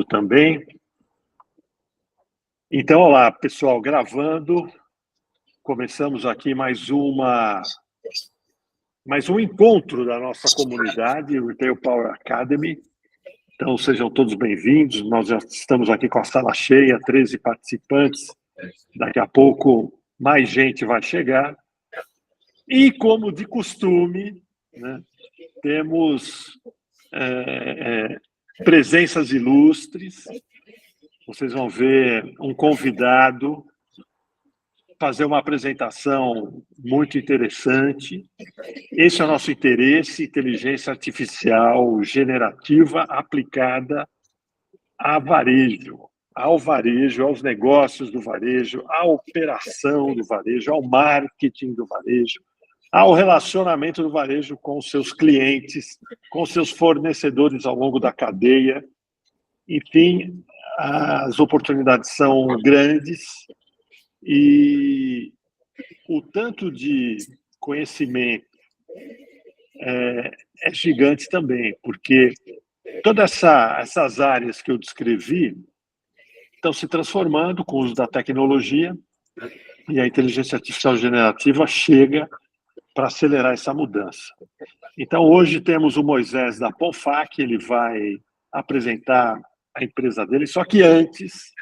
Também. Então, olá, pessoal, gravando. Começamos aqui mais um encontro da nossa comunidade, o Retail Power Academy. Então, sejam todos bem-vindos. Nós já estamos aqui com a sala cheia, 13 participantes. Daqui a pouco, mais gente vai chegar. E, como de costume, né, temos presenças ilustres. Vocês vão ver um convidado fazer uma apresentação muito interessante. Esse é o nosso interesse, inteligência artificial generativa aplicada ao varejo, aos negócios do varejo, à operação do varejo, ao marketing do varejo, ao relacionamento do varejo com os seus clientes, com os seus fornecedores ao longo da cadeia. Enfim, as oportunidades são grandes e o tanto de conhecimento é gigante também, porque todas essas áreas que eu descrevi estão se transformando com o uso da tecnologia e a inteligência artificial generativa chega para acelerar essa mudança. Então, hoje temos o Moisés da Ponfac, ele vai apresentar a empresa dele, só que antes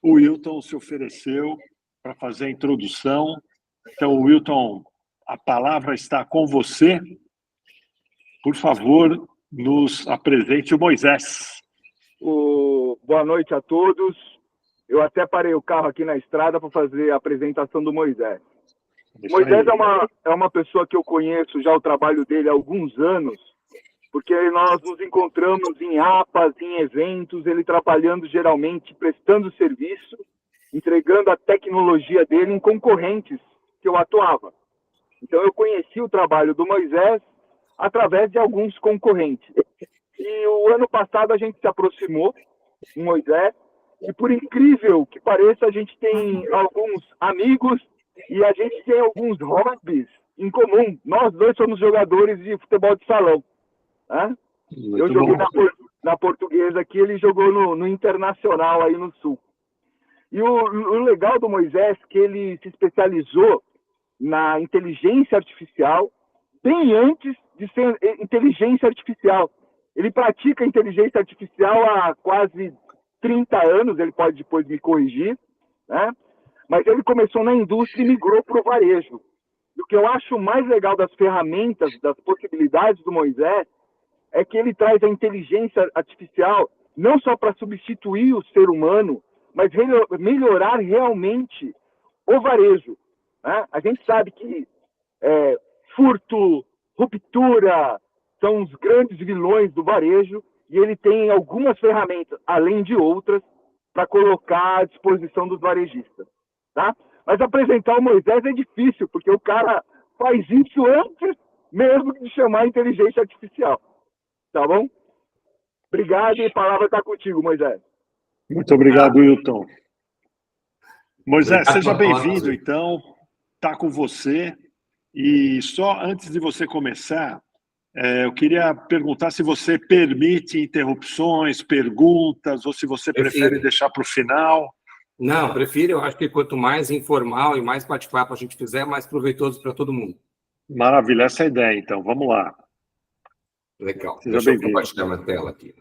o Wilton se ofereceu para fazer a introdução. Então, Wilton, a palavra está com você. Por favor, nos apresente o Moisés. Boa noite a todos. Eu até parei o carro aqui na estrada para fazer a apresentação do Moisés. Moisés é uma pessoa que eu conheço já o trabalho dele há alguns anos, porque nós nos encontramos em APAs, em eventos, ele trabalhando geralmente, prestando serviço, entregando a tecnologia dele em concorrentes que eu atuava. Então eu conheci o trabalho do Moisés através de alguns concorrentes. E o ano passado a gente se aproximou do Moisés, e por incrível que pareça, a gente tem alguns amigos e a gente tem alguns hobbies em comum. Nós dois somos jogadores de futebol de salão. Né? Eu joguei na Portuguesa aqui, ele jogou no Internacional aí no Sul. E o legal do Moisés é que ele se especializou na inteligência artificial bem antes de ser inteligência artificial. Ele pratica inteligência artificial há quase 30 anos, ele pode depois me corrigir, né? Mas ele começou na indústria e migrou para o varejo. E o que eu acho mais legal das ferramentas, das possibilidades do Moisés, é que ele traz a inteligência artificial não só para substituir o ser humano, mas melhorar realmente o varejo. Né? A gente sabe que furto, ruptura são os grandes vilões do varejo e ele tem algumas ferramentas, além de outras, para colocar à disposição dos varejistas. Tá? Mas apresentar o Moisés é difícil, porque o cara faz isso antes mesmo de chamar inteligência artificial. Tá bom? Obrigado e a palavra está contigo, Moisés. Muito obrigado, Wilton. Moisés, seja bem-vindo, então. Está com você. E só antes de você começar, eu queria perguntar se você permite interrupções, perguntas, ou se você prefere deixar para o final. Não, prefiro. Eu acho que quanto mais informal e mais bate-papo a gente fizer, mais proveitoso para todo mundo. Maravilha, essa é a ideia, então. Vamos lá. Legal. Seja Deixa eu bem-vindo. compartilhar minha tela aqui.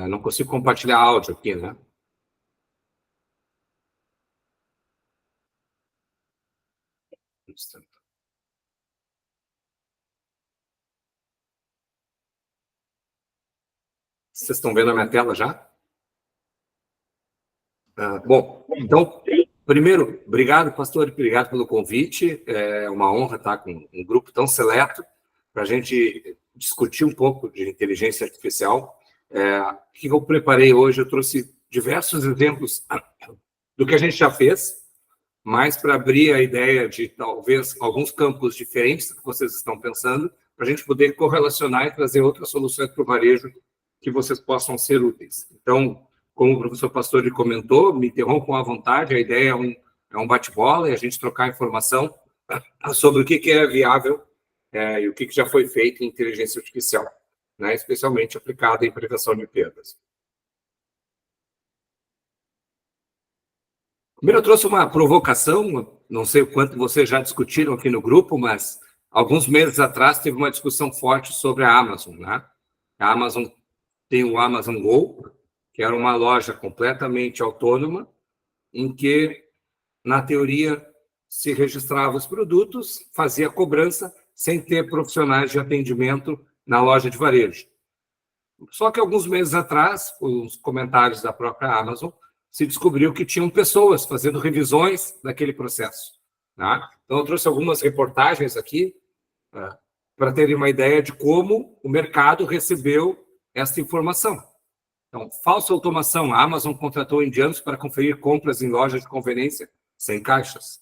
Não consigo compartilhar áudio aqui, né? Vocês estão vendo a minha tela já? Bom, então, primeiro, obrigado, pastor, obrigado pelo convite. É uma honra estar com um grupo tão seleto para a gente discutir um pouco de inteligência artificial. O que eu preparei hoje? Eu trouxe diversos exemplos do que a gente já fez, mas para abrir a ideia de talvez alguns campos diferentes do que vocês estão pensando, para a gente poder correlacionar e trazer outras soluções para o varejo que vocês possam ser úteis. Então, como o professor Pastore comentou, me interrompam à vontade, a ideia é um bate-bola e a gente trocar informação sobre o que é viável e o que já foi feito em inteligência artificial, né, especialmente aplicada em prevenção de perdas. Primeiro, eu trouxe uma provocação, não sei o quanto vocês já discutiram aqui no grupo, mas alguns meses atrás teve uma discussão forte sobre a Amazon, né? A Amazon tem o Amazon Go, que era uma loja completamente autônoma, em que, na teoria, se registrava os produtos, fazia cobrança, sem ter profissionais de atendimento na loja de varejo. Só que alguns meses atrás, com os comentários da própria Amazon, se descobriu que tinham pessoas fazendo revisões daquele processo, né? Então, eu trouxe algumas reportagens aqui para terem uma ideia de como o mercado recebeu essa informação. Então, falsa automação. A Amazon contratou indianos para conferir compras em lojas de conveniência sem caixas.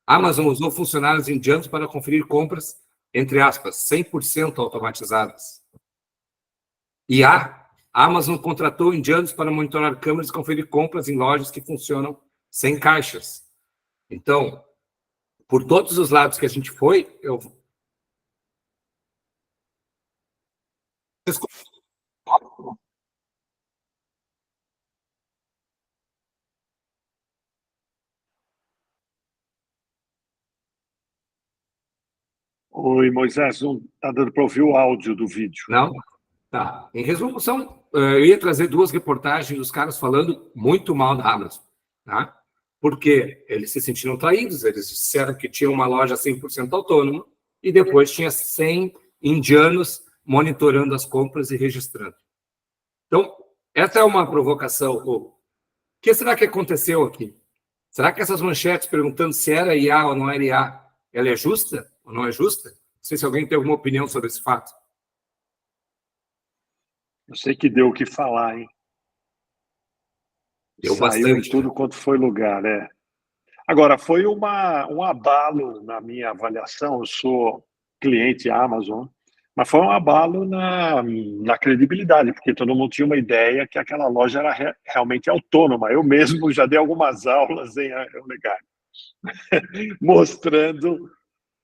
A Amazon usou funcionários indianos para conferir compras, entre aspas, 100% automatizadas. E a Amazon contratou indianos para monitorar câmeras e conferir compras em lojas que funcionam sem caixas. Então, por todos os lados que a gente foi, Oi, Moisés, não está dando para ouvir o áudio do vídeo. Não? Tá. Em resumo, eu ia trazer 2 reportagens dos caras falando muito mal da Amazon, tá? Porque eles se sentiram traídos, eles disseram que tinha uma loja 100% autônoma e depois tinha 100 indianos monitorando as compras e registrando. Então, essa é uma provocação. O que será que aconteceu aqui? Será que essas manchetes perguntando se era IA ou não era IA, ela é justa ou não é justa? Não sei se alguém tem alguma opinião sobre esse fato. Eu sei que deu o que falar, hein? Deu Saiu bastante, em tudo quanto foi lugar, né? Agora, foi um abalo na minha avaliação, eu sou cliente Amazon, mas foi um abalo na credibilidade, porque todo mundo tinha uma ideia que aquela loja era realmente autônoma. Eu mesmo já dei algumas aulas em Legal, mostrando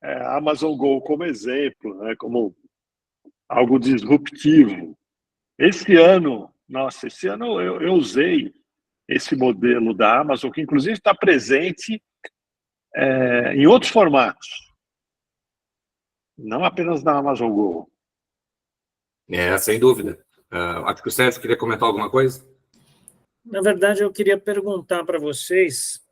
a Amazon Go como exemplo, né, como algo disruptivo. Esse ano eu usei esse modelo da Amazon, que inclusive está presente em outros formatos, não apenas na Amazon Go. Sem dúvida. Acho que o Sérgio queria comentar alguma coisa. Na verdade, eu queria perguntar para vocês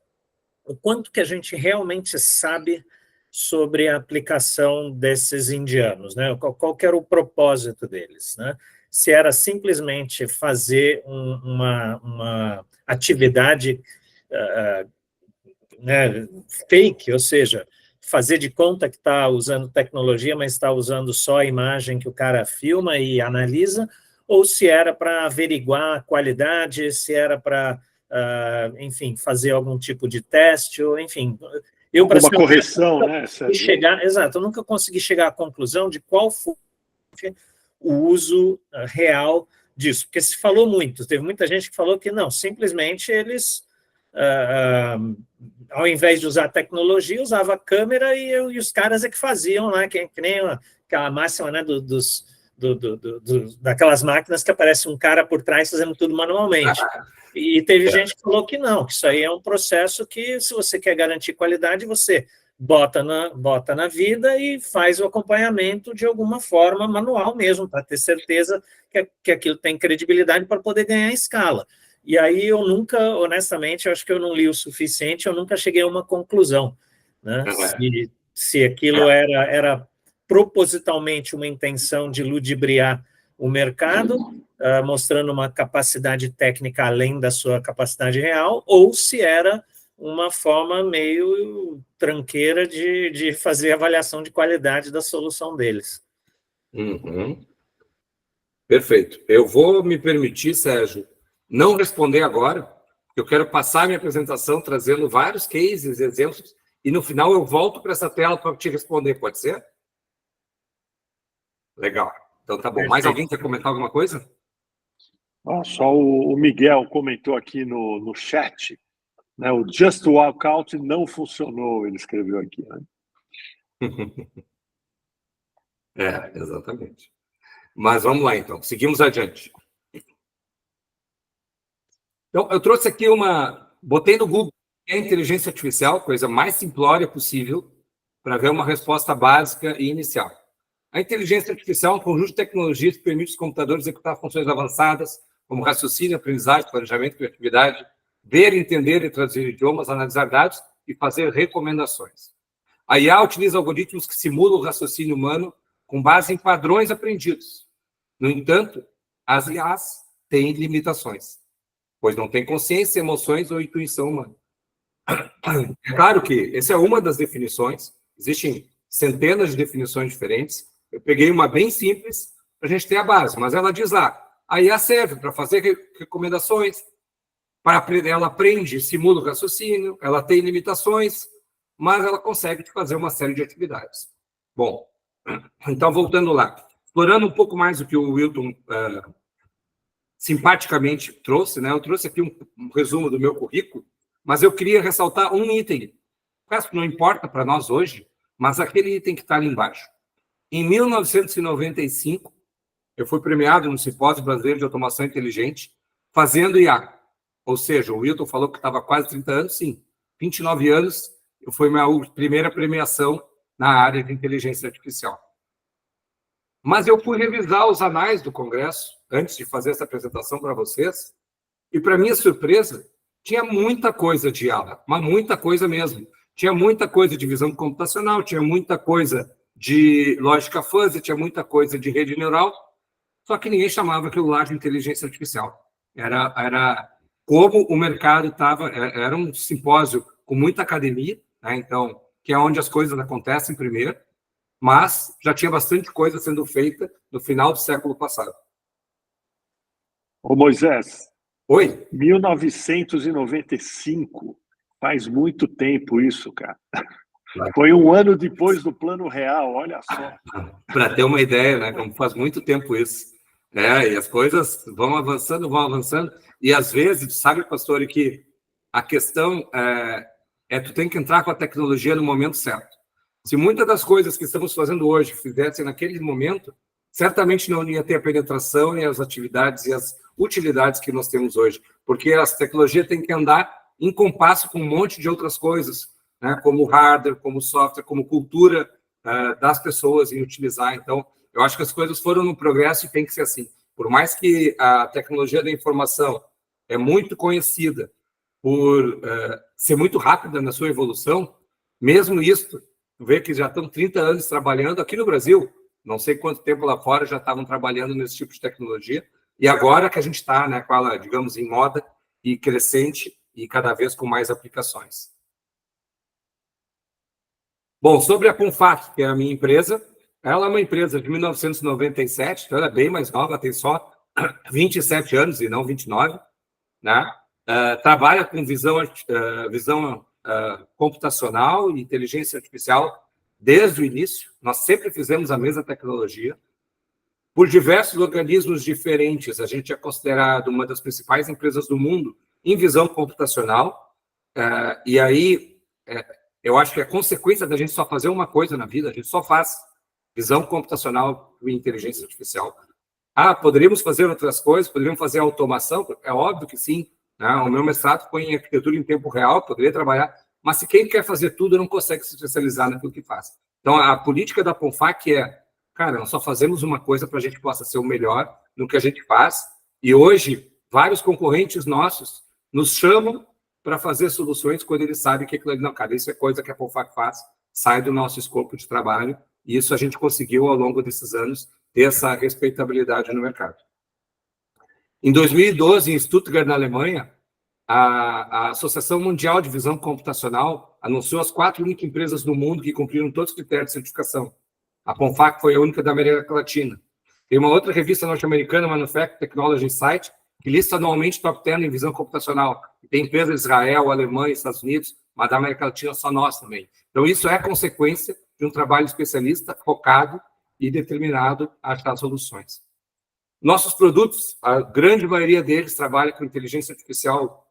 o quanto que a gente realmente sabe sobre a aplicação desses indianos, né? Qual que era o propósito deles, né? Se era simplesmente fazer uma atividade né, fake, ou seja, fazer de conta que está usando tecnologia, mas está usando só a imagem que o cara filma e analisa, ou se era para averiguar a qualidade, se era para, enfim, fazer algum tipo de teste, ou enfim... Uma correção, né, Sérgio? Exato, eu nunca consegui chegar à conclusão de qual foi o uso real disso, porque se falou muito, teve muita gente que falou que não, simplesmente eles... ao invés de usar tecnologia, usava câmera e os caras é que faziam lá, que nem aquela máxima, né, daquelas máquinas que aparece um cara por trás fazendo tudo manualmente. E teve gente que falou que não, que isso aí é um processo que, se você quer garantir qualidade, você bota na vida e faz o acompanhamento de alguma forma manual mesmo, para ter certeza que aquilo tem credibilidade para poder ganhar escala. E aí eu nunca, honestamente, eu acho que eu não li o suficiente, eu nunca cheguei a uma conclusão, né? Se aquilo era propositalmente uma intenção de ludibriar o mercado, mostrando uma capacidade técnica além da sua capacidade real, ou se era uma forma meio tranqueira de fazer avaliação de qualidade da solução deles. Uhum. Perfeito. Eu vou me permitir, Sérgio, não responder agora, porque eu quero passar minha apresentação trazendo vários cases, exemplos, e no final eu volto para essa tela para te responder, pode ser? Legal. Então tá bom. Mais alguém quer comentar alguma coisa? Só o Miguel comentou aqui no chat, né? O Just Walkout não funcionou, ele escreveu aqui. Né? Exatamente. Mas vamos lá, então. Seguimos adiante. Então, eu trouxe aqui botei no Google a inteligência artificial, coisa mais simplória possível, para ver uma resposta básica e inicial. A inteligência artificial é um conjunto de tecnologias que permite aos computadores executar funções avançadas, como raciocínio, aprendizagem, planejamento, criatividade, ver, entender e traduzir idiomas, analisar dados e fazer recomendações. A IA utiliza algoritmos que simulam o raciocínio humano com base em padrões aprendidos. No entanto, as IAs têm limitações, pois não têm consciência, emoções ou intuição humana. É claro que essa é uma das definições, existem centenas de definições diferentes. Eu peguei uma bem simples para a gente ter a base, mas ela diz lá, a IA serve para fazer recomendações, ela aprende, simula o raciocínio, ela tem limitações, mas ela consegue fazer uma série de atividades. Bom, então voltando lá, explorando um pouco mais o que o Wilton simpaticamente trouxe, né? Eu trouxe aqui um resumo do meu currículo, mas eu queria ressaltar um item, que não importa para nós hoje, mas aquele item que está ali embaixo. Em 1995, eu fui premiado no Simpósio Brasileiro de Automação Inteligente, fazendo IA. Ou seja, o Wilton falou que estava quase 30 anos, sim. 29 anos, foi minha primeira premiação na área de inteligência artificial. Mas eu fui revisar os anais do Congresso, antes de fazer essa apresentação para vocês, e, para minha surpresa, tinha muita coisa de IA, mas muita coisa mesmo. Tinha muita coisa de visão computacional, tinha muita coisa de lógica fuzzy, tinha muita coisa de rede neural, só que ninguém chamava aquilo lá de inteligência artificial. Era como o mercado estava, era um simpósio com muita academia, né? Então, que é onde as coisas acontecem primeiro, mas já tinha bastante coisa sendo feita no final do século passado. Ô Moisés. Oi? 1995, faz muito tempo isso, cara. Foi um ano depois do Plano Real, olha só. Para ter uma ideia, né? Como faz muito tempo isso. E as coisas vão avançando, e às vezes, sabe, pastor, que a questão tu tem que entrar com a tecnologia no momento certo. Se muitas das coisas que estamos fazendo hoje fizessem naquele momento, certamente não ia ter a penetração e as atividades e as utilidades que nós temos hoje, porque as tecnologias têm que andar em compasso com um monte de outras coisas, né, como hardware, como software, como cultura das pessoas em utilizar. Então, eu acho que as coisas foram no progresso e tem que ser assim. Por mais que a tecnologia da informação é muito conhecida por ser muito rápida na sua evolução, mesmo isso, tu vê que já estão 30 anos trabalhando aqui no Brasil, não sei quanto tempo lá fora já estavam trabalhando nesse tipo de tecnologia, e agora que a gente está, né, com ela, digamos, em moda e crescente e cada vez com mais aplicações. Bom, sobre a Ponfac, que é a minha empresa, ela é uma empresa de 1997, então ela é bem mais nova, tem só 27 anos e não 29, né? Trabalha com visão computacional e inteligência artificial desde o início. Nós sempre fizemos a mesma tecnologia. Por diversos organismos diferentes, a gente é considerado uma das principais empresas do mundo em visão computacional. E aí, eu acho que a consequência da gente só fazer uma coisa na vida, a gente só faz visão computacional e inteligência artificial. Poderíamos fazer outras coisas, poderíamos fazer automação, é óbvio que sim. Né? O meu mestrado foi em arquitetura em tempo real, poderia trabalhar, mas se quem quer fazer tudo não consegue se especializar naquilo que faz. Então, a política da Ponfac cara, nós só fazemos uma coisa para a gente possa ser o melhor no que a gente faz, e hoje, vários concorrentes nossos nos chamam para fazer soluções quando eles sabem que aquilo ali, não, cara, isso é coisa que a Ponfac faz, sai do nosso escopo de trabalho, e isso a gente conseguiu, ao longo desses anos, ter essa respeitabilidade no mercado. Em 2012, em Stuttgart, na Alemanha, a Associação Mundial de Visão Computacional anunciou as 4 únicas empresas do mundo que cumpriram todos os critérios de certificação. A Ponfac foi a única da América Latina. Tem uma outra revista norte-americana, Manufacturing Technology Insight, que lista anualmente top 10 em visão computacional. Tem empresas de Israel, Alemanha, Estados Unidos, mas da América Latina só nós também. Então, isso é consequência de um trabalho especialista, focado e determinado a achar soluções. Nossos produtos, a grande maioria deles trabalha com inteligência artificial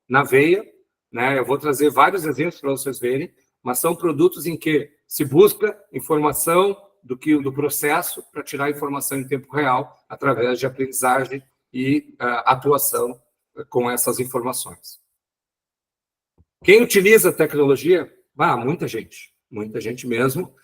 na veia, né? Eu vou trazer vários exemplos para vocês verem, mas são produtos em que se busca informação do processo para tirar informação em tempo real através de aprendizagem e atuação com essas informações. Quem utiliza a tecnologia? Muita gente mesmo.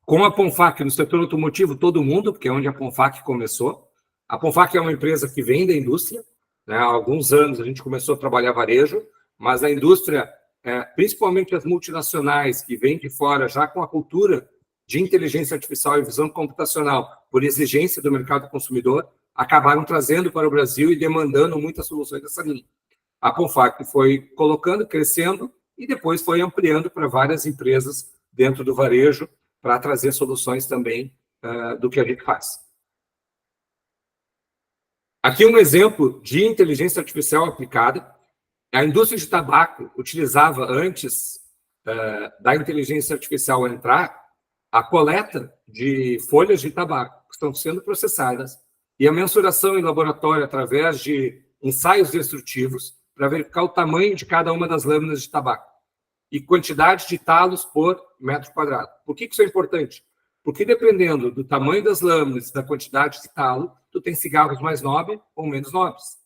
Com a Ponfac, no setor automotivo, todo mundo, porque é onde a Ponfac começou. A Ponfac é uma empresa que vem da indústria, né? Há alguns anos a gente começou a trabalhar varejo, mas a indústria, principalmente as multinacionais que vêm de fora já com a cultura de inteligência artificial e visão computacional por exigência do mercado consumidor, acabaram trazendo para o Brasil e demandando muitas soluções dessa linha. A Ponfac foi colocando, crescendo e depois foi ampliando para várias empresas dentro do varejo para trazer soluções também do que a gente faz. Aqui um exemplo de inteligência artificial aplicada. A indústria de tabaco utilizava, antes da inteligência artificial entrar, a coleta de folhas de tabaco que estão sendo processadas e a mensuração em laboratório através de ensaios destrutivos para verificar o tamanho de cada uma das lâminas de tabaco e quantidade de talos por metro quadrado. Por que isso é importante? Porque dependendo do tamanho das lâminas e da quantidade de talo, tu tem cigarros mais nobres ou menos nobres.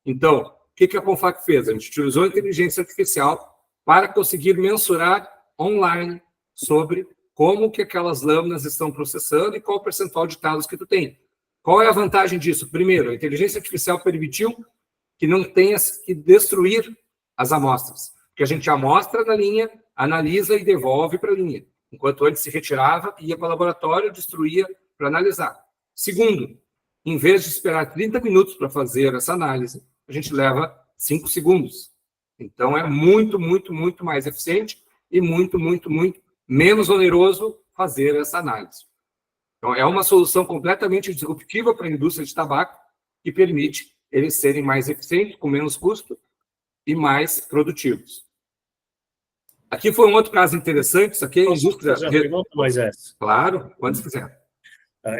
Então, o que a Ponfac fez? A gente utilizou a inteligência artificial para conseguir mensurar online sobre como que aquelas lâminas estão processando e qual o percentual de talos que tu tem. Qual é a vantagem disso? Primeiro, a inteligência artificial permitiu que não tenha que destruir as amostras, que a gente amostra na linha, analisa e devolve para a linha, enquanto antes se retirava, ia para o laboratório, destruía para analisar. Segundo, em vez de esperar 30 minutos para fazer essa análise, a gente leva 5 segundos. Então, é muito, muito, muito mais eficiente e muito, muito, muito menos oneroso fazer essa análise. Então, é uma solução completamente disruptiva para a indústria de tabaco que permite eles serem mais eficientes, com menos custo e mais produtivos. Aqui foi um outro caso interessante. Isso aqui é a indústria... Posso fazer uma pergunta, Moisés? Claro, quando quiser.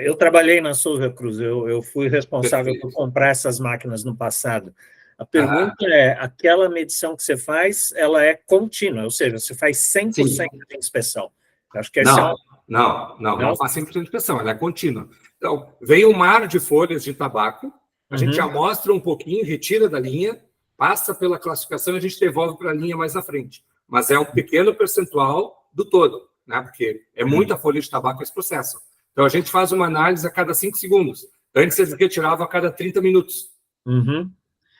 Eu trabalhei na Souza Cruz, eu fui responsável por comprar essas máquinas no passado. A pergunta é, aquela medição que você faz, ela é contínua, ou seja, você faz 100% de inspeção. Acho que não faz 100% de inspeção, ela é contínua. Então, vem um mar de folhas de tabaco, a gente amostra um pouquinho, retira da linha, passa pela classificação e a gente devolve para a linha mais à frente. Mas é um pequeno percentual do todo, né? Porque é muita folha de tabaco esse processo. Então, a gente faz uma análise a cada 5 segundos. Antes, eles retiravam a cada 30 minutos.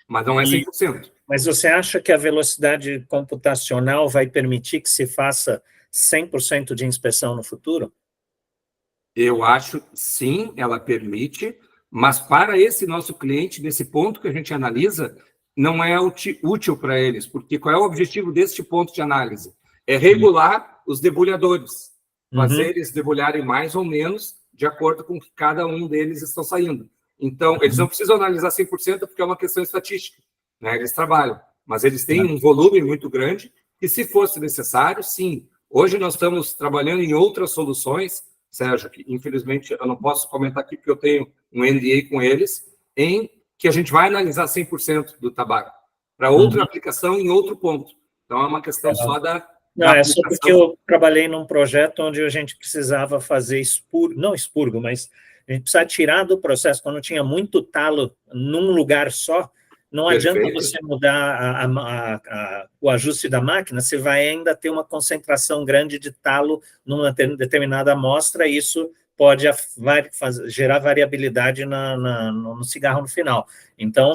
Mas não é 100%. Mas você acha que a velocidade computacional vai permitir que se faça 100% de inspeção no futuro? Eu acho, sim, ela permite, mas para esse nosso cliente, nesse ponto que a gente analisa, não é útil para eles, porque qual é o objetivo deste ponto de análise? É regular os debulhadores, fazer eles debulharem mais ou menos de acordo com que cada um deles estão saindo. Então, eles não precisam analisar 100% porque é uma questão estatística, né? Eles trabalham, mas eles têm um volume muito grande e, se fosse necessário, sim. Hoje nós estamos trabalhando em outras soluções, Sérgio, que infelizmente eu não posso comentar aqui porque eu tenho um NDA com eles, em que a gente vai analisar 100% do tabaco para outra aplicação em outro ponto. Então, é uma questão só da... Não, é só porque eu trabalhei num projeto onde a gente precisava fazer não expurgo, mas a gente precisava tirar do processo, quando tinha muito talo num lugar só, não adianta você mudar o ajuste da máquina, você vai ainda ter uma concentração grande de talo numa determinada amostra, e isso pode gerar variabilidade no cigarro no final. Então,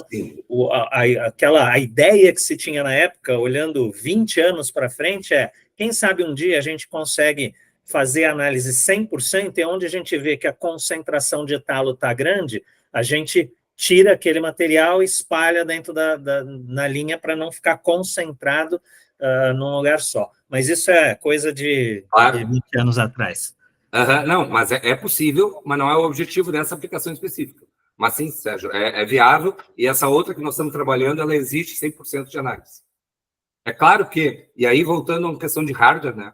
a ideia que se tinha na época, olhando 20 anos para frente, quem sabe um dia a gente consegue fazer a análise 100%, e onde a gente vê que a concentração de talo está grande, a gente tira aquele material e espalha dentro na linha para não ficar concentrado num lugar só. Mas isso é coisa de 20 anos atrás. Não, mas é possível, mas não é o objetivo dessa aplicação específica. Mas sim, Sérgio, é viável, e essa outra que nós estamos trabalhando, ela existe 100% de análise. É claro que, e aí voltando a uma questão de hardware, né?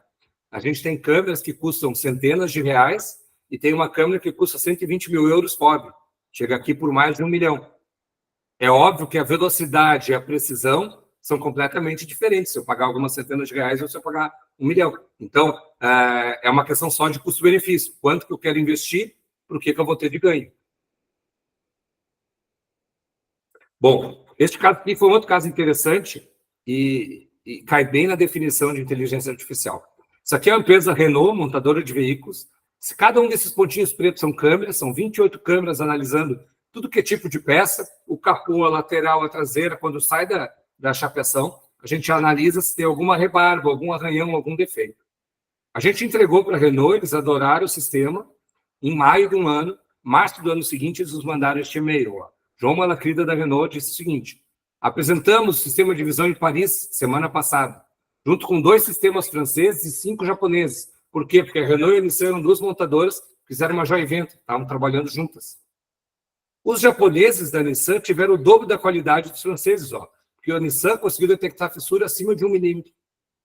A gente tem câmeras que custam centenas de reais e tem uma câmera que custa 120 mil euros pobre. chega aqui por mais de 1 milhão. É óbvio que a velocidade e a precisão são completamente diferentes, se eu pagar algumas centenas de reais ou se eu pagar 1 milhão. Então, é uma questão só de custo-benefício. Quanto que eu quero investir, por que eu vou ter de ganho? Bom, este caso aqui foi um outro caso interessante e cai bem na definição de inteligência artificial. Isso aqui é uma empresa Renault, montadora de veículos. Se cada um desses pontinhos pretos são câmeras, são 28 câmeras analisando tudo que é tipo de peça, o capô, a lateral, a traseira, quando sai da chapeação, a gente analisa se tem alguma rebarba, algum arranhão, algum defeito. A gente entregou para a Renault, eles adoraram o sistema. Em maio de um ano, março do ano seguinte, eles nos mandaram este e-mail. João Malacrida, da Renault, disse o seguinte: apresentamos o sistema de visão em Paris semana passada, junto com 2 sistemas franceses e 5 japoneses. Por quê? Porque a Renault e a Nissan eram 2 montadoras que fizeram uma joint venture, estavam trabalhando juntas. Os japoneses da Nissan tiveram o dobro da qualidade dos franceses, porque a Nissan conseguiu detectar fissura acima de 1 milímetro,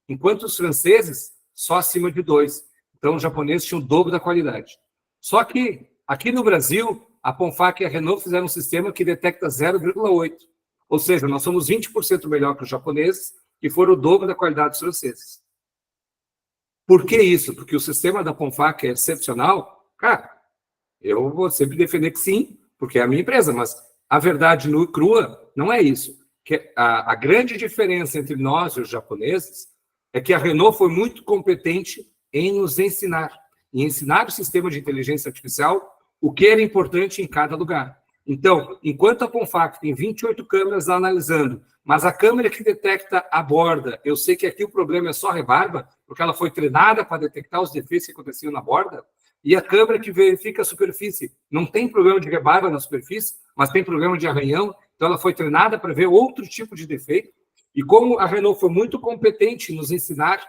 enquanto os franceses só acima de 2. Então, os japoneses tinham o dobro da qualidade. Só que, aqui no Brasil, a Ponfac e a Renault fizeram um sistema que detecta 0,8. Ou seja, nós somos 20% melhor que os japoneses, que foram o dobro da qualidade dos franceses. Por que isso? Porque o sistema da Ponfac é excepcional? Cara, eu vou sempre defender que sim, porque é a minha empresa, mas a verdade nua e crua não é isso. Que a grande diferença entre nós e os japoneses é que a Renault foi muito competente em nos ensinar, em ensinar o sistema de inteligência artificial, o que era importante em cada lugar. Então, enquanto a Ponfac tem 28 câmeras analisando, mas a câmera que detecta a borda, eu sei que aqui o problema é só rebarba, porque ela foi treinada para detectar os defeitos que aconteciam na borda, e a câmera que verifica a superfície não tem problema de rebarba na superfície, mas tem problema de arranhão, então ela foi treinada para ver outro tipo de defeito. E como a Renault foi muito competente em nos ensinar,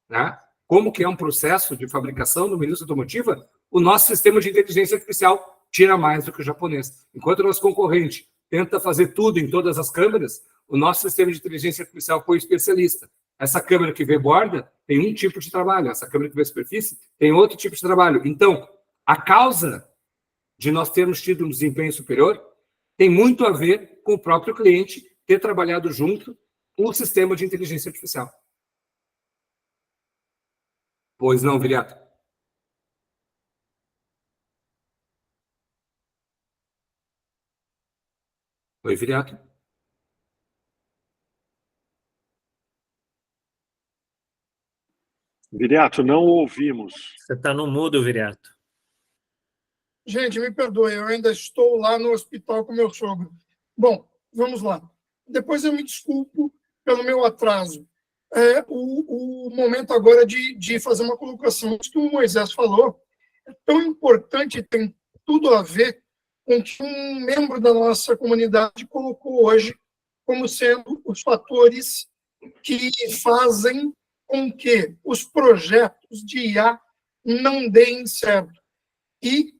né, como que é um processo de fabricação numa indústria automotiva, o nosso sistema de inteligência artificial tira mais do que o japonês. Enquanto o nosso concorrente tenta fazer tudo em todas as câmeras, o nosso sistema de inteligência artificial foi especialista. Essa câmera que vê borda tem um tipo de trabalho, essa câmera que vê superfície tem outro tipo de trabalho. Então, a causa de nós termos tido um desempenho superior tem muito a ver com o próprio cliente ter trabalhado junto com o sistema de inteligência artificial. Pois não, Viriato? Oi, Viriato. Viriato, não ouvimos. Você está no mudo, Viriato. Gente, me perdoe, eu ainda estou lá no hospital com meu sogro. Bom, vamos lá. Depois eu me desculpo pelo meu atraso. O momento agora de fazer uma colocação. Isso que o Moisés falou é tão importante e tem tudo a ver com o que um membro da nossa comunidade colocou hoje como sendo os fatores que fazem com que os projetos de IA não deem certo. E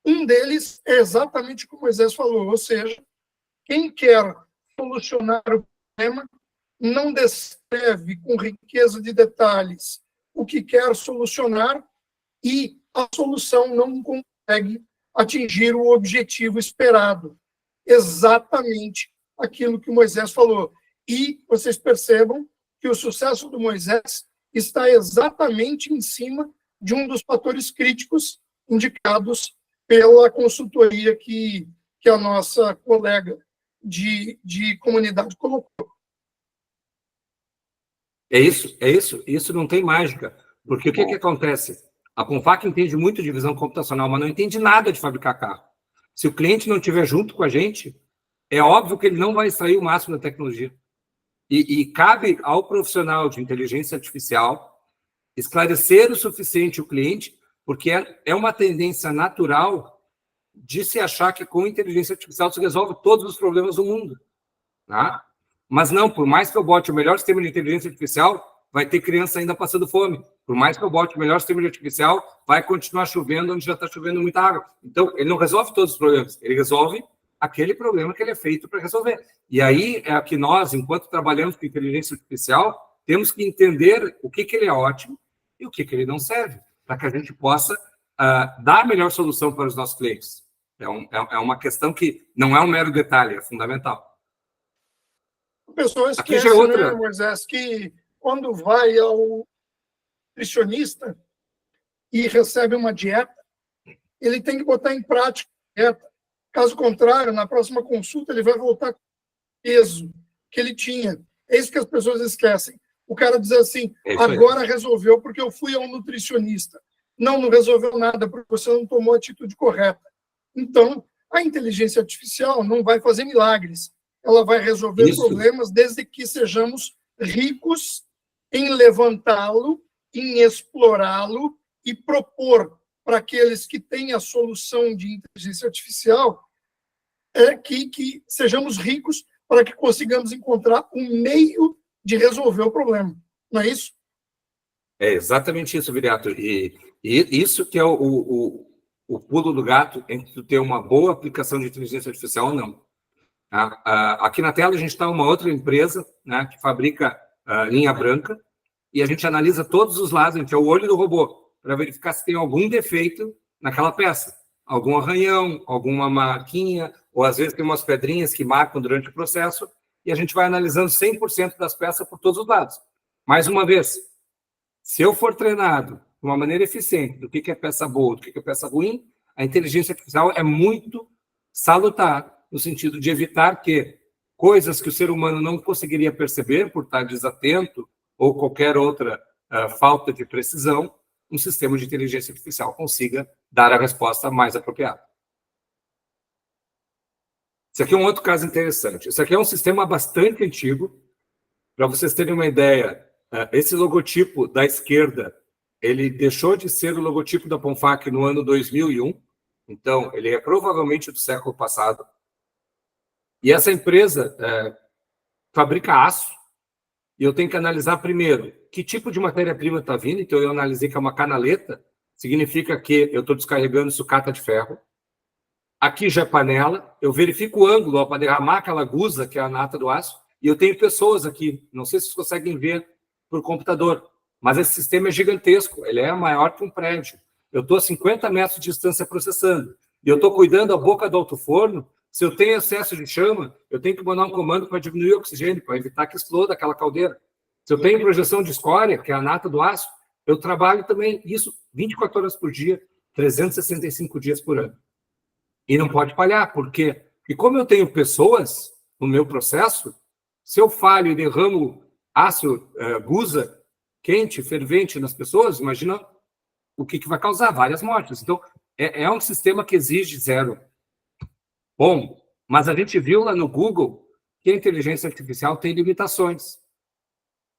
um deles é exatamente o que o Moisés falou, ou seja, quem quer solucionar o problema não descreve com riqueza de detalhes o que quer solucionar e a solução não consegue atingir o objetivo esperado. Exatamente aquilo que o Moisés falou. E vocês percebam que o sucesso do Moisés está exatamente em cima de um dos fatores críticos indicados pela consultoria que a nossa colega de comunidade colocou. É isso. Isso não tem mágica. Porque o que acontece? A Ponfac entende muito de visão computacional, mas não entende nada de fabricar carro. Se o cliente não estiver junto com a gente, é óbvio que ele não vai extrair o máximo da tecnologia. E cabe ao profissional de inteligência artificial esclarecer o suficiente o cliente, porque é uma tendência natural de se achar que com inteligência artificial se resolve todos os problemas do mundo. Tá? Mas não, por mais que eu bote o melhor sistema de inteligência artificial, vai ter criança ainda passando fome. Por mais que eu bote o melhor sistema de artificial, vai continuar chovendo onde já está chovendo muita água. Então, ele não resolve todos os problemas, ele resolve aquele problema que ele é feito para resolver. E aí é que nós, enquanto trabalhamos com inteligência artificial, temos que entender o que ele é ótimo e o que ele não serve, para que a gente possa dar a melhor solução para os nossos clientes. É uma questão que não é um mero detalhe, é fundamental. A pessoa Aqui esquece, já é outra. né, Moisés, que quando vai ao nutricionista e recebe uma dieta, ele tem que botar em prática a dieta. Caso contrário, na próxima consulta, ele vai voltar com o peso que ele tinha. É isso que as pessoas esquecem. O cara diz assim, agora resolveu porque eu fui ao nutricionista. Não resolveu nada, porque você não tomou a atitude correta. Então, a inteligência artificial não vai fazer milagres. Ela vai resolver problemas desde que sejamos ricos em levantá-lo, em explorá-lo e propor para aqueles que têm a solução de inteligência artificial que sejamos ricos para que consigamos encontrar um meio de resolver o problema. Não é isso? É exatamente isso, Viriato. E isso que é o pulo do gato entre tu ter uma boa aplicação de inteligência artificial ou não. Aqui na tela a gente está uma outra empresa, né, que fabrica linha branca, e a gente analisa todos os lados, a gente é o olho do robô, para verificar se tem algum defeito naquela peça. Algum arranhão, alguma marquinha, ou às vezes tem umas pedrinhas que marcam durante o processo, e a gente vai analisando 100% das peças por todos os lados. Mais uma vez, se eu for treinado de uma maneira eficiente do que é peça boa, do que é peça ruim, a inteligência artificial é muito salutar, no sentido de evitar que coisas que o ser humano não conseguiria perceber por estar desatento ou qualquer outra falta de precisão, um sistema de inteligência artificial consiga dar a resposta mais apropriada. Esse aqui é um outro caso interessante. Esse aqui é um sistema bastante antigo. Para vocês terem uma ideia, esse logotipo da esquerda, ele deixou de ser o logotipo da Ponfac no ano 2001. Então, ele é provavelmente do século passado. E essa empresa fabrica aço. E eu tenho que analisar primeiro que tipo de matéria-prima está vindo. Então, eu analisei que é uma canaleta. Significa que eu estou descarregando sucata de ferro. Aqui já é panela. Eu verifico o ângulo para derramar aquela gusa, que é a nata do aço. E eu tenho pessoas aqui. Não sei se vocês conseguem ver por computador. Mas esse sistema é gigantesco. Ele é maior que um prédio. Eu estou a 50 metros de distância processando. E eu estou cuidando da boca do alto-forno. Se eu tenho excesso de chama, eu tenho que mandar um comando para diminuir o oxigênio, para evitar que exploda aquela caldeira. Se eu tenho projeção de escória, que é a nata do aço, eu trabalho também isso 24 horas por dia, 365 dias por ano. E não pode falhar, por quê? Porque como eu tenho pessoas no meu processo, se eu falho e derramo aço, gusa quente, fervente nas pessoas, imagina o que vai causar, várias mortes. Então, é um sistema que exige zero. Bom, mas a gente viu lá no Google que a inteligência artificial tem limitações.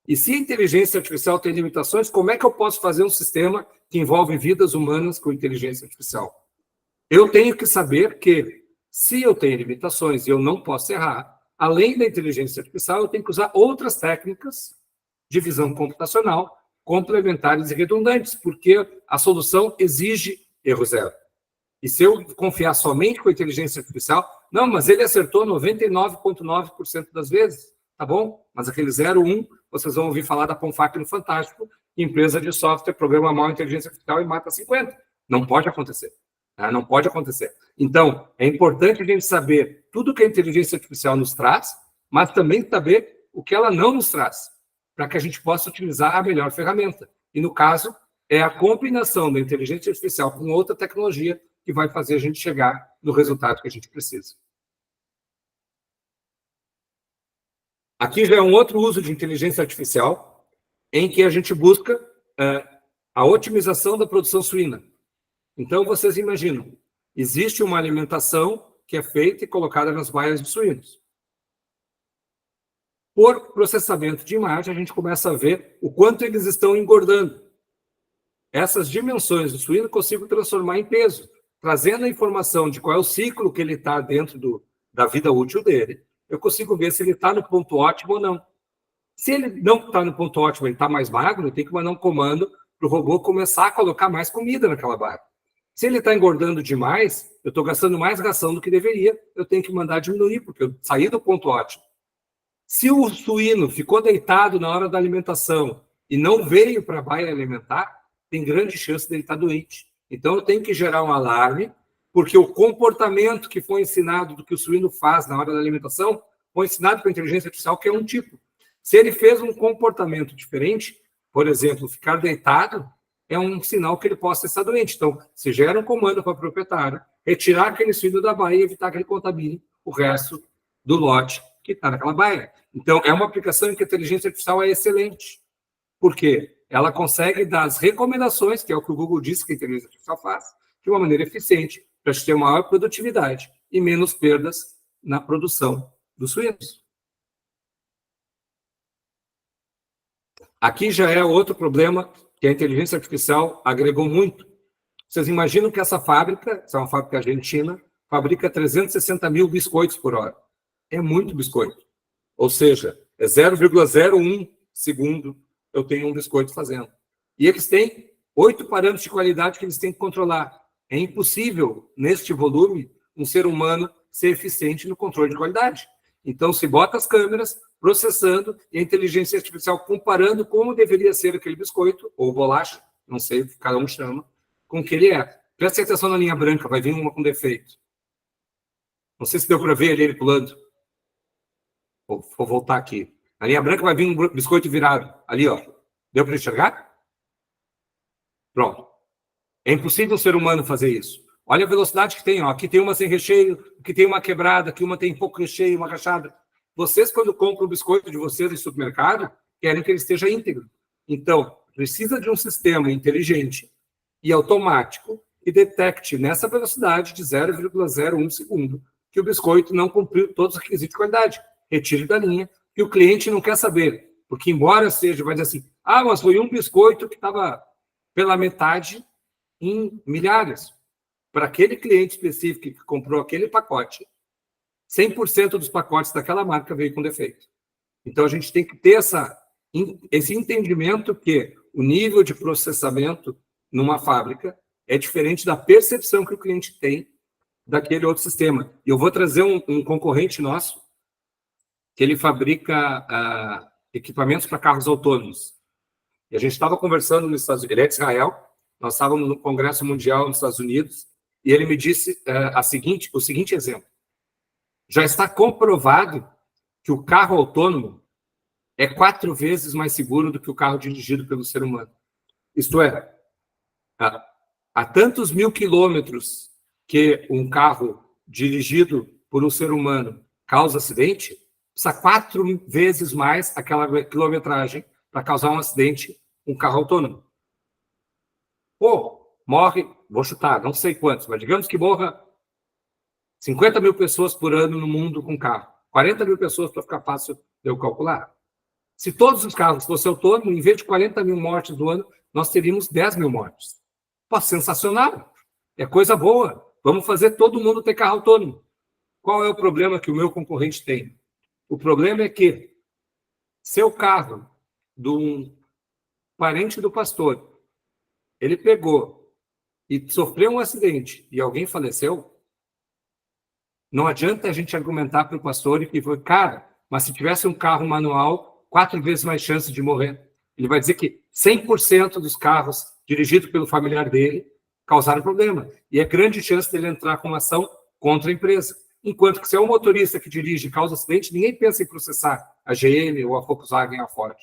E se a inteligência artificial tem limitações, como é que eu posso fazer um sistema que envolve vidas humanas com inteligência artificial? Eu tenho que saber que, se eu tenho limitações e eu não posso errar, além da inteligência artificial, eu tenho que usar outras técnicas de visão computacional complementares e redundantes, porque a solução exige erro zero. E se eu confiar somente com a inteligência artificial, não, mas ele acertou 99,9% das vezes, tá bom? Mas aquele 0,1, vocês vão ouvir falar da Ponfac no Fantástico, empresa de software, programa mal a inteligência artificial e mata 50. Não pode acontecer. Tá? Não pode acontecer. Então, é importante a gente saber tudo que a inteligência artificial nos traz, mas também saber o que ela não nos traz, para que a gente possa utilizar a melhor ferramenta. E, no caso, é a combinação da inteligência artificial com outra tecnologia que vai fazer a gente chegar no resultado que a gente precisa. Aqui já é um outro uso de inteligência artificial, em que a gente busca a otimização da produção suína. Então, vocês imaginam, existe uma alimentação que é feita e colocada nas baias de suínos. Por processamento de imagem, a gente começa a ver o quanto eles estão engordando. Essas dimensões do suíno eu consigo transformar em peso, trazendo a informação de qual é o ciclo que ele está dentro da vida útil dele. Eu consigo ver se ele está no ponto ótimo ou não. Se ele não está no ponto ótimo, ele está mais magro, eu tenho que mandar um comando para o robô começar a colocar mais comida naquela barra. Se ele está engordando demais, eu estou gastando mais ração do que deveria, eu tenho que mandar diminuir, porque eu saí do ponto ótimo. Se o suíno ficou deitado na hora da alimentação e não veio para a baia alimentar, tem grande chance dele estar doente. Então, eu tenho que gerar um alarme porque o comportamento que foi ensinado do que o suíno faz na hora da alimentação foi ensinado com a inteligência artificial, que é um tipo. Se ele fez um comportamento diferente, por exemplo, ficar deitado, é um sinal que ele possa estar doente. Então, se gera um comando para o proprietário retirar aquele suíno da baia e evitar que ele contamine o resto do lote que está naquela baia. Então, é uma aplicação em que a inteligência artificial é excelente. Por quê? Ela consegue dar as recomendações, que é o que o Google disse que a inteligência artificial faz, de uma maneira eficiente, para ter maior produtividade e menos perdas na produção dos suínos. Aqui já é outro problema que a inteligência artificial agregou muito. Vocês imaginam que essa fábrica, essa é uma fábrica argentina, fabrica 360 mil biscoitos por hora. É muito biscoito. Ou seja, é 0,01 segundo eu tenho um biscoito fazendo. E eles têm 8 parâmetros de qualidade que eles têm que controlar. É impossível, neste volume, um ser humano ser eficiente no controle de qualidade. Então, se bota as câmeras processando e a inteligência artificial comparando como deveria ser aquele biscoito, ou bolacha, não sei o que cada um chama, com o que ele é. Preste atenção na linha branca, vai vir uma com defeito. Não sei se deu para ver ele pulando. Vou voltar aqui. Na linha branca vai vir um biscoito virado. Ali, ó. Deu para enxergar? Pronto. É impossível um ser humano fazer isso. Olha a velocidade que tem. Ó. Aqui tem uma sem recheio, aqui tem uma quebrada, aqui uma tem pouco recheio, uma rachada. Vocês, quando compram o biscoito de vocês no supermercado, querem que ele esteja íntegro. Então, precisa de um sistema inteligente e automático que detecte nessa velocidade de 0,01 segundo que o biscoito não cumpriu todos os requisitos de qualidade. Retire da linha, que o cliente não quer saber. Porque, embora seja, vai dizer assim, mas foi um biscoito que estava pela metade em milhares. Para aquele cliente específico que comprou aquele pacote, 100% dos pacotes daquela marca veio com defeito. Então, a gente tem que ter esse entendimento que o nível de processamento numa fábrica é diferente da percepção que o cliente tem daquele outro sistema. E eu vou trazer um concorrente nosso, que ele fabrica equipamentos para carros autônomos. E a gente estava conversando nos Estados Unidos, ele é de Israel, nós estávamos no Congresso Mundial nos Estados Unidos, e ele me disse o seguinte exemplo. Já está comprovado que o carro autônomo é 4 vezes mais seguro do que o carro dirigido pelo ser humano. Isto é, há tantos mil quilômetros que um carro dirigido por um ser humano causa acidente, precisa 4 vezes mais aquela quilometragem para causar um acidente um carro autônomo. Morre, vou chutar, não sei quantos, mas digamos que morra 50 mil pessoas por ano no mundo com carro. 40 mil pessoas para ficar fácil de eu calcular. Se todos os carros fossem autônomos, em vez de 40 mil mortes do ano, nós teríamos 10 mil mortes. Sensacional. É coisa boa. Vamos fazer todo mundo ter carro autônomo. Qual é o problema que o meu concorrente tem? O problema é que seu carro, de um parente do pastor, ele pegou e sofreu um acidente e alguém faleceu, não adianta a gente argumentar para o pastor e falar, cara, mas se tivesse um carro manual, 4 vezes mais chance de morrer. Ele vai dizer que 100% dos carros dirigidos pelo familiar dele causaram problema. E é grande chance dele entrar com uma ação contra a empresa. Enquanto que se é um motorista que dirige e causa acidente, ninguém pensa em processar a GM ou a Volkswagen ou a Ford.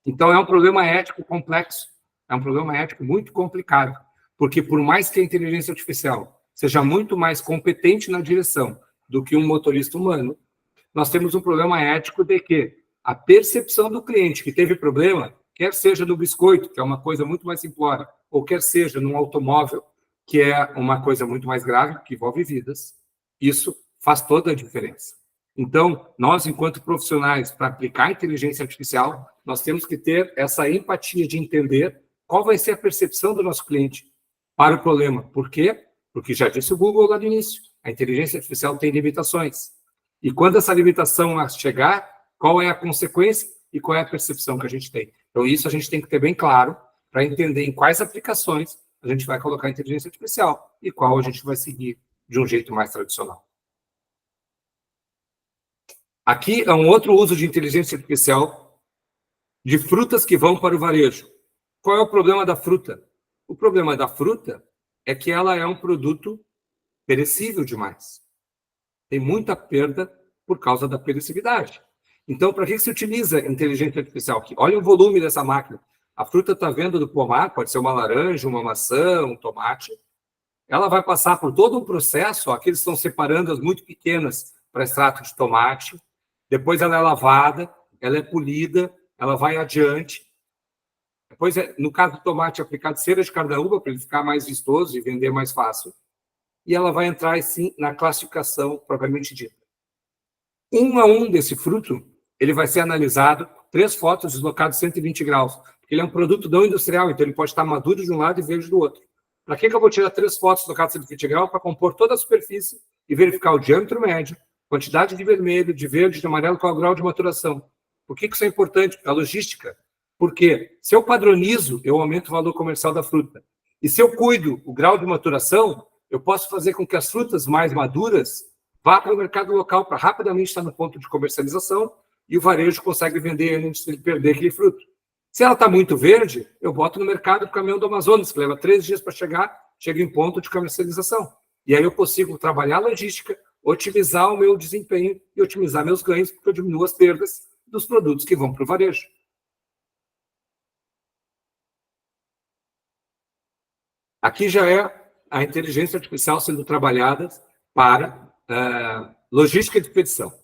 Então, é um problema ético complexo. É um problema ético muito complicado. Porque por mais que a inteligência artificial seja muito mais competente na direção do que um motorista humano, nós temos um problema ético de que a percepção do cliente que teve problema, quer seja no biscoito, que é uma coisa muito mais simplória, ou quer seja num automóvel, que é uma coisa muito mais grave, que envolve vidas, isso faz toda a diferença. Então, nós, enquanto profissionais, para aplicar a inteligência artificial, nós temos que ter essa empatia de entender qual vai ser a percepção do nosso cliente para o problema. Por quê? Porque já disse o Google lá no início, a inteligência artificial tem limitações. E quando essa limitação chegar, qual é a consequência e qual é a percepção que a gente tem? Então, isso a gente tem que ter bem claro para entender em quais aplicações a gente vai colocar a inteligência artificial e qual a gente vai seguir de um jeito mais tradicional. Aqui é um outro uso de inteligência artificial de frutas que vão para o varejo. Qual é o problema da fruta? O problema da fruta é que ela é um produto perecível demais. Tem muita perda por causa da perecividade. Então, para que se utiliza inteligência artificial aqui? Olha o volume dessa máquina. A fruta está vendo do pomar, pode ser uma laranja, uma maçã, um tomate. Ela vai passar por todo um processo, ó, aqui eles estão separando as muito pequenas para extrato de tomate. Depois ela é lavada, ela é polida, ela vai adiante. Depois, no caso do tomate, aplicado cera de cardaúba para ele ficar mais vistoso e vender mais fácil. E ela vai entrar, sim, na classificação propriamente dita. Um a um desse fruto, ele vai ser analisado, 3 fotos deslocadas 120 graus, porque ele é um produto não industrial, então ele pode estar maduro de um lado e verde do outro. Para que eu vou tirar 3 fotos deslocadas 120 graus? Para compor toda a superfície e verificar o diâmetro médio, quantidade de vermelho, de verde, de amarelo, qual é o grau de maturação. Por que isso é importante? A logística. Porque se eu padronizo, eu aumento o valor comercial da fruta. E se eu cuido o grau de maturação, eu posso fazer com que as frutas mais maduras vá para o mercado local para rapidamente estar no ponto de comercialização e o varejo consegue vender antes de perder aquele fruto. Se ela está muito verde, eu boto no mercado o caminhão do Amazonas, que leva 3 dias para chegar, chega em ponto de comercialização. E aí eu consigo trabalhar a logística, otimizar o meu desempenho e otimizar meus ganhos, porque eu diminuo as perdas dos produtos que vão para o varejo. Aqui já é a inteligência artificial sendo trabalhada para logística de expedição.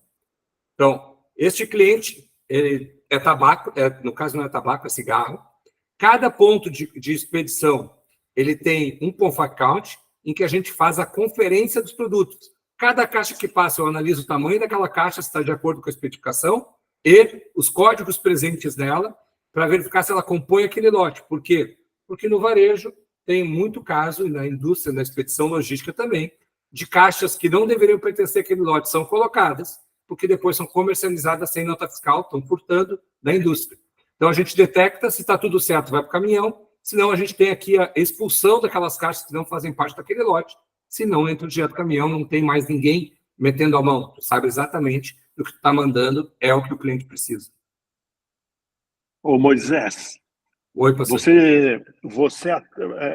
Então, este cliente ele é tabaco, no caso não é tabaco, é cigarro. Cada ponto de expedição ele tem um PONFAC count em que a gente faz a conferência dos produtos. Cada caixa que passa, eu analiso o tamanho daquela caixa, se está de acordo com a especificação, e os códigos presentes nela, para verificar se ela compõe aquele lote. Por quê? Porque no varejo tem muito caso, e na indústria, na expedição logística também, de caixas que não deveriam pertencer àquele lote são colocadas, porque depois são comercializadas sem nota fiscal, estão furtando da indústria. Então, a gente detecta, se está tudo certo, vai para o caminhão, senão a gente tem aqui a expulsão daquelas caixas que não fazem parte daquele lote, senão entra direto do caminhão, não tem mais ninguém metendo a mão. Tu sabe exatamente o que tu está mandando, é o que o cliente precisa. Ô Moisés, Oi, pastor.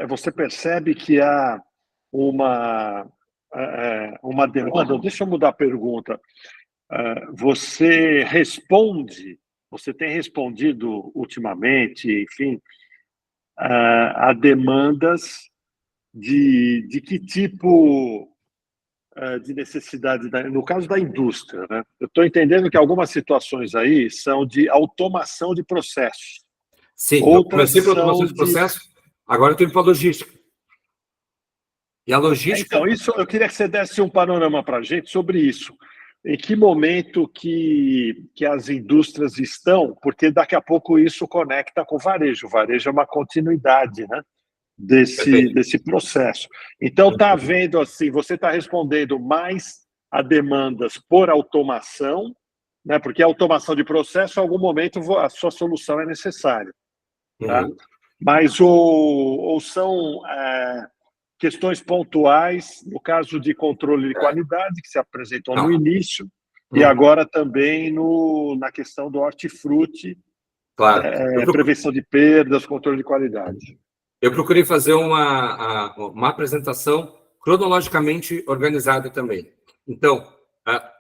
Você percebe que há uma demanda. Deixa eu mudar a pergunta. Você tem respondido ultimamente, enfim, a demandas de que tipo de necessidade, no caso da indústria, né? Eu estou entendendo que algumas situações aí são de automação de processos. Sim, eu comecei por automação de processos, agora eu estou indo para a logística. E a logística... Então, isso eu queria que você desse um panorama para a gente sobre isso. Em que momento que as indústrias estão, porque daqui a pouco isso conecta com o varejo. O varejo é uma continuidade, né, desse processo. Então, está havendo assim, você está respondendo mais a demandas por automação, né, porque a automação de processo, em algum momento, a sua solução é necessária. Tá? Mas ou são questões pontuais, no caso de controle de qualidade, que se apresentou no início, e agora também na questão do hortifruti, claro. Prevenção de perdas, controle de qualidade. Eu procurei fazer uma apresentação cronologicamente organizada também. Então,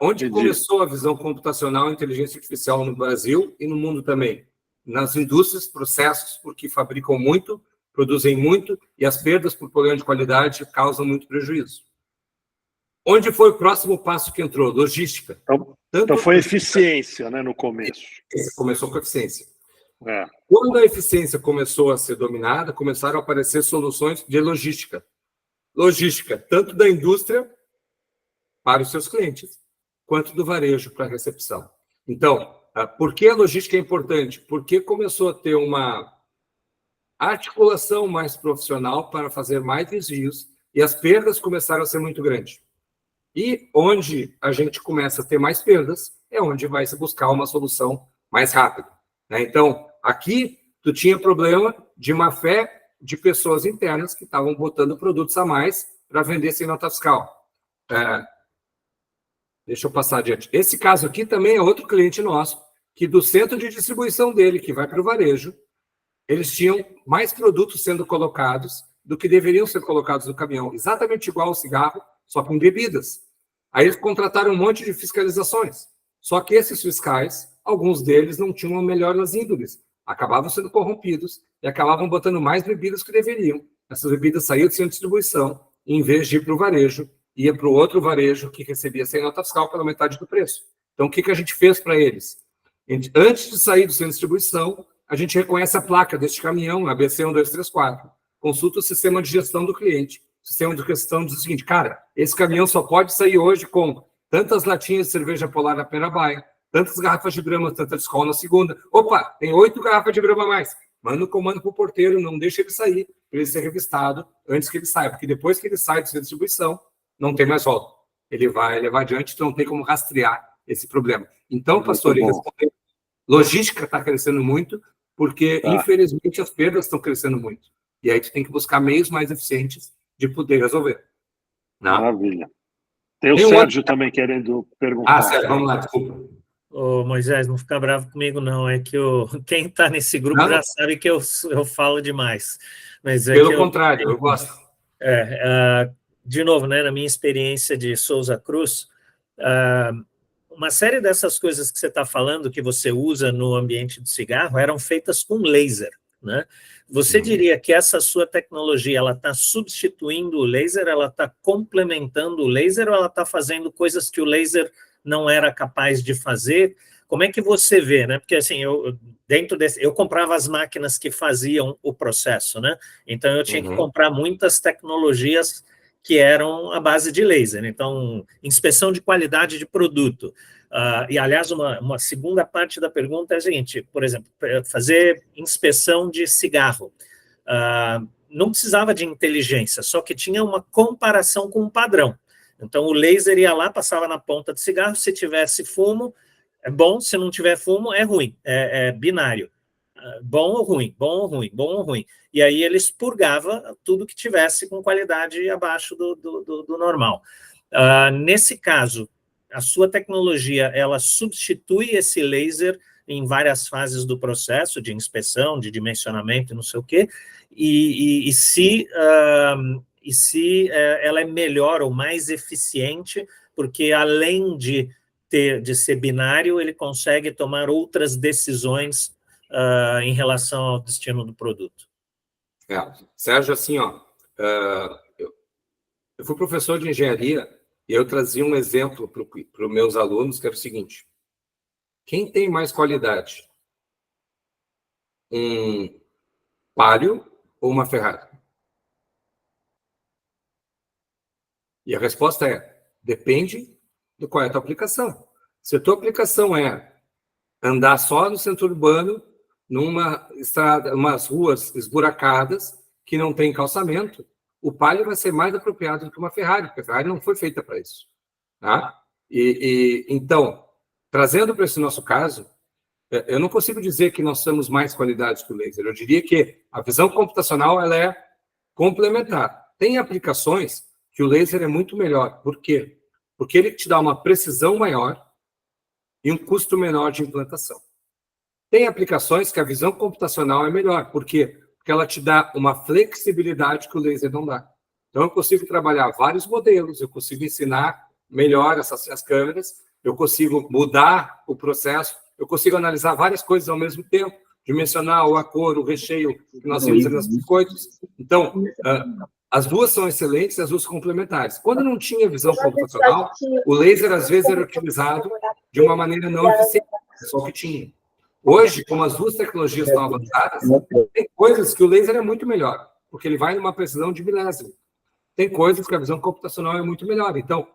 onde começou a visão computacional e inteligência artificial no Brasil e no mundo também? Nas indústrias, processos, porque fabricam muito, produzem muito, e as perdas por problema de qualidade causam muito prejuízo. Onde foi o próximo passo que entrou? Logística. Então foi eficiência, né, no começo. Começou com eficiência. Quando a eficiência começou a ser dominada, começaram a aparecer soluções de logística. Logística, tanto da indústria para os seus clientes, quanto do varejo para a recepção. Então, por que a logística é importante? Porque começou a ter uma articulação mais profissional para fazer mais desvios e as perdas começaram a ser muito grandes. E onde a gente começa a ter mais perdas é onde vai se buscar uma solução mais rápida. Né? Então, aqui, tu tinha problema de má fé de pessoas internas que estavam botando produtos a mais para vender sem nota fiscal. Deixa eu passar adiante. Esse caso aqui também é outro cliente nosso, que do centro de distribuição dele, que vai para o varejo, eles tinham mais produtos sendo colocados do que deveriam ser colocados no caminhão. Exatamente igual ao cigarro, só com bebidas. Aí eles contrataram um monte de fiscalizações. Só que esses fiscais, alguns deles não tinham a melhor das índoles, acabavam sendo corrompidos e acabavam botando mais bebidas que deveriam. Essas bebidas saíam de centro de distribuição, e, em vez de ir para o varejo, ia para o outro varejo que recebia sem nota fiscal pela metade do preço. Então, o que a gente fez para eles? Antes de sair do centro de distribuição, a gente reconhece a placa deste caminhão, ABC 1234, consulta o sistema de gestão do cliente. O sistema de gestão diz o seguinte, cara, esse caminhão só pode sair hoje com tantas latinhas de cerveja polar na primeira baia, tantas garrafas de Brahma, tanta de Skol na segunda. Opa, tem 8 garrafas de Brahma a mais. Manda o comando para o porteiro, não deixa ele sair, para ele ser revistado antes que ele saia, porque depois que ele sai do centro de distribuição, não tem mais volta. Ele vai levar adiante, então não tem como rastrear esse problema. Então, pastor, logística está crescendo muito, porque, infelizmente, as perdas estão crescendo muito. E aí tu tem que buscar meios mais eficientes de poder resolver. Não? Maravilha. Tem o Sérgio também querendo perguntar. Sérgio, vamos lá, desculpa. Ô, Moisés, não fica bravo comigo, não. É que quem está nesse grupo já sabe que eu falo demais. Mas pelo contrário, eu gosto. De novo, né, na minha experiência de Souza Cruz, uma série dessas coisas que você está falando, que você usa no ambiente do cigarro, eram feitas com laser, né? Você diria que essa sua tecnologia, ela está substituindo o laser, ela está complementando o laser, ou ela está fazendo coisas que o laser não era capaz de fazer? Como é que você vê, né? Porque assim, eu comprava as máquinas que faziam o processo, né? Então eu tinha que comprar muitas tecnologias que eram à base de laser. Então, inspeção de qualidade de produto. E, aliás, uma segunda parte da pergunta é a seguinte, por exemplo, fazer inspeção de cigarro. Não precisava de inteligência, só que tinha uma comparação com um padrão. Então, o laser ia lá, passava na ponta do cigarro, se tivesse fumo, é bom, se não tiver fumo, é ruim, é binário. Bom ou ruim, bom ou ruim, bom ou ruim. E aí ele expurgava tudo que tivesse com qualidade abaixo do normal. Nesse caso, a sua tecnologia, ela substitui esse laser em várias fases do processo de inspeção, de dimensionamento, não sei o quê, e se ela é melhor ou mais eficiente, porque além de ser binário, ele consegue tomar outras decisões em relação ao destino do produto. Sérgio, assim, eu fui professor de engenharia e eu trazia um exemplo para os meus alunos, que era o seguinte: quem tem mais qualidade? Um Palio ou uma Ferrari? E a resposta é: depende de qual é a tua aplicação. Se a tua aplicação é andar só no centro urbano, numa estrada, umas ruas esburacadas, que não tem calçamento, o Palio vai ser mais apropriado do que uma Ferrari, porque a Ferrari não foi feita para isso. Tá? Então, trazendo para esse nosso caso, eu não consigo dizer que nós temos mais qualidade que o laser. Eu diria que a visão computacional ela é complementar. Tem aplicações que o laser é muito melhor. Por quê? Porque ele te dá uma precisão maior e um custo menor de implantação. Tem aplicações que a visão computacional é melhor. Por quê? Porque ela te dá uma flexibilidade que o laser não dá. Então, eu consigo trabalhar vários modelos, eu consigo ensinar melhor essas câmeras, eu consigo mudar o processo, eu consigo analisar várias coisas ao mesmo tempo, dimensionar a cor, o recheio que nós temos nas biscoitos. Então, as duas são excelentes, as duas complementares. Quando não tinha visão computacional, o laser, às vezes, era utilizado de uma maneira não eficiente, só que tinha. Hoje, como as duas tecnologias estão avançadas, tem coisas que o laser é muito melhor, porque ele vai numa precisão de milésimo. Tem coisas que a visão computacional é muito melhor. Então,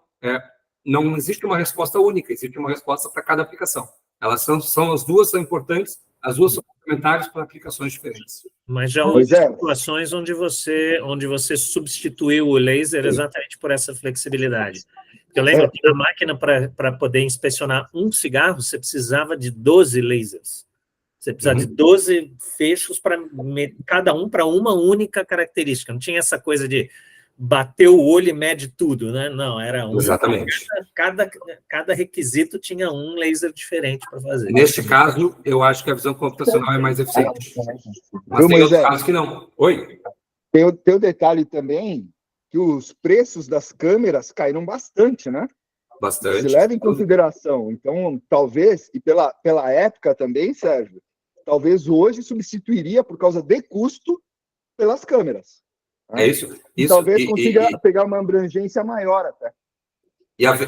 não existe uma resposta única, existe uma resposta para cada aplicação. Elas as duas são importantes, as duas são complementares para aplicações diferentes. Mas já houve situações onde você substituiu o laser exatamente por essa flexibilidade. Eu lembro que na máquina, para poder inspecionar um cigarro, você precisava de 12 lasers. Você precisava de 12 fechos, cada um para uma única característica. Não tinha essa coisa de bater o olho e mede tudo, né? Não, era um. Exatamente. Cada requisito tinha um laser diferente para fazer. Neste caso, eu acho que a visão computacional é mais eficiente. Mas tem outros casos que não. Oi? Tem o detalhe também que os preços das câmeras caíram bastante, né? Bastante. Se leva em consideração. Então, talvez, e pela época também, Sérgio, talvez hoje substituiria por causa de custo pelas câmeras. Né? É isso. E talvez consiga pegar uma abrangência maior até.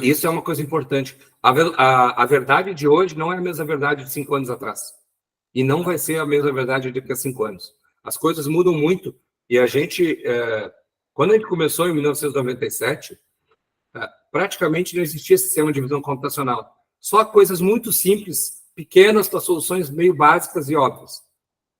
Isso é uma coisa importante. A verdade de hoje não é a mesma verdade de 5 anos atrás. E não vai ser a mesma verdade daqui a 5 anos. As coisas mudam muito. E a gente, quando a gente começou em 1997, praticamente não existia sistema de visão computacional. Só coisas muito simples, pequenas, para soluções meio básicas e óbvias.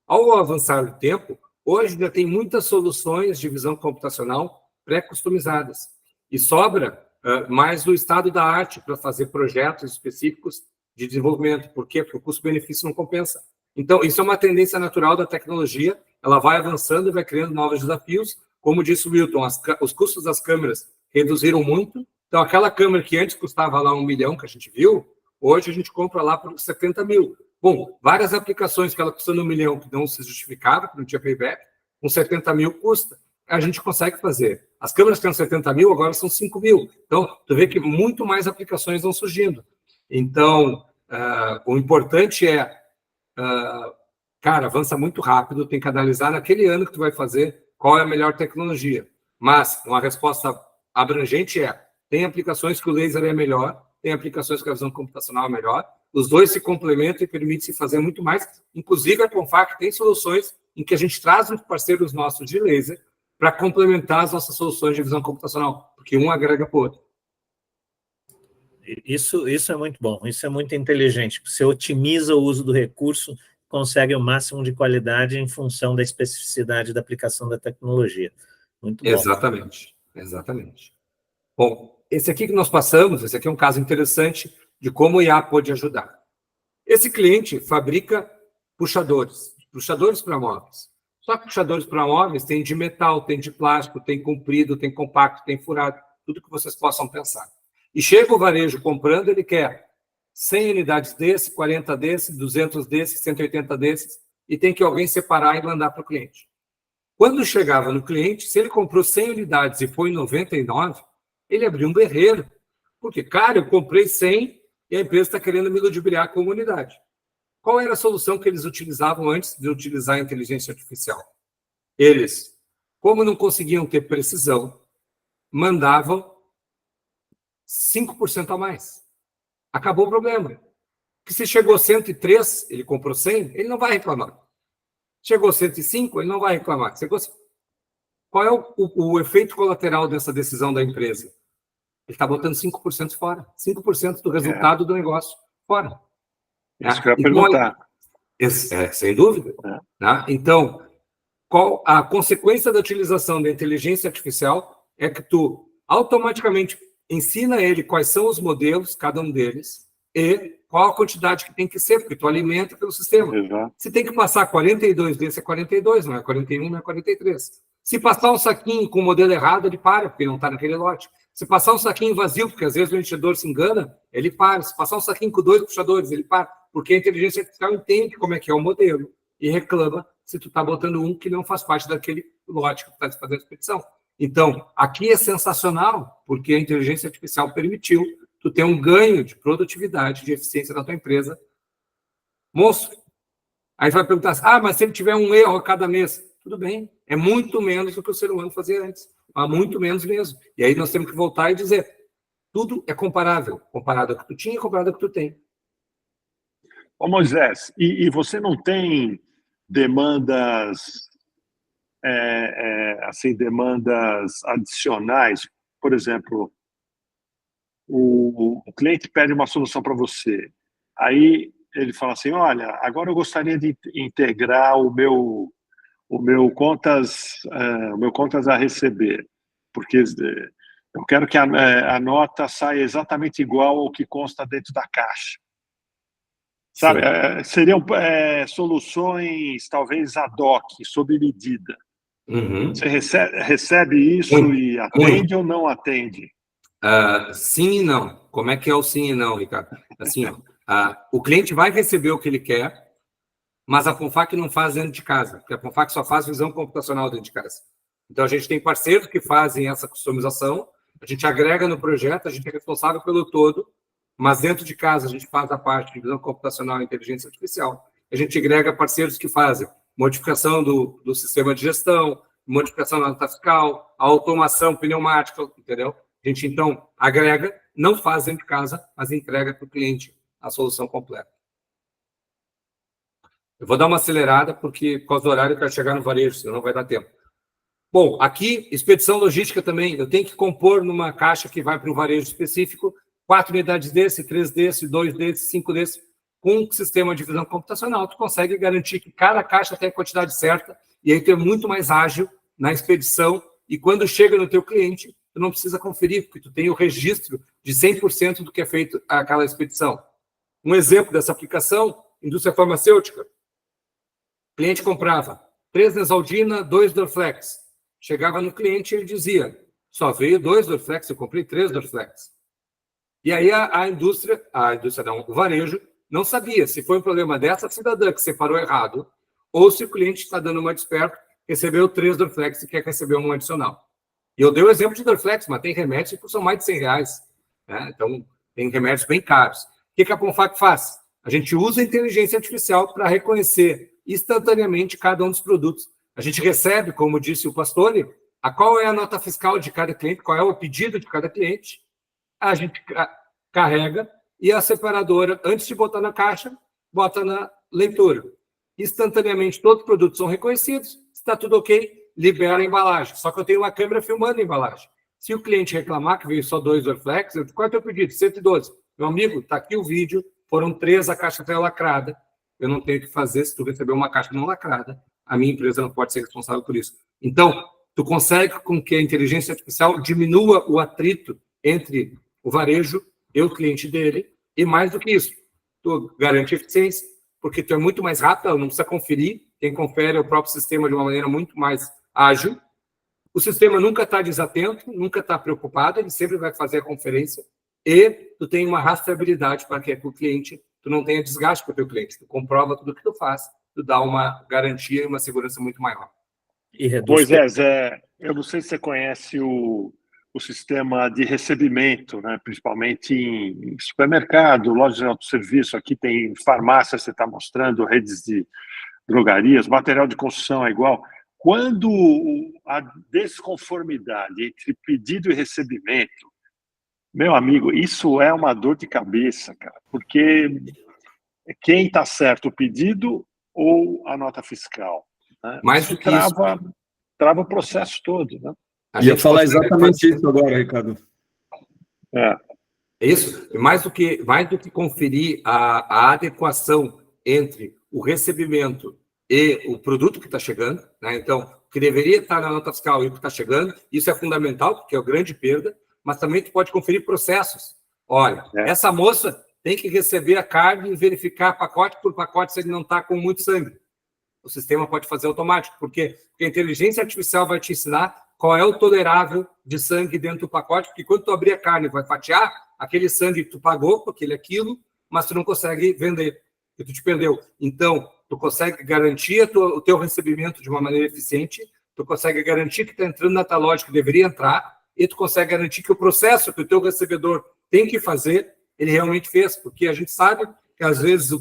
Ao avançar o tempo, hoje já tem muitas soluções de visão computacional pré-customizadas. E sobra mais do estado da arte para fazer projetos específicos de desenvolvimento. Por quê? Porque o custo-benefício não compensa. Então, isso é uma tendência natural da tecnologia, ela vai avançando e vai criando novos desafios. Como disse o Milton, os custos das câmeras reduziram muito. Então, aquela câmera que antes custava lá 1 milhão, que a gente viu, hoje a gente compra lá por 70 mil. Bom, várias aplicações que ela custando 1 milhão, que não se justificava, que não tinha payback, com 70 mil custa. A gente consegue fazer. As câmeras que eram 70 mil, agora são 5 mil. Então, tu vê que muito mais aplicações vão surgindo. Então, o importante é, cara, avança muito rápido, tem que analisar naquele ano que tu vai fazer qual é a melhor tecnologia. Mas uma resposta abrangente tem aplicações que o laser é melhor, tem aplicações que a visão computacional é melhor, os dois se complementam e permitem-se fazer muito mais. Inclusive, a Confac tem soluções em que a gente traz uns parceiros nossos de laser para complementar as nossas soluções de visão computacional, porque um agrega para o outro. Isso é muito bom, isso é muito inteligente. Você otimiza o uso do recurso, consegue o máximo de qualidade em função da especificidade da aplicação da tecnologia. Muito bom. Exatamente. Bom, esse aqui que nós passamos, esse aqui é um caso interessante de como o IA pode ajudar. Esse cliente fabrica puxadores para móveis. Só que puxadores para móveis tem de metal, tem de plástico, tem comprido, tem compacto, tem furado, tudo que vocês possam pensar. E chega o varejo comprando, ele quer 100 unidades desse, 40 desse, 200 desses, 180 desses, e tem que alguém separar e mandar para o cliente. Quando chegava no cliente, se ele comprou 100 unidades e foi em 99, ele abriu um berreiro. Porque, cara, eu comprei 100 e a empresa está querendo me ludibriar a comunidade. Qual era a solução que eles utilizavam antes de utilizar a inteligência artificial? Eles, como não conseguiam ter precisão, mandavam 5% a mais. Acabou o problema. Porque se chegou a 103, ele comprou 100, ele não vai reclamar. Chegou a 105, ele não vai reclamar. Qual é o efeito colateral dessa decisão da empresa? Ele está botando 5% fora. 5% do resultado do negócio fora. Isso que eu ia perguntar. Sem dúvida. Né? Então, qual a consequência da utilização da inteligência artificial é que tu automaticamente ensina ele quais são os modelos, cada um deles, e qual a quantidade que tem que ser, porque tu alimenta pelo sistema. Exato. Se tem que passar 42 desse, é 42, não é 41, não é 43. Se passar um saquinho com o modelo errado, ele para, porque não está naquele lote. Se passar um saquinho vazio, porque às vezes o enchedor se engana, ele para. Se passar um saquinho com 2 puxadores, ele para. Porque a inteligência artificial entende como é que é o modelo e reclama se tu está botando um que não faz parte daquele lote que tu está fazendo a expedição. Então, aqui é sensacional, porque a inteligência artificial permitiu tu ter um ganho de produtividade, de eficiência da tua empresa. Monstro. Aí vai perguntar assim, mas se ele tiver um erro a cada mês, tudo bem, é muito menos do que o ser humano fazia antes, mas muito menos mesmo. E aí nós temos que voltar e dizer, tudo é comparável, comparado ao que tu tinha e comparado ao que tu tem. Ô Moisés, e você não tem demandas, assim, demandas adicionais? Por exemplo, o cliente pede uma solução para você, aí ele fala assim, olha, agora eu gostaria de integrar o meu contas a receber, porque eu quero que a nota saia exatamente igual ao que consta dentro da caixa. Sabe, seriam soluções talvez ad hoc, sob medida. Uhum. Você recebe isso e atende ou não atende? Sim e não. Como é que é o sim e não, Ricardo? Assim, o cliente vai receber o que ele quer, mas a Confac não faz dentro de casa, porque a Confac só faz visão computacional dentro de casa. Então, a gente tem parceiros que fazem essa customização, a gente agrega no projeto, a gente é responsável pelo todo, mas dentro de casa a gente faz a parte de visão computacional e inteligência artificial. A gente agrega parceiros que fazem modificação do sistema de gestão, modificação da nota fiscal, automação pneumática, entendeu? A gente, então, agrega, não faz dentro de casa, mas entrega para o cliente a solução completa. Eu vou dar uma acelerada, porque, por causa do horário, eu quero chegar no varejo, senão não vai dar tempo. Bom, aqui, expedição logística também. Eu tenho que compor numa caixa que vai para um varejo específico 4 unidades desse, 3 desse, 2 desse, 5 desse. Com um sistema de visão computacional, tu consegue garantir que cada caixa tem a quantidade certa e aí tu é muito mais ágil na expedição. E quando chega no teu cliente, tu não precisa conferir, porque tu tem o registro de 100% do que é feito aquela expedição. Um exemplo dessa aplicação, indústria farmacêutica. O cliente comprava 3 Neosaldina, 2 Dorflex. Chegava no cliente e ele dizia, só veio 2 Dorflex, eu comprei 3 Dorflex. E aí o varejo, não sabia se foi um problema dessa cidadã que separou errado ou se o cliente está dando uma desperto, recebeu 3 Dorflex e quer receber um adicional. E eu dei o exemplo de Dorflex, mas tem remédios que custam mais de R$100, né? Então, tem remédios bem caros. O que a Confac faz? A gente usa a inteligência artificial para reconhecer instantaneamente cada um dos produtos. A gente recebe, como disse o Pastore, qual é a nota fiscal de cada cliente, qual é o pedido de cada cliente, a gente carrega e a separadora, antes de botar na caixa, bota na leitura. Instantaneamente, todos os produtos são reconhecidos, está tudo ok, libera a embalagem. Só que eu tenho uma câmera filmando a embalagem. Se o cliente reclamar que veio só 2 Dorflex, eu digo, qual é o teu pedido? 112. Meu amigo, está aqui o vídeo, foram 3, a caixa está lacrada. Eu não tenho o que fazer se tu receber uma caixa não lacrada. A minha empresa não pode ser responsável por isso. Então, tu consegue com que a inteligência artificial diminua o atrito entre o varejo e o cliente dele, e mais do que isso, tu garante eficiência, porque tu é muito mais rápido, não precisa conferir, quem confere é o próprio sistema de uma maneira muito mais ágil. O sistema nunca está desatento, nunca está preocupado, ele sempre vai fazer a conferência, e tu tem uma rastreabilidade para que o cliente, tu não tenha desgaste para o teu cliente, tu comprova tudo que tu faz, tu dá uma garantia e uma segurança muito maior. Moisés, eu não sei se você conhece o sistema de recebimento, né? Principalmente em supermercado, lojas de autosserviço, aqui tem farmácia, você está mostrando, redes de drogarias, material de construção é igual. Quando a desconformidade entre pedido e recebimento, meu amigo, isso é uma dor de cabeça, cara, porque quem está certo, o pedido ou a nota fiscal? Né? Mais isso do que trava o processo todo, né? Ia falar exatamente isso agora, Ricardo. É isso. Mais do que conferir a adequação entre o recebimento e o produto que está chegando, né? Então, o que deveria estar na nota fiscal e o que está chegando, isso é fundamental, porque é uma grande perda, mas também tu pode conferir processos. Olha, essa moça tem que receber a carne e verificar pacote por pacote se ele não está com muito sangue. O sistema pode fazer automático, porque a inteligência artificial vai te ensinar qual é o tolerável de sangue dentro do pacote, porque quando tu abrir a carne e vai fatiar, aquele sangue que tu pagou, porque ele é quilo, mas tu não consegue vender, porque tu te perdeu. Então, tu consegue garantir o teu recebimento de uma maneira eficiente, tu consegue garantir que está entrando na tua loja que deveria entrar, e tu consegue garantir que o processo que o teu recebedor tem que fazer, ele realmente fez, porque a gente sabe que, às vezes,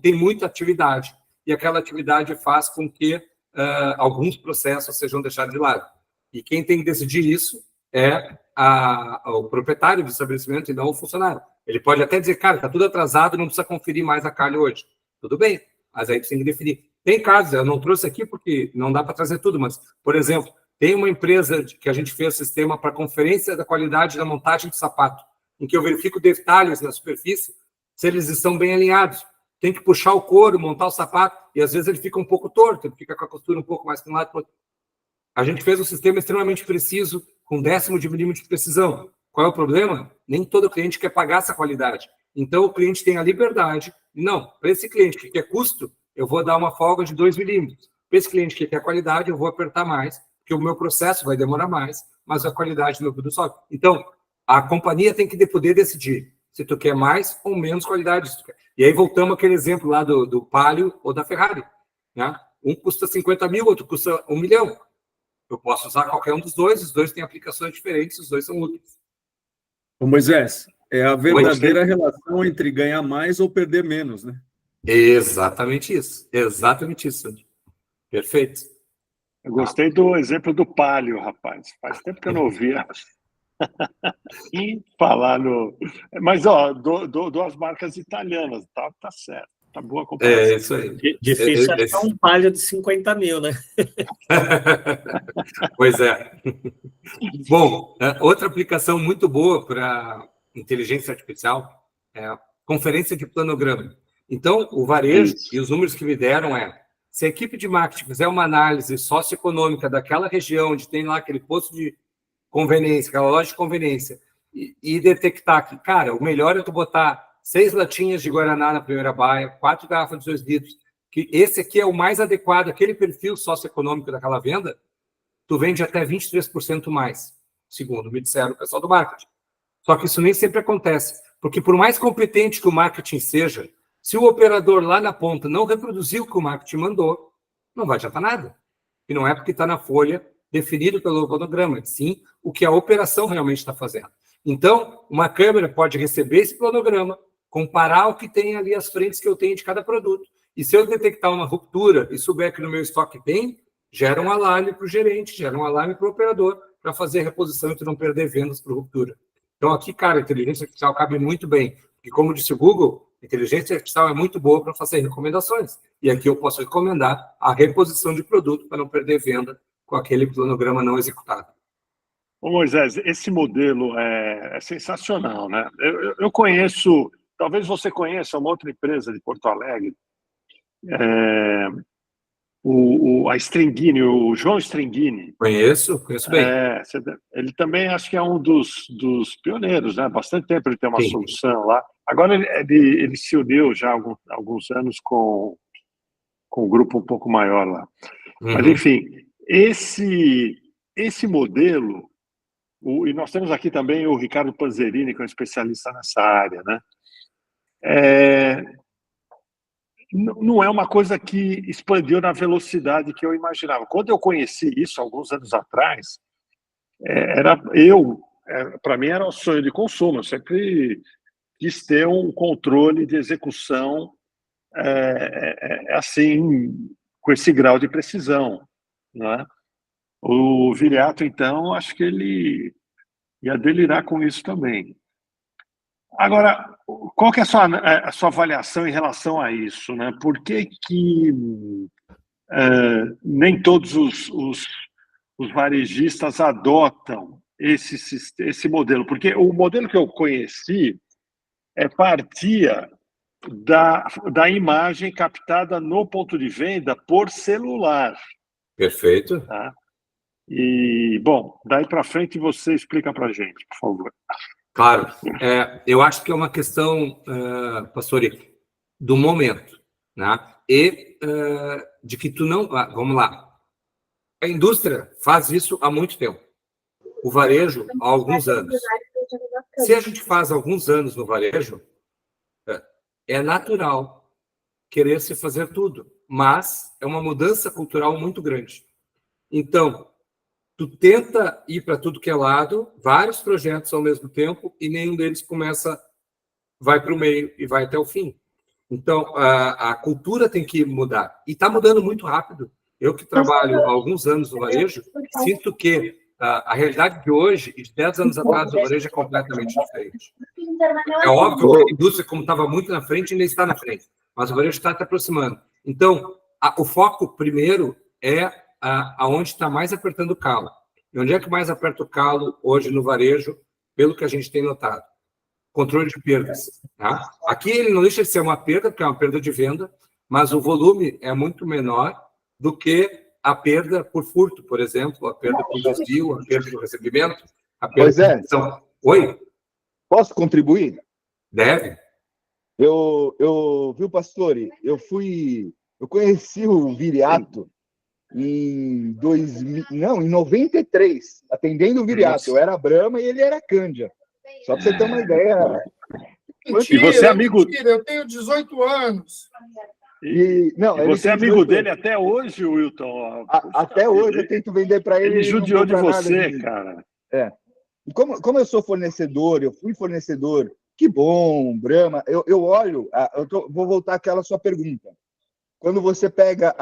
tem muita atividade, e aquela atividade faz com que alguns processos sejam deixados de lado. E quem tem que decidir isso é o proprietário do estabelecimento e não o funcionário. Ele pode até dizer, cara, está tudo atrasado, não precisa conferir mais a carne hoje. Tudo bem, mas aí tem que definir. Tem casos, eu não trouxe aqui porque não dá para trazer tudo, mas, por exemplo, tem uma empresa que a gente fez sistema para conferência da qualidade da montagem de sapato, em que eu verifico detalhes na superfície, se eles estão bem alinhados. Tem que puxar o couro, montar o sapato, e às vezes ele fica um pouco torto, ele fica com a costura um pouco mais para um lado para o outro. A gente fez um sistema extremamente preciso, com 10º de milímetro de precisão. Qual é o problema? Nem todo cliente quer pagar essa qualidade. Então, o cliente tem a liberdade. Não, para esse cliente que quer custo, eu vou dar uma folga de 2 milímetros. Para esse cliente que quer qualidade, eu vou apertar mais, porque o meu processo vai demorar mais, mas a qualidade do meu produto sobe. Então, a companhia tem que poder decidir se tu quer mais ou menos qualidade. E aí voltamos àquele exemplo lá do Palio ou da Ferrari. Né? Um custa 50 mil, outro custa 1 milhão. Eu posso usar qualquer um dos dois, os dois têm aplicações diferentes, os dois são úteis. Ô, Moisés, é a verdadeira relação entre ganhar mais ou perder menos, né? Exatamente isso. Perfeito. Eu gostei do exemplo do Palio, rapaz. Faz tempo que eu não ouvia falar no... Mas, ó, dou as marcas italianas, tá certo. Tá boa a comparação. É isso aí. Difícil achar um Palio de 50 mil, né? Pois é. Bom, outra aplicação muito boa para inteligência artificial é a conferência de planograma. Então, o varejo e os números que me deram se a equipe de marketing fizer uma análise socioeconômica daquela região onde tem lá aquele posto de conveniência, aquela loja de conveniência, e detectar que, cara, o melhor é tu botar 6 latinhas de Guaraná na primeira baia, 4 garrafas de 2 litros, que esse aqui é o mais adequado, aquele perfil socioeconômico daquela venda, tu vende até 23% mais, segundo me disseram o pessoal do marketing. Só que isso nem sempre acontece, porque por mais competente que o marketing seja, se o operador lá na ponta não reproduzir o que o marketing mandou, não vai adiantar nada. E não é porque está na folha definido pelo planograma, sim o que a operação realmente está fazendo. Então, uma câmera pode receber esse planograma, comparar o que tem ali as frentes que eu tenho de cada produto. E se eu detectar uma ruptura e souber que no meu estoque tem, gera um alarme para o gerente, gera um alarme para o operador para fazer a reposição e tu não perder vendas por ruptura. Então, aqui, cara, a inteligência artificial cabe muito bem. E como disse o Google, a inteligência artificial é muito boa para fazer recomendações. E aqui eu posso recomendar a reposição de produto para não perder venda com aquele planograma não executado. Ô Moisés, esse modelo é sensacional, né? Eu conheço, talvez você conheça uma outra empresa de Porto Alegre, a Stringini, o João Stringini. Conheço bem. Ele também acho que é um dos pioneiros, né? Bastante tempo ele tem uma solução lá. Agora ele se uniu já há alguns anos com um grupo um pouco maior lá. Mas, enfim, esse modelo, e nós temos aqui também o Ricardo Panzerini, que é um especialista nessa área, né? Não é uma coisa que expandiu na velocidade que eu imaginava. Quando eu conheci isso, alguns anos atrás, para mim era um sonho de consumo. Eu sempre quis ter um controle de execução assim, com esse grau de precisão, não é? O Viriato, então, acho que ele ia delirar com isso também. Agora, qual que é a sua avaliação em relação a isso, né? Por que nem todos os varejistas adotam esse modelo? Porque o modelo que eu conheci partia da imagem captada no ponto de venda por celular. Perfeito. Tá? E, bom, daí para frente você explica para a gente, por favor. Claro. Eu acho que é uma questão, Pastori, do momento, né? E de que tu não... vamos lá. A indústria faz isso há muito tempo. O varejo, há alguns anos. Se a gente faz alguns anos no varejo, é natural querer se fazer tudo, mas é uma mudança cultural muito grande. Então, tu tenta ir para tudo que é lado, vários projetos ao mesmo tempo, e nenhum deles vai para o meio e vai até o fim. Então, a cultura tem que mudar. E está mudando muito rápido. Eu que trabalho há alguns anos no varejo, sinto que a realidade de hoje e de 10 anos atrás o varejo é completamente diferente. É óbvio que a indústria, como estava muito na frente, ainda está na frente, mas o varejo está se aproximando. Então, o foco primeiro é aonde está mais apertando o calo. E onde é que mais aperta o calo hoje no varejo, pelo que a gente tem notado? Controle de perdas. Tá? Aqui ele não deixa de ser uma perda, porque é uma perda de venda, mas o volume é muito menor do que a perda por furto, por exemplo, a perda por desvio, a perda por recebimento, a perda por... Então, oi? Posso contribuir? Deve. Viu, Pastore? Eu conheci o Viriato em 93, atendendo o Viriato. Eu era Brahma e ele era Cândia. Só para você ter uma ideia. Mentira, e você é amigo... Mentira, eu tenho 18 anos. Não, E você é amigo dele até hoje, Wilton? Até hoje eu tento vender para ele. Ele judiou de não compra você, nada cara. E como eu sou fornecedor, eu fui fornecedor, que bom, Brahma. Eu olho, vou voltar àquela sua pergunta. Quando você pega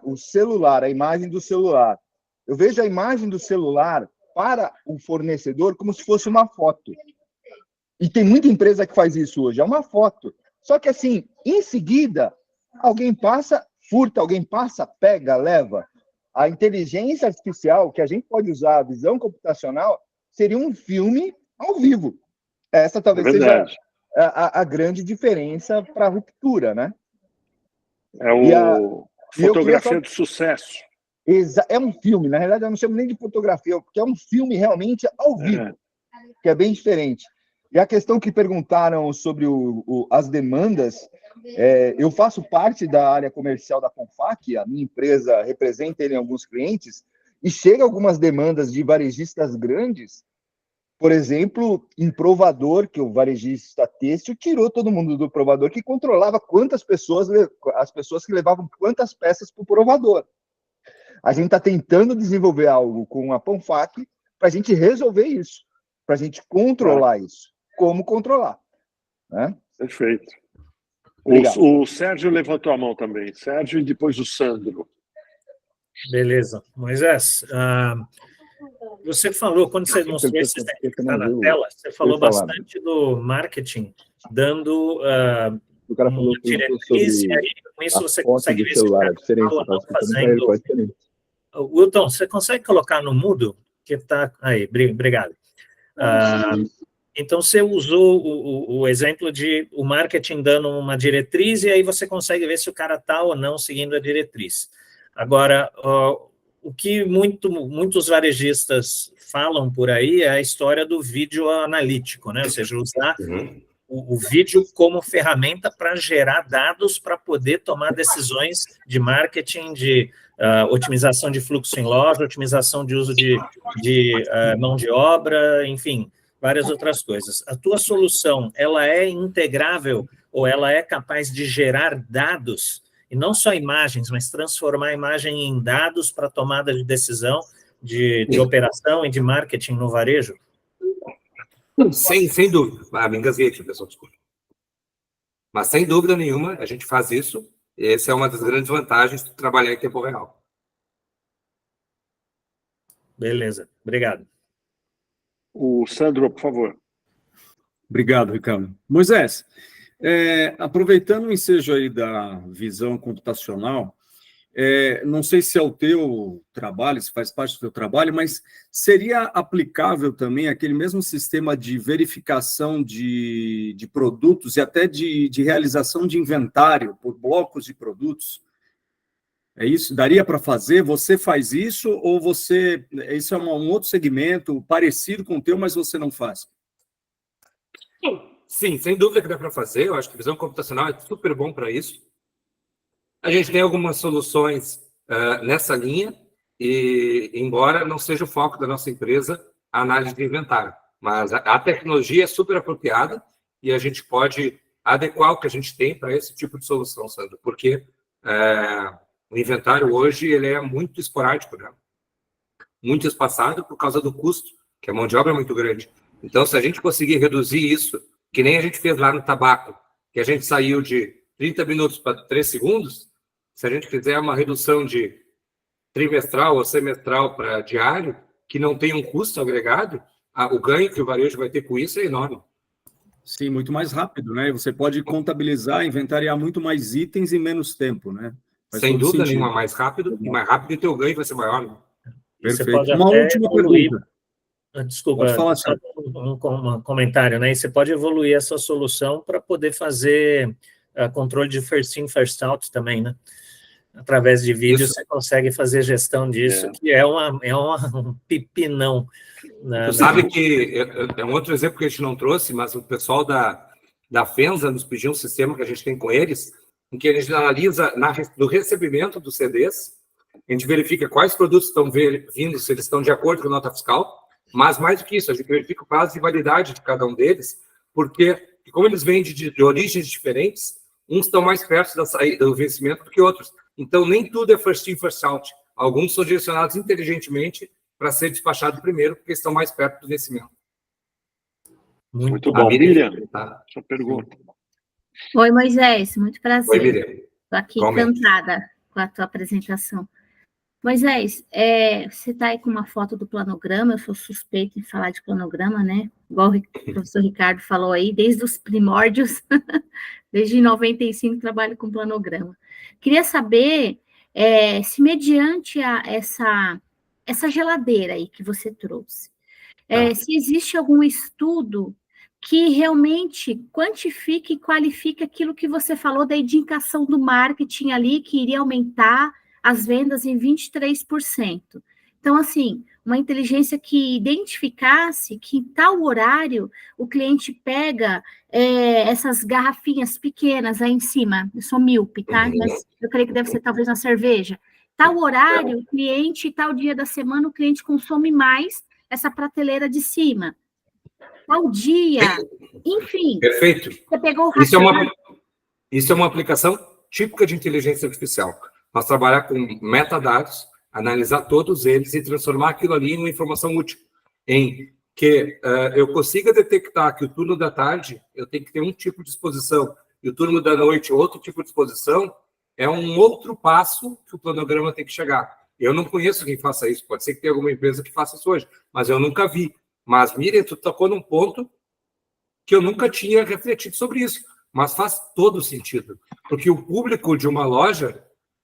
o celular, a imagem do celular, eu vejo a imagem do celular para o fornecedor como se fosse uma foto. E tem muita empresa que faz isso hoje, é uma foto. Só que assim, em seguida, alguém passa, furta, alguém passa, pega, leva. A inteligência artificial, que a gente pode usar, a visão computacional, seria um filme ao vivo. Essa talvez seja a grande diferença para a ruptura, né? Fotografia de sucesso. É um filme, na realidade eu não chamo nem de fotografia, porque é um filme realmente ao vivo, que é bem diferente. E a questão que perguntaram sobre as demandas, eu faço parte da área comercial da Confac, a minha empresa representa ele em alguns clientes, e chega algumas demandas de varejistas grandes, por exemplo, em provador, que o varejista têxtil tirou todo mundo do provador, que controlava as pessoas que levavam quantas peças para o provador. A gente está tentando desenvolver algo com a Confac para a gente resolver isso, para a gente controlar isso. Como controlar. Né? Perfeito. O Sérgio levantou a mão também. Sérgio e depois o Sandro. Beleza. Moisés, você falou, quando você mostrou esse exemplo que está na tela, você falou bastante do marketing, dando uma diretriz, e aí com isso você consegue ver se o cara está ou não fazendo. Wilton, você consegue colocar no mudo? Que está aí, obrigado. Então, você usou o exemplo de o marketing dando uma diretriz, e aí você consegue ver se o cara está ou não seguindo a diretriz. Agora, o que muitos varejistas falam por aí é a história do vídeo analítico, né? Ou seja, usar o vídeo como ferramenta para gerar dados para poder tomar decisões de marketing, de otimização de fluxo em loja, otimização de uso de mão de obra, enfim, várias outras coisas. A tua solução, ela é integrável ou ela é capaz de gerar dados, e não só imagens, mas transformar a imagem em dados para tomada de decisão de operação e de marketing no varejo? Sem dúvida. Me engasguei aqui, pessoal, desculpa. Mas sem dúvida nenhuma, a gente faz isso. Essa é uma das grandes vantagens de trabalhar em tempo real. Beleza, obrigado. O Sandro, por favor. Obrigado, Ricardo. Moisés, aproveitando o ensejo aí da visão computacional, não sei se é o teu trabalho, se faz parte do teu trabalho, mas seria aplicável também aquele mesmo sistema de verificação de produtos e até de realização de inventário por blocos de produtos? É isso? Daria para fazer? Você faz isso ou isso é um outro segmento parecido com o teu, mas você não faz? Sim, sem dúvida que dá para fazer. Eu acho que a visão computacional é super bom para isso. A gente tem algumas soluções nessa linha, e embora não seja o foco da nossa empresa a análise de inventário, mas a tecnologia é super apropriada e a gente pode adequar o que a gente tem para esse tipo de solução, Sandro, porque o inventário hoje ele é muito esporádico, né? Muito espaçado por causa do custo, que a mão de obra é muito grande. Então, se a gente conseguir reduzir isso, que nem a gente fez lá no tabaco, que a gente saiu de 30 minutos para 3 segundos, se a gente fizer uma redução de trimestral ou semestral para diário, que não tem um custo agregado, o ganho que o varejo vai ter com isso é enorme. Sim, muito mais rápido, né? Você pode contabilizar, inventariar muito mais itens em menos tempo, né? Sem dúvida nenhuma, mais rápido, e mais rápido o teu ganho vai ser maior. Né? Perfeito. Você pode uma última pergunta. Desculpa, só um comentário, né? E você pode evoluir essa solução para poder fazer controle de first in, first out também, né? Através de vídeo você consegue fazer gestão disso, que é um pipinão. Tu sabe que é um outro exemplo que a gente não trouxe, mas o pessoal da Fenza nos pediu um sistema que a gente tem com eles, em que a gente analisa no recebimento dos CDs, a gente verifica quais produtos estão vindo, se eles estão de acordo com a nota fiscal, mas mais do que isso, a gente verifica o prazo de validade de cada um deles, porque como eles vêm de origens diferentes, uns estão mais perto da saída do vencimento do que outros. Então, nem tudo é first in, first out. Alguns são direcionados inteligentemente para ser despachado primeiro, porque estão mais perto do vencimento. Muito bom. Miriam, sua pergunta. Oi, Moisés, muito prazer. Oi, Miriam. Estou aqui Igualmente. encantada com a tua apresentação. Moisés, você está aí com uma foto do planograma, eu sou suspeita em falar de planograma, né? Igual o professor Ricardo falou aí, desde os primórdios, desde 95 trabalho com planograma. Queria saber se mediante essa geladeira aí que você trouxe, se existe algum estudo que realmente quantifique e qualifique aquilo que você falou da indicação do marketing ali, que iria aumentar as vendas em 23%. Então, assim, uma inteligência que identificasse que em tal horário o cliente pega essas garrafinhas pequenas aí em cima, eu sou míope, tá? Mas eu creio que deve ser talvez uma cerveja. Tal horário, o cliente, tal dia da semana, o cliente consome mais essa prateleira de cima. Tal dia, enfim. Perfeito. Você pegou o Isso é uma aplicação típica de inteligência artificial. Nós trabalhar com metadados, analisar todos eles e transformar aquilo ali em uma informação útil. Em que eu consiga detectar que o turno da tarde eu tenho que ter um tipo de exposição e o turno da noite outro tipo de exposição, é um outro passo que o planograma tem que chegar. Eu não conheço quem faça isso, pode ser que tenha alguma empresa que faça isso hoje, mas eu nunca vi. Mas, Miriam, tu tocou num ponto que eu nunca tinha refletido sobre isso, mas faz todo sentido, porque o público de uma loja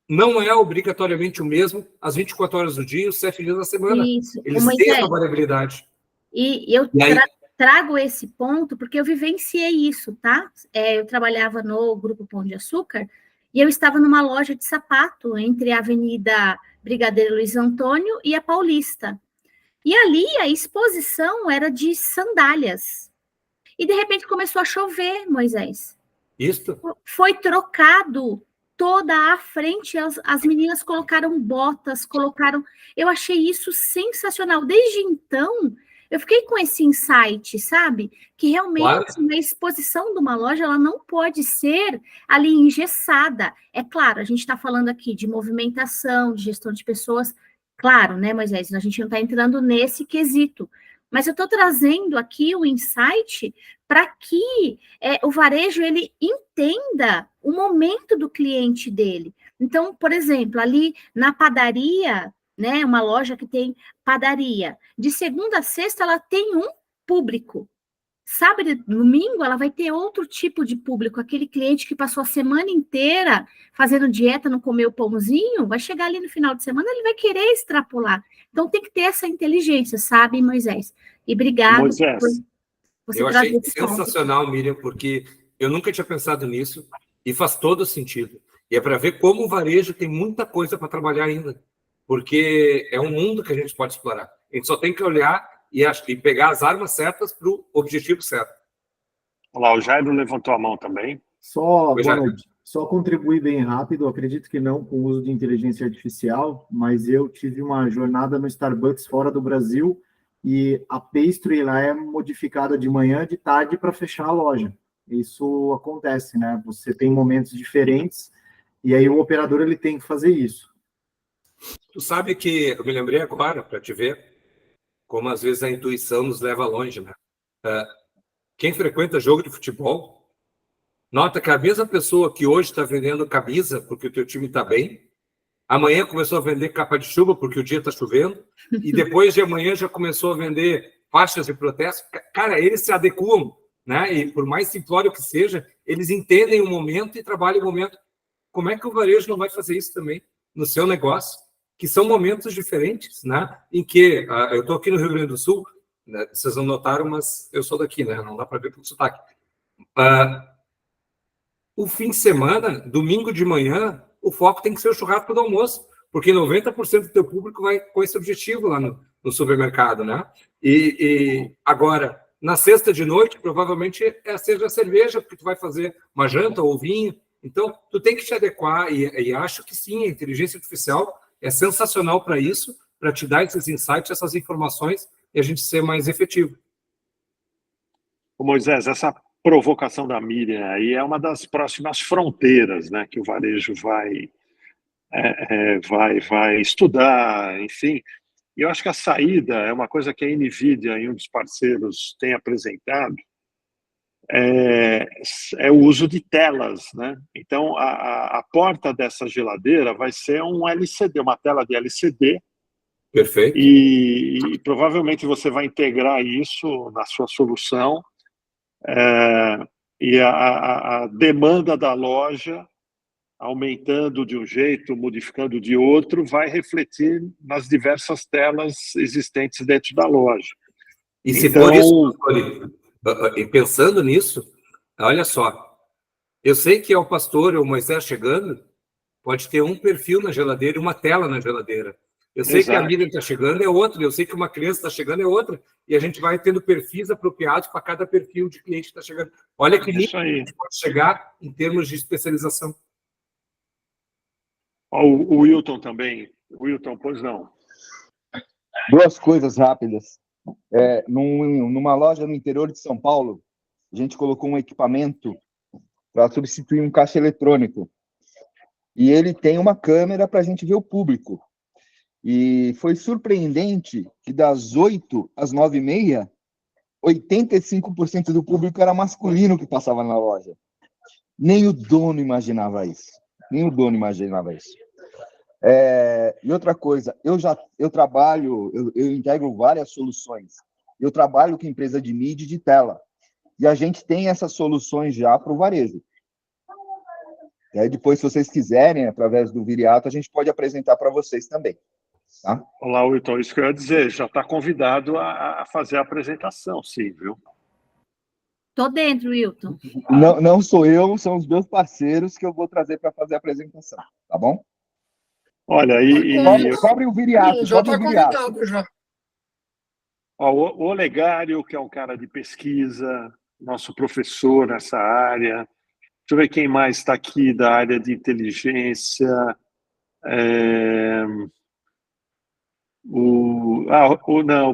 não é obrigatoriamente o mesmo às 24 horas do dia e os 7 dias da semana. Isso. Eles têm essa variabilidade. E eu trago esse ponto porque eu vivenciei isso, tá? Eu trabalhava no Grupo Pão de Açúcar e eu estava numa loja de sapato entre a Avenida Brigadeiro Luiz Antônio e a Paulista. E ali a exposição era de sandálias. E de repente começou a chover, Moisés. Isso. Foi trocado toda a frente, as meninas colocaram botas, eu achei isso sensacional. Desde então, eu fiquei com esse insight, sabe? Que realmente a exposição de uma loja, ela não pode ser ali engessada. É claro, a gente está falando aqui de movimentação, de gestão de pessoas, claro, né, Moisés? A gente não está entrando nesse quesito. Mas eu estou trazendo aqui o insight para que o varejo ele entenda o momento do cliente dele. Então, por exemplo, ali na padaria, né, uma loja que tem padaria, de segunda a sexta ela tem um público. Sábado e domingo ela vai ter outro tipo de público, aquele cliente que passou a semana inteira fazendo dieta, não comeu pãozinho, vai chegar ali no final de semana, ele vai querer extrapolar. Então tem que ter essa inteligência, sabe, Moisés? E obrigado Moisés, por você eu trazer achei esse sensacional, ponto. Miriam, porque eu nunca tinha pensado nisso e faz todo sentido. E é para ver como o varejo tem muita coisa para trabalhar ainda, porque é um mundo que a gente pode explorar. A gente só tem que olhar e pegar as armas certas para o objetivo certo. Olá, o Jairo levantou a mão também. Boa noite. Só contribuir bem rápido, acredito que não com o uso de inteligência artificial, mas eu tive uma jornada no Starbucks fora do Brasil e a pastry lá é modificada de manhã, de tarde para fechar a loja. Isso acontece, né? Você tem momentos diferentes e aí o operador ele tem que fazer isso. Tu sabe que eu me lembrei agora, para te ver, como às vezes a intuição nos leva longe, né? Quem frequenta jogo de futebol, nota que a mesma pessoa que hoje está vendendo camisa porque o teu time está bem, amanhã começou a vender capa de chuva porque o dia está chovendo, e depois de amanhã já começou a vender faixas de protesto. Cara, eles se adequam, né? E por mais simplório que seja, eles entendem o momento e trabalham o momento. Como é que o varejo não vai fazer isso também no seu negócio? Que são momentos diferentes, né? Em que eu estou aqui no Rio Grande do Sul, né? Vocês não notaram, mas eu sou daqui, né? Não dá para ver pelo sotaque. O fim de semana, domingo de manhã, o foco tem que ser o churrasco do almoço, porque 90% do teu público vai com esse objetivo lá no supermercado, né? E agora, na sexta de noite, provavelmente seja a cerveja, porque tu vai fazer uma janta ou vinho. Então, tu tem que te adequar, e acho que sim, a inteligência artificial é sensacional para isso, para te dar esses insights, essas informações, e a gente ser mais efetivo. Ô Moisés, essa provocação da Miriam aí é uma das próximas fronteiras, né, que o varejo vai estudar, enfim. E eu acho que a saída é uma coisa que a NVIDIA, em um dos parceiros, tem apresentado, é o uso de telas, né? Então, a porta dessa geladeira vai ser um LCD, uma tela de LCD. Perfeito. E provavelmente você vai integrar isso na sua solução, e a demanda da loja, aumentando de um jeito, modificando de outro, vai refletir nas diversas telas existentes dentro da loja. E se for isso, e pensando nisso, olha só, eu sei que é o pastor ou o Moisés chegando, pode ter um perfil na geladeira e uma tela na geladeira. Eu sei que a Miriam está chegando, é outra. Eu sei que uma criança está chegando, é outra. E a gente vai tendo perfis apropriados para cada perfil de cliente que está chegando. Olha que nível a gente pode chegar em termos de especialização. O Wilton também. Wilton, pois não. Duas coisas rápidas. Numa loja no interior de São Paulo, a gente colocou um equipamento para substituir um caixa eletrônico. E ele tem uma câmera para a gente ver o público. E foi surpreendente que das 8 às 9h30, 85% do público era masculino que passava na loja. Nem o dono imaginava isso. Nem o dono imaginava isso. E outra coisa, eu trabalho, eu integro várias soluções. Eu trabalho com empresa de mídia e de tela. E a gente tem essas soluções já para o varejo. E aí depois, se vocês quiserem, através do Viriato, a gente pode apresentar para vocês também. Tá? Olá, Wilton, isso que eu ia dizer, já está convidado a fazer a apresentação, sim, viu? Tô dentro, Wilton. Não sou eu, são os meus parceiros que eu vou trazer para fazer a apresentação, tá bom? Olha, cobre o Viriato. Já está convidado, já. Ó, o Olegário, que é um cara de pesquisa, nosso professor nessa área. Deixa eu ver quem mais está aqui da área de inteligência. O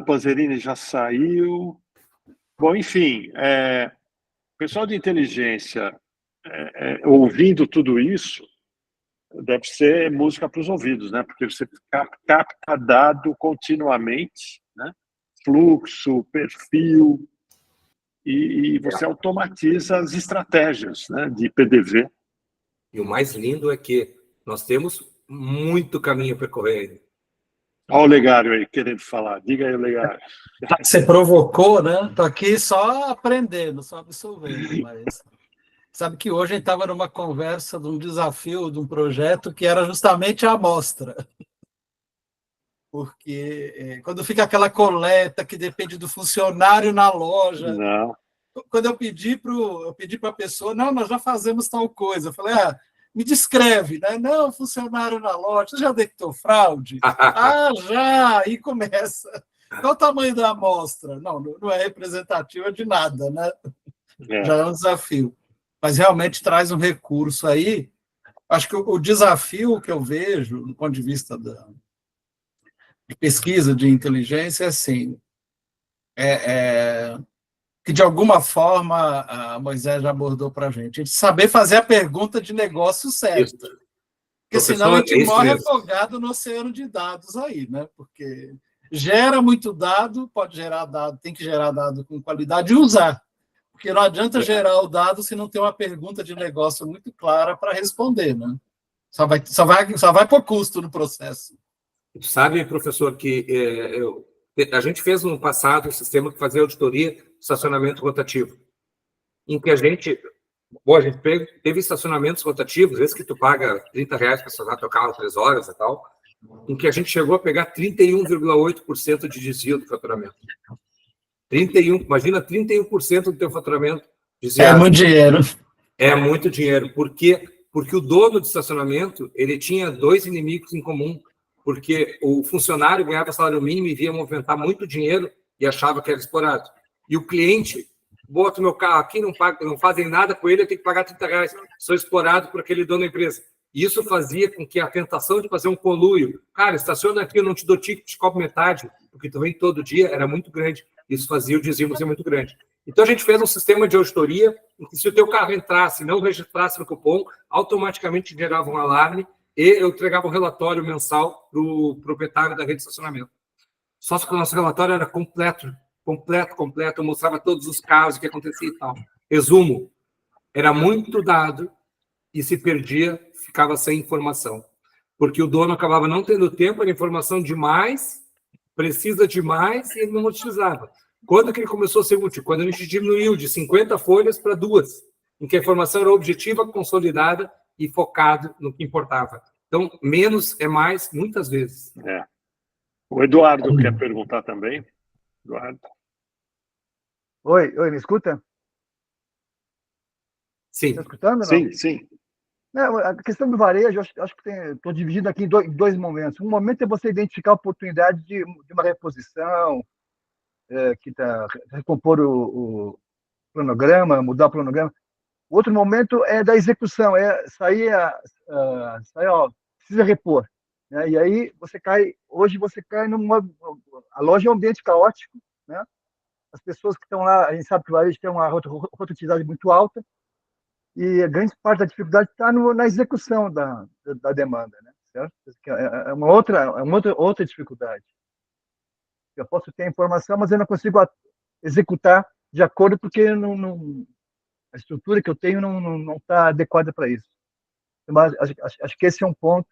Panzerini já saiu. Bom, enfim, o pessoal de inteligência, ouvindo tudo isso, deve ser música para os ouvidos, né? Porque você capta dado continuamente, né? Fluxo, perfil, e você automatiza as estratégias, né, de PDV. E o mais lindo é que nós temos muito caminho a percorrer ainda. Olha o Legário aí, querendo falar. Diga aí, Legário. Você provocou, né? Estou aqui só aprendendo, só absorvendo, mas... Sabe que hoje a gente estava numa conversa de um desafio, de um projeto que era justamente a amostra. Porque quando fica aquela coleta que depende do funcionário na loja... Não. Quando eu pedi para a pessoa, não, nós já fazemos tal coisa. Eu falei, me descreve, né? Não, funcionário na loja, você já detectou fraude? Já! Aí começa. Qual o tamanho da amostra? Não é representativa de nada, né? Já é um desafio. Mas realmente traz um recurso aí. Acho que o desafio que eu vejo, do ponto de vista de pesquisa de inteligência, é assim, que de alguma forma a Moisés já abordou para a gente saber fazer a pergunta de negócio certo. Porque senão a gente morre afogado no oceano de dados aí, né? Porque gera muito dado, pode gerar dado, tem que gerar dado com qualidade e usar. Porque não adianta gerar o dado se não tem uma pergunta de negócio muito clara para responder, né? Só vai por custo no processo. Sabe, professor, que a gente fez no passado um sistema que fazia auditoria de estacionamento rotativo, em que a gente teve estacionamentos rotativos, às vezes que tu paga R$30 para estacionar teu carro 3 horas e tal, em que a gente chegou a pegar 31,8% de desvio do faturamento. Imagina 31% do teu faturamento desviado. É muito dinheiro. É muito dinheiro. Por quê? Porque o dono de estacionamento, ele tinha 2 inimigos em comum, porque o funcionário ganhava salário mínimo e via movimentar muito dinheiro e achava que era explorado. E o cliente, bota o meu carro aqui, não fazem nada com ele, eu tenho que pagar R$30, sou explorado por aquele dono da empresa. Isso fazia com que a tentação de fazer um conluio, cara, estaciona aqui, eu não te dou ticket, te cobro metade, porque tu vem todo dia, era muito grande. isso fazia o desvio ser muito grande. Então, a gente fez um sistema de auditoria em que, se o teu carro entrasse e não registrasse no cupom, automaticamente gerava um alarme e eu entregava um relatório mensal para o proprietário da rede de estacionamento. Só que o nosso relatório era completo, eu mostrava todos os casos, o que acontecia e tal. Resumo, era muito dado e se perdia, ficava sem informação. Porque o dono acabava não tendo tempo, era informação demais, precisa demais, e ele não utilizava. Quando que ele começou a ser útil? Quando a gente diminuiu de 50 folhas para 2, em que a informação era objetiva, consolidada e focada no que importava. Então, menos é mais, muitas vezes. O Eduardo quer perguntar também. Eduardo. Oi, me escuta? Sim. Está escutando? Não? Sim. Não, a questão do varejo, acho que estou dividindo aqui em dois momentos. Um momento é você identificar a oportunidade de uma reposição, que está recompor o cronograma, mudar o cronograma. O outro momento é da execução, é sair, precisa repor. Né? E aí hoje você cai a loja é um ambiente caótico, né? As pessoas que estão lá, a gente sabe que o varejo tem uma rotatividade muito alta, e a grande parte da dificuldade está na execução da demanda, né? Certo? É uma outra dificuldade. Eu posso ter a informação, mas eu não consigo executar de acordo, porque a estrutura que eu tenho não está adequada para isso. Mas acho que esse é um ponto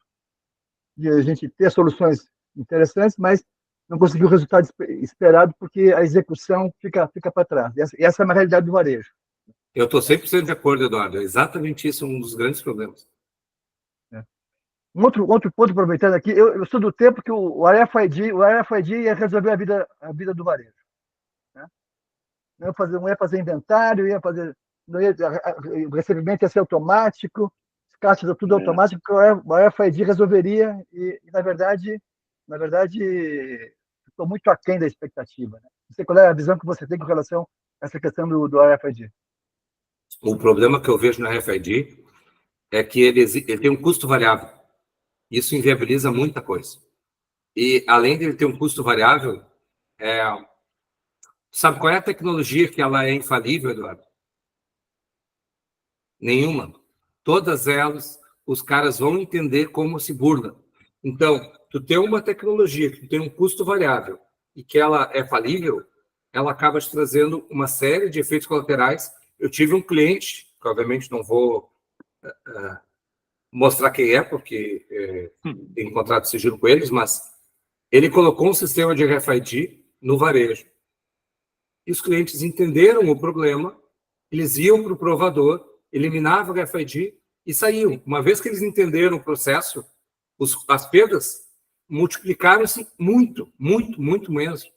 de a gente ter soluções interessantes, mas não conseguir o resultado esperado, porque a execução fica para trás. E essa é uma realidade do varejo. Eu estou 100% de acordo, Eduardo. É exatamente isso, um dos grandes problemas. Um outro ponto, aproveitando aqui, eu sou do tempo que o RFID ia resolver a vida do varejo. Né? Não ia fazer inventário, o recebimento ia ser automático, os caixas tudo automático, o RFID resolveria, e na verdade, estou muito aquém da expectativa. Né? Não sei qual é a visão que você tem com relação a essa questão do RFID. O problema que eu vejo no RFID é que ele tem um custo variável. Isso inviabiliza muita coisa. E, além de ele ter um custo variável, sabe qual é a tecnologia que ela é infalível, Eduardo? Nenhuma. Todas elas, os caras vão entender como se burla. Então, tu tem uma tecnologia que tem um custo variável e que ela é falível, ela acaba te trazendo uma série de efeitos colaterais. Eu tive um cliente, que obviamente não vou mostrar quem é, porque tem contrato de sigilo com eles, mas ele colocou um sistema de RFID no varejo. E os clientes entenderam o problema, eles iam para o provador, eliminavam o RFID e saíam. Uma vez que eles entenderam o processo, as perdas multiplicaram-se muito, muito, muito mesmo.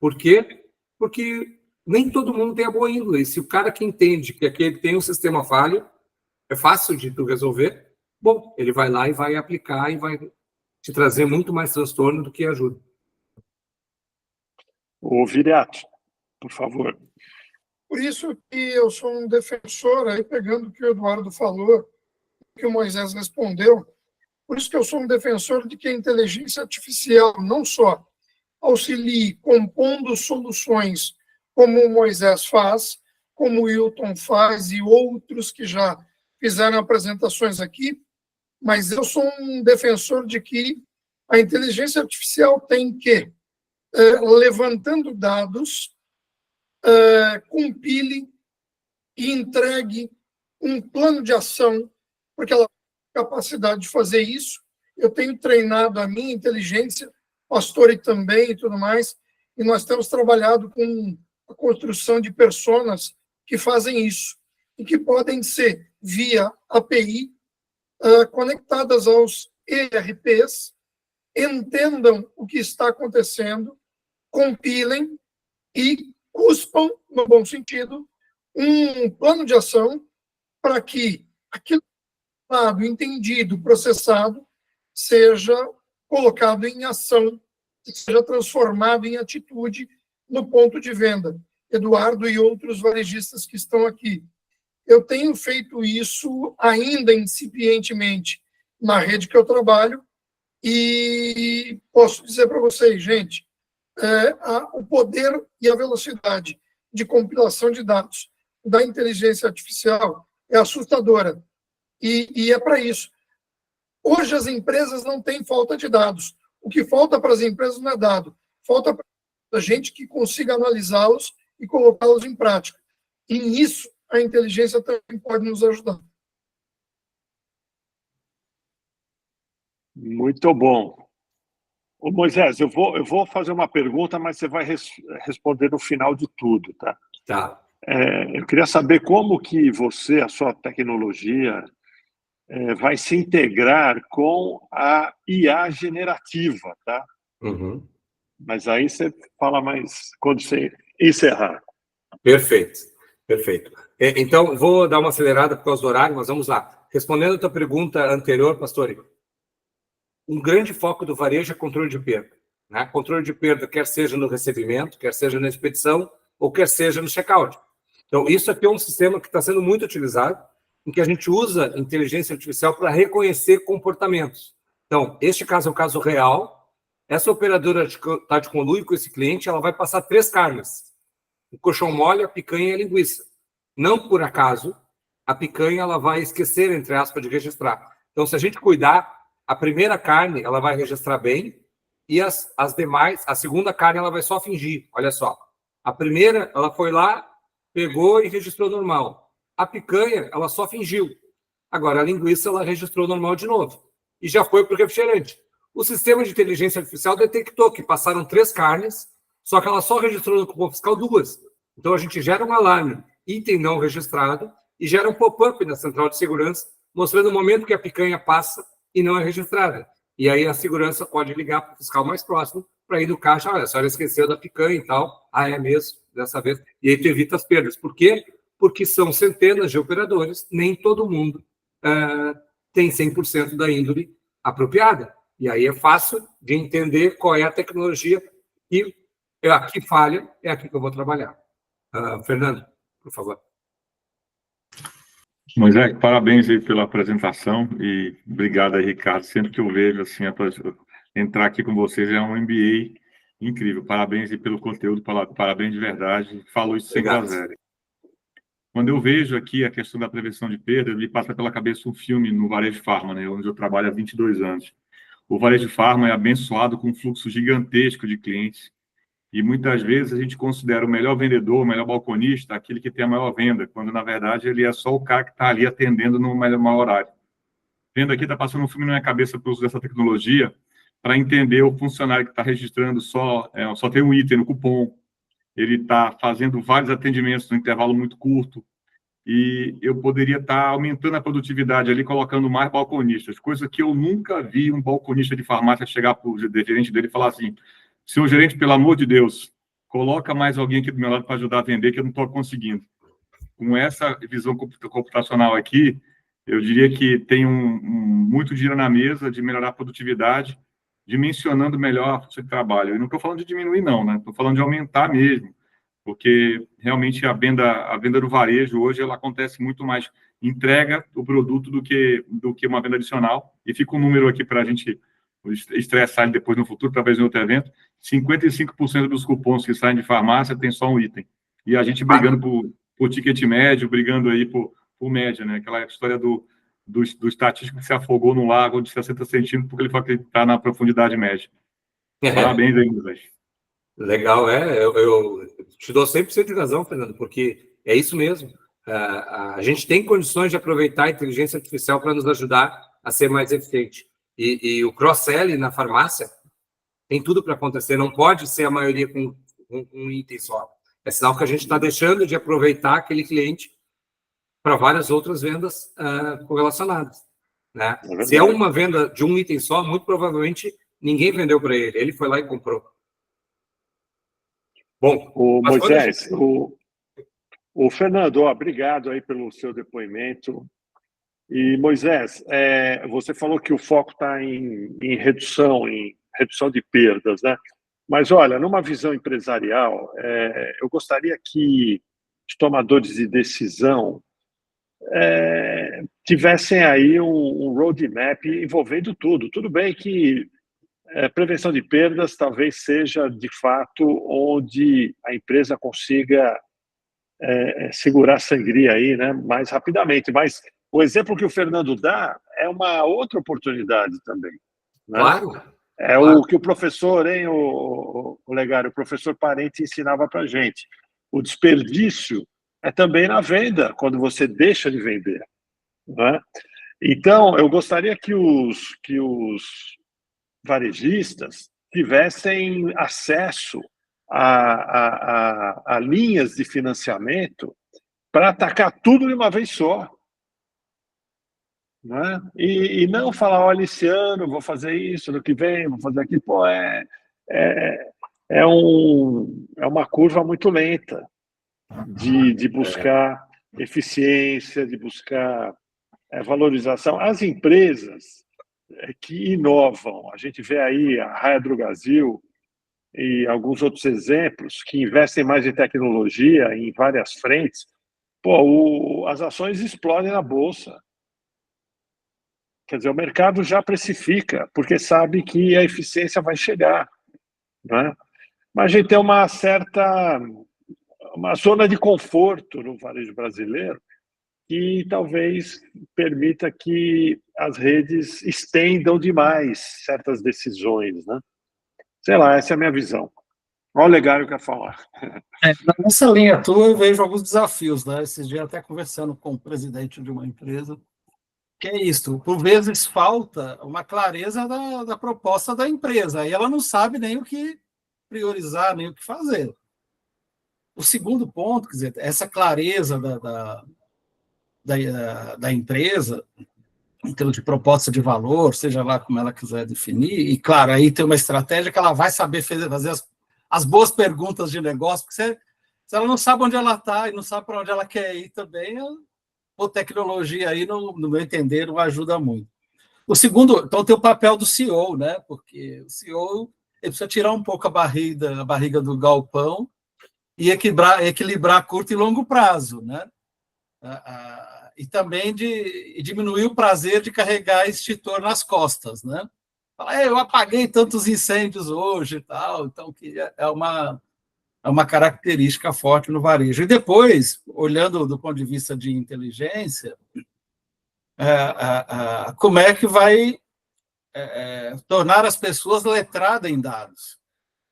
Por quê? Porque nem todo mundo tem a boa índole. E se o cara que entende que aquele tem um sistema falho, é fácil de tu resolver, bom, ele vai lá e vai aplicar e vai te trazer muito mais transtorno do que ajuda. O Viriato, por favor. Por isso que eu sou um defensor, aí pegando o que o Eduardo falou, que o Moisés respondeu, por isso que eu sou um defensor de que a inteligência artificial não só auxilie compondo soluções como o Moisés faz, como o Wilton faz e outros que já fizeram apresentações aqui, mas eu sou um defensor de que a inteligência artificial tem que, levantando dados, compile e entregue um plano de ação, porque ela tem capacidade de fazer isso. Eu tenho treinado a minha inteligência, Pastore também e tudo mais, e nós temos trabalhado com a construção de personas que fazem isso, e que podem ser, via API, conectadas aos ERPs, entendam o que está acontecendo, compilem e cuspam, no bom sentido, um plano de ação para que aquilo entendido, processado, seja colocado em ação, seja transformado em atitude no ponto de venda. Eduardo e outros varejistas que estão aqui. Eu tenho feito isso ainda incipientemente na rede que eu trabalho e posso dizer para vocês, gente, o poder e a velocidade de compilação de dados da inteligência artificial é assustadora. E é para isso. Hoje as empresas não têm falta de dados. O que falta para as empresas não é dado. Falta para a gente que consiga analisá-los e colocá-los em prática. E nisso a inteligência também pode nos ajudar. Muito bom. Ô Moisés, eu vou fazer uma pergunta, mas você vai responder no final de tudo, tá? Tá. Eu queria saber como que você, a sua tecnologia, vai se integrar com a IA generativa, tá? Uhum. Mas aí você fala mais quando você encerrar. Perfeito, perfeito. Então, vou dar uma acelerada por causa do horário, mas vamos lá. Respondendo a tua pergunta anterior, Pastore, um grande foco do varejo é controle de perda, né? Controle de perda, quer seja no recebimento, quer seja na expedição, ou quer seja no checkout. Então, isso aqui é um sistema que está sendo muito utilizado, em que a gente usa inteligência artificial para reconhecer comportamentos. Então, este caso é um caso real. Essa operadora está de conluio com esse cliente, ela vai passar 3 carnes: o coxão mole, a picanha e a linguiça. Não por acaso, a picanha ela vai esquecer, entre aspas, de registrar. Então, se a gente cuidar, a primeira carne ela vai registrar bem e as demais, a segunda carne ela vai só fingir. Olha só, a primeira ela foi lá, pegou e registrou normal. A picanha, ela só fingiu. Agora, a linguiça, ela registrou normal de novo. E já foi para o refrigerante. O sistema de inteligência artificial detectou que passaram 3 carnes, só que ela só registrou no cupom fiscal 2. Então, a gente gera um alarme, item não registrado, e gera um pop-up na central de segurança, mostrando o momento que a picanha passa e não é registrada. E aí a segurança pode ligar para o fiscal mais próximo para ir no caixa: olha, a senhora esqueceu da picanha e tal. Ah, é mesmo, dessa vez. E aí tu evita as perdas. Por quê? Porque são centenas de operadores, nem todo mundo tem 100% da índole apropriada. E aí é fácil de entender qual é a tecnologia e aqui falha, é aqui que eu vou trabalhar. Fernando, por favor. Moisés, parabéns aí pela apresentação e obrigado aí, Ricardo. Sempre que eu vejo assim, entrar aqui com vocês é um MBA incrível. Parabéns aí pelo conteúdo, parabéns de verdade. Falou isso sem groselha. Quando eu vejo aqui a questão da prevenção de perda, me passa pela cabeça um filme no Varejo Farma, né, onde eu trabalho há 22 anos. O Varejo Farma é abençoado com um fluxo gigantesco de clientes e muitas vezes a gente considera o melhor vendedor, o melhor balconista, aquele que tem a maior venda, quando na verdade ele é só o cara que está ali atendendo no maior horário. Vendo aqui, está passando um filme na minha cabeça para o uso dessa tecnologia para entender o funcionário que está registrando só tem um item no cupom, ele está fazendo vários atendimentos no intervalo muito curto, e eu poderia estar aumentando a produtividade ali, colocando mais balconistas, coisa que eu nunca vi um balconista de farmácia chegar para o gerente dele e falar assim: senhor gerente, pelo amor de Deus, coloca mais alguém aqui do meu lado para ajudar a vender, que eu não estou conseguindo. Com essa visão computacional aqui, eu diria que tem muito dinheiro na mesa de melhorar a produtividade, dimensionando melhor a força de trabalho. Eu não estou falando de diminuir, não, né? Estou falando de aumentar mesmo, porque realmente a venda do varejo hoje ela acontece muito mais entrega do produto do que uma venda adicional. E fica um número aqui para a gente estressar depois no futuro, talvez em outro evento: 55% dos cupons que saem de farmácia tem só um item. E a gente brigando por ticket médio, brigando aí por média, né? Aquela história do estatístico que se afogou no lago de 60 centímetros porque ele foi acreditar na profundidade média. Parabéns aí, Moisés. Legal, eu te dou 100% de razão, Fernando, porque é isso mesmo. A gente tem condições de aproveitar a inteligência artificial para nos ajudar a ser mais eficiente. E o cross-selling na farmácia tem tudo para acontecer, não pode ser a maioria com um item só. É sinal que a gente está deixando de aproveitar aquele cliente para várias outras vendas correlacionadas. Né? Se é uma venda de um item só, muito provavelmente ninguém vendeu para ele, ele foi lá e comprou. Bom, o Moisés, o Fernando, obrigado aí pelo seu depoimento. E, Moisés, você falou que o foco está em redução de perdas, né? Mas, olha, numa visão empresarial, eu gostaria que os tomadores de decisão tivessem aí um roadmap envolvendo tudo. Tudo bem que prevenção de perdas talvez seja, de fato, onde a empresa consiga segurar a sangria aí, né, mais rapidamente. Mas o exemplo que o Fernando dá é uma outra oportunidade também, né? Claro. O que o professor, o Legário, o professor Parente ensinava para a gente. O desperdício é também na venda, quando você deixa de vender, né? Então, eu gostaria que os varejistas tivessem acesso a linhas de financiamento para atacar tudo de uma vez só, né? E não falar, olha, esse ano vou fazer isso, no que vem vou fazer aquilo. Pô, é uma curva muito lenta de buscar eficiência, de buscar valorização. As empresas que inovam, a gente vê aí a Raia Drogasil e alguns outros exemplos que investem mais em tecnologia em várias frentes, as ações explodem na bolsa. Quer dizer, o mercado já precifica, porque sabe que a eficiência vai chegar, né? Mas a gente tem uma zona de conforto no varejo brasileiro que talvez permita que as redes estendam demais certas decisões, né? Sei lá, essa é a minha visão. Olha o Legário quer falar. Nessa linha tua, eu vejo alguns desafios, né? Esses dias até conversando com o presidente de uma empresa, que é isso, por vezes falta uma clareza da proposta da empresa, e ela não sabe nem o que priorizar, nem o que fazer. O segundo ponto, quer dizer, essa clareza da empresa, em termos de proposta de valor, seja lá como ela quiser definir, e, claro, aí tem uma estratégia que ela vai saber fazer as boas perguntas de negócio, porque se ela não sabe onde ela está e não sabe para onde ela quer ir também, a tecnologia aí, no meu entender, não ajuda muito. O segundo, então, tem o papel do CEO, né? Porque o CEO ele precisa tirar um pouco a barriga do galpão e equilibrar curto e longo prazo, né? E também de diminuir o prazer de carregar extintor nas costas, né? Falar, eu apaguei tantos incêndios hoje e tal, então que é uma característica forte no varejo. E depois, olhando do ponto de vista de inteligência, como é que vai tornar as pessoas letradas em dados?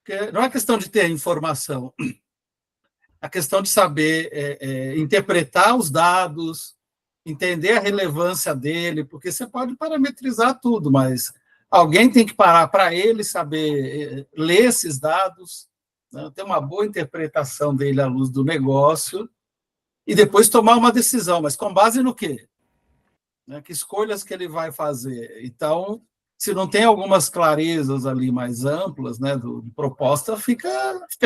Porque não é questão de ter informação, a questão de saber interpretar os dados, entender a relevância dele, porque você pode parametrizar tudo, mas alguém tem que parar para ele saber ler esses dados, né, ter uma boa interpretação dele à luz do negócio e depois tomar uma decisão, mas com base no quê? Né, que escolhas que ele vai fazer? Então, se não tem algumas clarezas ali mais amplas, né, de proposta, fica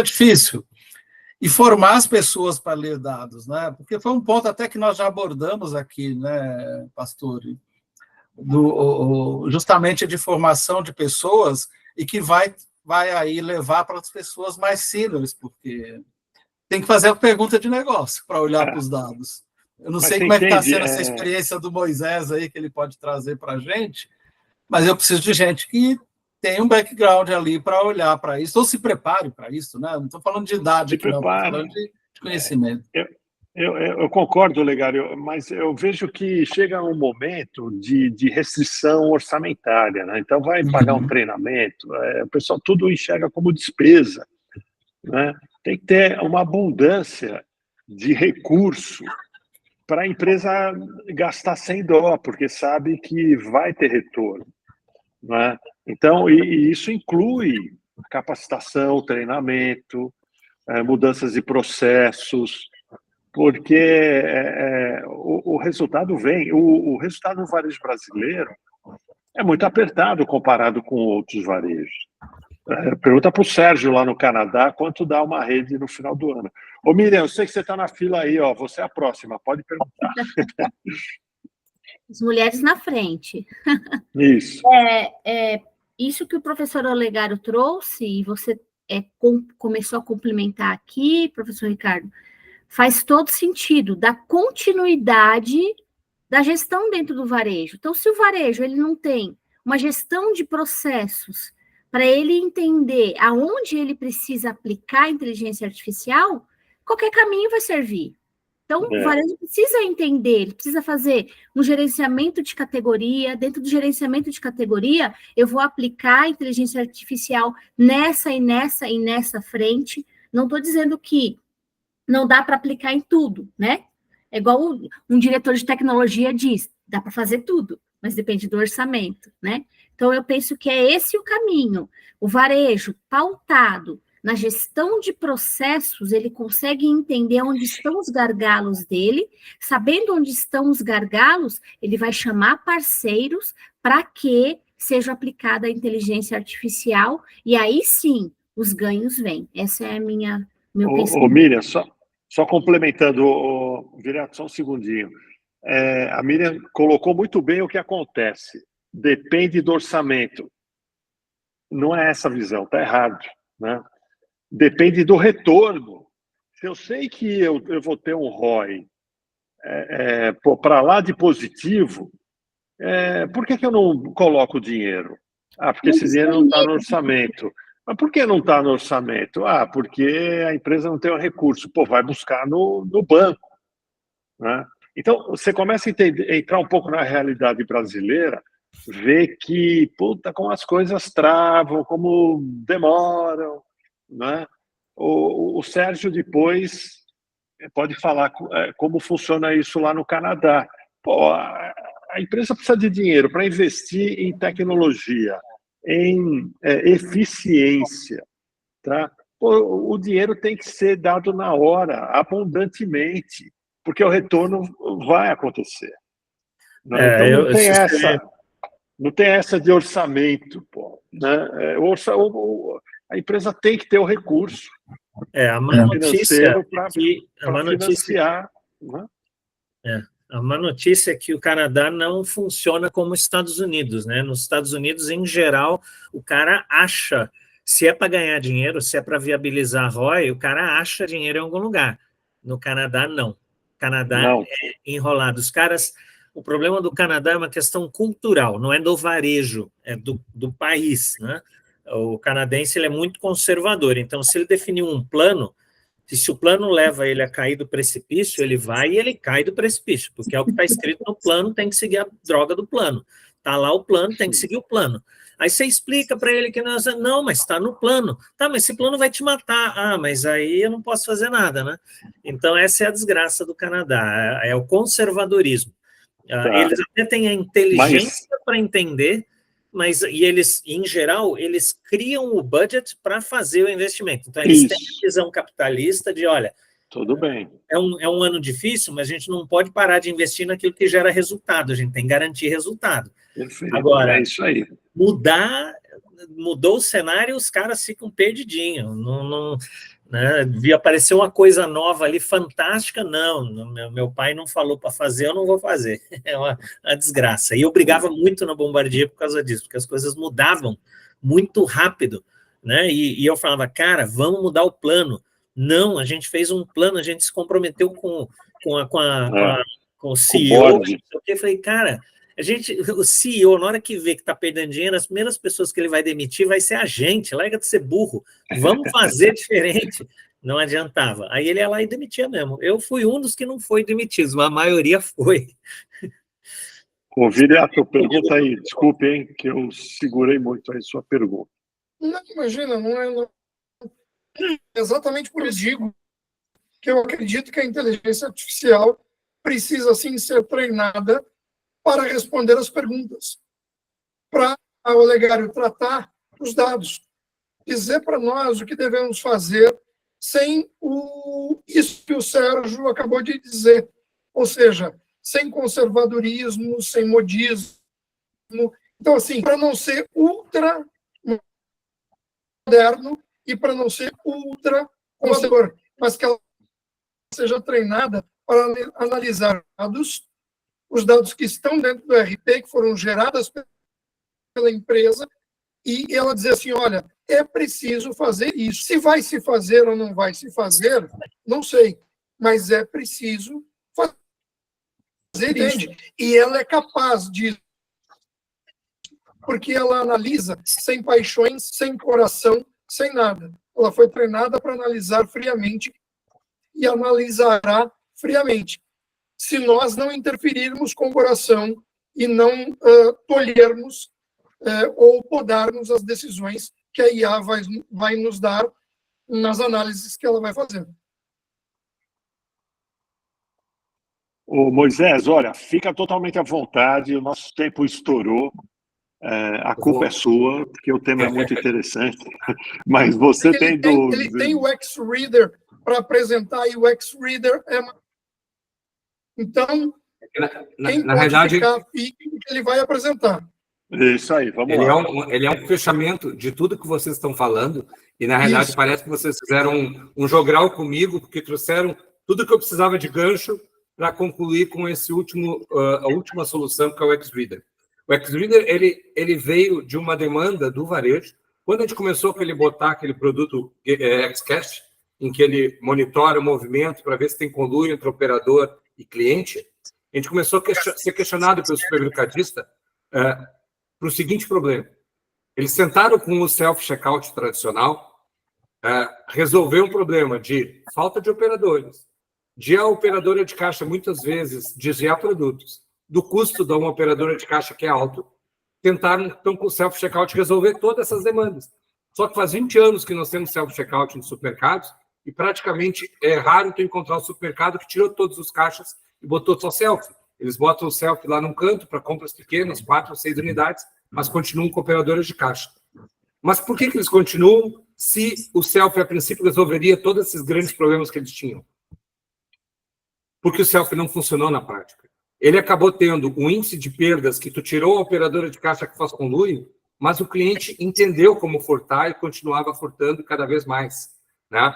difícil. E formar as pessoas para ler dados, né? Porque foi um ponto até que nós já abordamos aqui, né, pastor? Justamente de formação de pessoas e que vai aí levar para as pessoas mais seniors, porque tem que fazer a pergunta de negócio para olhar para os dados. Eu não sei como é que está sendo essa experiência do Moisés aí, que ele pode trazer para a gente, mas eu preciso de gente que tem um background ali para olhar para isso, ou se prepare para isso, né? Não estou falando de idade aqui, não, estou falando de conhecimento. Eu concordo, Legário, mas eu vejo que chega um momento de restrição orçamentária, né? Então vai pagar um treinamento, o pessoal tudo enxerga como despesa, né? Tem que ter uma abundância de recurso para a empresa gastar sem dó, porque sabe que vai ter retorno, né? Então, e isso inclui capacitação, treinamento, mudanças de processos, porque o resultado vem. O resultado do varejo brasileiro é muito apertado comparado com outros varejos. Pergunta para o Sérgio lá no Canadá quanto dá uma rede no final do ano. Ô, Miriam, eu sei que você está na fila aí, ó, você é a próxima, pode perguntar. As mulheres na frente. Isso. Isso que o professor Olegário trouxe, e você começou a complementar aqui, professor Ricardo, faz todo sentido, da continuidade da gestão dentro do varejo. Então, se o varejo ele não tem uma gestão de processos para ele entender aonde ele precisa aplicar a inteligência artificial, qualquer caminho vai servir. Então, o varejo precisa entender, ele precisa fazer um gerenciamento de categoria. Dentro do gerenciamento de categoria, eu vou aplicar a inteligência artificial nessa e nessa e nessa frente. Não estou dizendo que não dá para aplicar em tudo, né? É igual um diretor de tecnologia diz, dá para fazer tudo, mas depende do orçamento, né? Então, eu penso que é esse o caminho. O varejo pautado na gestão de processos, ele consegue entender onde estão os gargalos dele. Sabendo onde estão os gargalos, ele vai chamar parceiros para que seja aplicada a inteligência artificial, e aí sim, os ganhos vêm. Essa é a meu pensamento. Miriam, só complementando, Viriato, só um segundinho. A Miriam colocou muito bem o que acontece. Depende do orçamento. Não é essa a visão, está errado, né? Depende do retorno. Se eu sei que eu vou ter um ROI para lá de positivo, por que eu não coloco o dinheiro? Porque esse dinheiro não está no orçamento. Mas por que não está no orçamento? Porque a empresa não tem o recurso. Vai buscar no banco, né? Então, você começa a entrar um pouco na realidade brasileira, ver que, como as coisas travam, como demoram, né? O Sérgio depois pode falar como funciona isso lá no Canadá. A empresa precisa de dinheiro para investir em tecnologia, em eficiência, tá? O dinheiro tem que ser dado na hora, abundantemente, porque o retorno vai acontecer, né? Então não tem essa de orçamento, né? A empresa tem que ter o recurso financeiro para financiar. Né? A má notícia é que o Canadá não funciona como os Estados Unidos, né? Nos Estados Unidos, em geral, o cara acha, se é para ganhar dinheiro, se é para viabilizar ROI, o cara acha dinheiro em algum lugar. No Canadá, não. O Canadá é enrolado. Os caras... O problema do Canadá é uma questão cultural, não é do varejo, é do país, né? O canadense ele é muito conservador, então se ele definir um plano, se o plano leva ele a cair do precipício, ele vai e ele cai do precipício, porque é o que está escrito no plano, tem que seguir a droga do plano. Está lá o plano, tem que seguir o plano. Aí você explica para ele que não, mas está no plano. Tá, mas esse plano vai te matar. Mas aí eu não posso fazer nada, né? Então essa é a desgraça do Canadá, é o conservadorismo. Eles até têm a inteligência para entender, mas eles, em geral, eles criam o budget para fazer o investimento. Então, eles têm a visão capitalista de, olha, tudo bem. É um ano difícil, mas a gente não pode parar de investir naquilo que gera resultado, a gente tem que garantir resultado. Perfeito. Agora, é isso aí. Mudou o cenário, os caras ficam perdidinhos. Né? Devia aparecer uma coisa nova ali, fantástica, não, meu pai não falou para fazer, eu não vou fazer. É uma desgraça. E eu brigava muito na Bombardier por causa disso, porque as coisas mudavam muito rápido, né? E eu falava, cara, vamos mudar o plano. Não, a gente fez um plano, a gente se comprometeu com o CEO. Eu falei, cara, o CEO, na hora que vê que está perdendo dinheiro, as primeiras pessoas que ele vai demitir vai ser a gente, larga de ser burro, vamos fazer diferente. Não adiantava. Aí ele ia lá e demitia mesmo. Eu fui um dos que não foi demitido, mas a maioria foi. Viriato, pergunta aí, desculpe, hein, que eu segurei muito aí sua pergunta. Não, imagina, não é exatamente por isso digo que eu acredito que a inteligência artificial precisa, sim, ser treinada para responder as perguntas, para o Olegário tratar os dados, dizer para nós o que devemos fazer sem isso que o Sérgio acabou de dizer, ou seja, sem conservadorismo, sem modismo. Então, assim, para não ser ultra moderno e para não ser ultra conservador, mas que ela seja treinada para analisar os dados que estão dentro do RP, que foram gerados pela empresa, e ela dizer assim, olha, é preciso fazer isso. Se vai se fazer ou não vai se fazer, não sei, mas é preciso fazer isso. E ela é capaz de porque ela analisa sem paixões, sem coração, sem nada. Ela foi treinada para analisar friamente e analisará friamente. Se nós não interferirmos com o coração e não tolhermos ou podarmos as decisões que a IA vai nos dar nas análises que ela vai fazer. Ô, Moisés, olha, fica totalmente à vontade, o nosso tempo estourou, a culpa é sua, porque o tema é muito interessante, mas você tem dúvida. Ele tem o X-Reader para apresentar, e o X-Reader é... Então, quem na pode realidade, ficar, fique, ele vai apresentar. Isso aí, vamos lá. Ele é um fechamento de tudo que vocês estão falando, e na realidade parece que vocês fizeram um jogral comigo, porque trouxeram tudo que eu precisava de gancho para concluir com esse a última solução, que é o X-Reader. O X-Reader, ele veio de uma demanda do varejo. Quando a gente começou a botar aquele produto Xcast, em que ele monitora o movimento para ver se tem conluio entre operador e cliente, a gente começou a ser questionado pelo supermercadista para o seguinte problema. Eles sentaram com o self-checkout tradicional, resolver um problema de falta de operadores, de a operadora de caixa, muitas vezes, desviar produtos, do custo de uma operadora de caixa que é alto, tentaram, então, com o self-checkout, resolver todas essas demandas. Só que faz 20 anos que nós temos self-checkout nos supermercados e praticamente é raro tu encontrar um supermercado que tirou todos os caixas e botou só selfie. Eles botam o selfie lá num canto para compras pequenas, 4 ou 6 unidades, mas continuam com operadoras de caixa. Mas por que eles continuam se o selfie, a princípio, resolveria todos esses grandes problemas que eles tinham? Porque o selfie não funcionou na prática. Ele acabou tendo um índice de perdas que tu tirou a operadora de caixa que faz conluio, mas o cliente entendeu como furtar e continuava furtando cada vez mais. Né?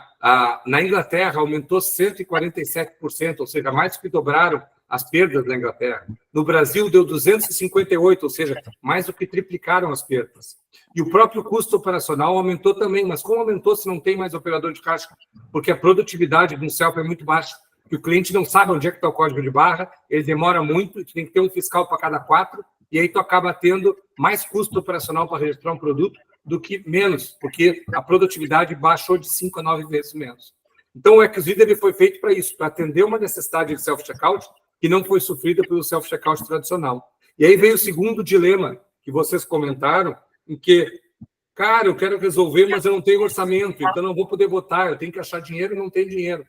Na Inglaterra, aumentou 147%, ou seja, mais que dobraram as perdas na Inglaterra. No Brasil, deu 258%, ou seja, mais do que triplicaram as perdas. E o próprio custo operacional aumentou também, mas como aumentou se não tem mais operador de caixa? Porque a produtividade de um selfie é muito baixa. Que o cliente não sabe onde é que está o código de barra, ele demora muito, e tem que ter um fiscal para cada 4, e aí tu acaba tendo mais custo operacional para registrar um produto do que menos, porque a produtividade baixou de 5 a 9 vezes menos. Então, o X-Reader ele foi feito para isso, para atender uma necessidade de self-checkout que não foi sofrida pelo self-checkout tradicional. E aí veio o segundo dilema que vocês comentaram, em que, cara, eu quero resolver, mas eu não tenho orçamento, então não vou poder botar, eu tenho que achar dinheiro e não tenho dinheiro.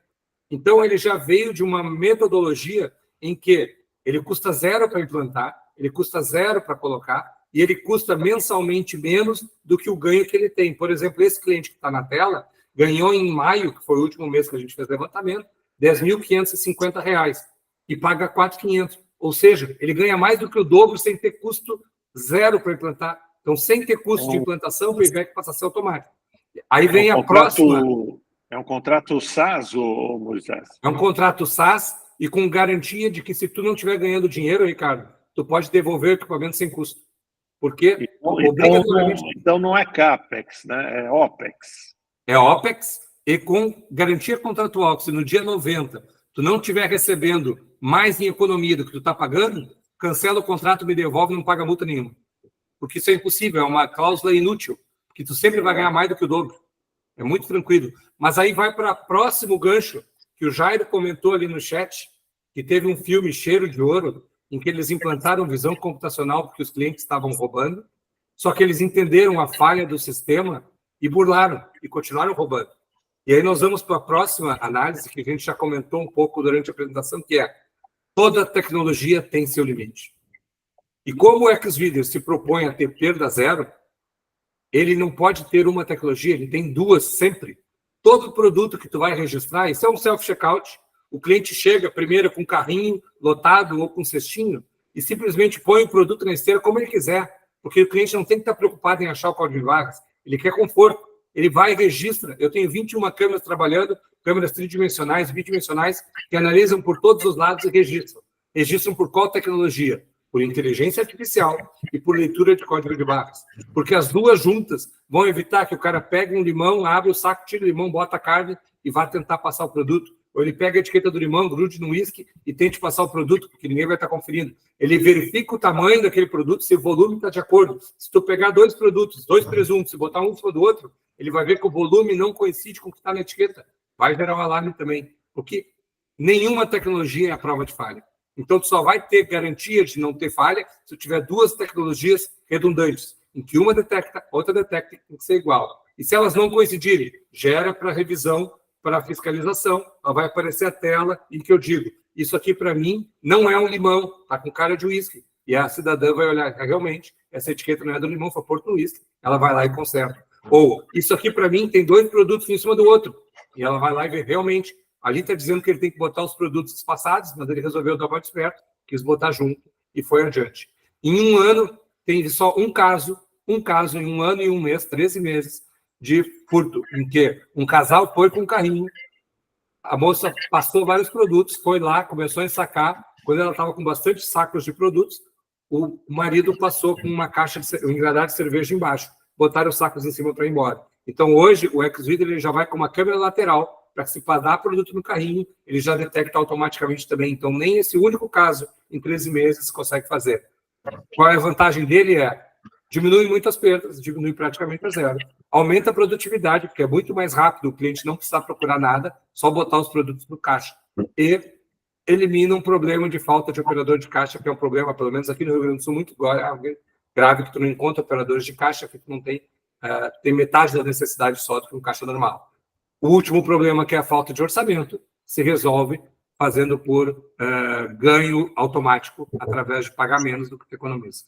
Então, ele já veio de uma metodologia em que ele custa 0 para implantar, ele custa 0 para colocar, e ele custa mensalmente menos do que o ganho que ele tem. Por exemplo, esse cliente que está na tela ganhou em maio, que foi o último mês que a gente fez levantamento, R$ 10.550 e paga R$ 4.500. Ou seja, ele ganha mais do que o dobro sem ter custo 0 para implantar. Então, sem ter custo de implantação, o payback passa a ser automático. Aí vem a próxima... É um contrato SaaS, ou Moisés? É um contrato SaaS e com garantia de que se tu não estiver ganhando dinheiro, Ricardo, tu pode devolver o equipamento sem custo. Porque então não é CAPEX, né? É OPEX. É OPEX e com garantia contratual, que se no dia 90 tu não estiver recebendo mais em economia do que tu está pagando, cancela o contrato, me devolve e não paga multa nenhuma. Porque isso é impossível, é uma cláusula inútil, porque tu sempre vai ganhar mais do que o dobro. É muito tranquilo. Mas aí vai para o próximo gancho, que o Jairo comentou ali no chat, que teve um filme Cheiro de Ouro, em que eles implantaram visão computacional porque os clientes estavam roubando, só que eles entenderam a falha do sistema e burlaram, e continuaram roubando. E aí nós vamos para a próxima análise, que a gente já comentou um pouco durante a apresentação, que é toda tecnologia tem seu limite. E como o X-Reader se propõe a ter perda 0, ele não pode ter uma tecnologia, ele tem 2 sempre. Todo produto que tu vai registrar, isso é um self-checkout, o cliente chega primeiro com carrinho lotado ou com cestinho e simplesmente põe o produto na esteira como ele quiser, porque o cliente não tem que estar preocupado em achar o código de barras, ele quer conforto, ele vai e registra. Eu tenho 21 câmeras trabalhando, câmeras tridimensionais, bidimensionais, que analisam por todos os lados e registram. Registram por qual tecnologia? Por inteligência artificial e por leitura de código de barras. Porque as duas juntas vão evitar que o cara pegue um limão, abre o saco, tira o limão, bota a carne e vá tentar passar o produto. ou ele pega a etiqueta do limão, grude no uísque e tente passar o produto, porque ninguém vai estar conferindo. Ele verifica o tamanho daquele produto, se o volume está de acordo. Se tu pegar 2 produtos, 2 presuntos, e botar um sobre o outro, ele vai ver que o volume não coincide com o que está na etiqueta. Vai gerar um alarme também, porque nenhuma tecnologia é a prova de falha. Então, tu só vai ter garantia de não ter falha se tu tiver 2 tecnologias redundantes, em que uma detecta, outra detecta, tem que ser igual. E se elas não coincidirem, gera para revisão, para fiscalização, ela vai aparecer a tela em que eu digo, isso aqui para mim não é um limão, está com cara de uísque. E a cidadã vai olhar, realmente, essa etiqueta não é do limão, foi posto no uísque. Ela vai lá e conserta. Ou, isso aqui para mim tem 2 produtos em cima do outro. E ela vai lá e vê, realmente, ali está dizendo que ele tem que botar os produtos espaçados, mas ele resolveu dar mais esperto, quis botar junto e foi adiante. Em um ano, tem só um caso em um ano e um mês, 13 meses, de furto, em que um casal foi com um carrinho, a moça passou vários produtos, foi lá, começou a ensacar, quando ela estava com bastante sacos de produtos, o marido passou com uma caixa, um engradado de cerveja embaixo, botaram os sacos em cima para ir embora. Então, hoje, o Xvideo ele já vai com uma câmera lateral, para que se dar produto no carrinho, ele já detecta automaticamente também. Então, nem esse único caso, em 13 meses, consegue fazer. Qual é a vantagem dele? Diminui muitas perdas, diminui praticamente a zero. Aumenta a produtividade, porque é muito mais rápido, o cliente não precisa procurar nada, só botar os produtos no caixa. E elimina um problema de falta de operador de caixa, que é um problema, pelo menos aqui no Rio Grande do Sul, muito grave, que tu não encontra operadores de caixa, que tu não tem metade da necessidade só do que um caixa normal. O último problema, que é a falta de orçamento, se resolve fazendo por ganho automático, através de pagar menos do que tu economiza.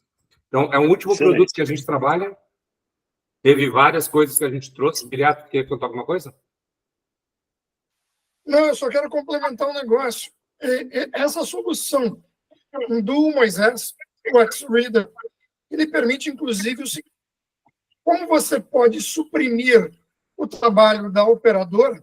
Então, é um último produto que a gente trabalha. Teve várias coisas que a gente trouxe. Viriato, quer contar alguma coisa? Não, eu só quero complementar um negócio. Essa solução do Moisés, o Xreader, ele permite, inclusive, o seguinte: como você pode suprimir o trabalho da operadora,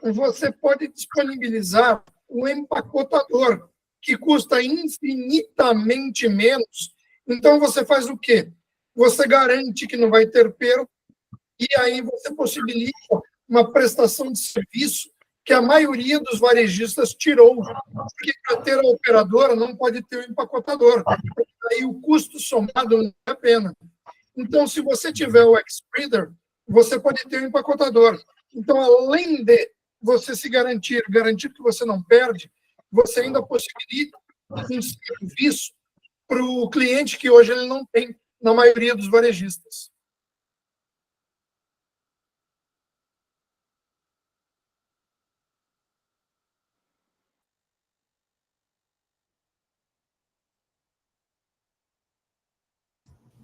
você pode disponibilizar o empacotador, que custa infinitamente menos. Então, você faz o quê? Você garante que não vai ter perda, e aí você possibilita uma prestação de serviço que a maioria dos varejistas tirou, porque para ter a operadora não pode ter o empacotador. Aí o custo somado não vale a pena. Então, se você tiver o Xreader, você pode ter o empacotador. Então, além de você se garantir que você não perde, você ainda possibilita um serviço para o cliente que hoje ele não tem na maioria dos varejistas.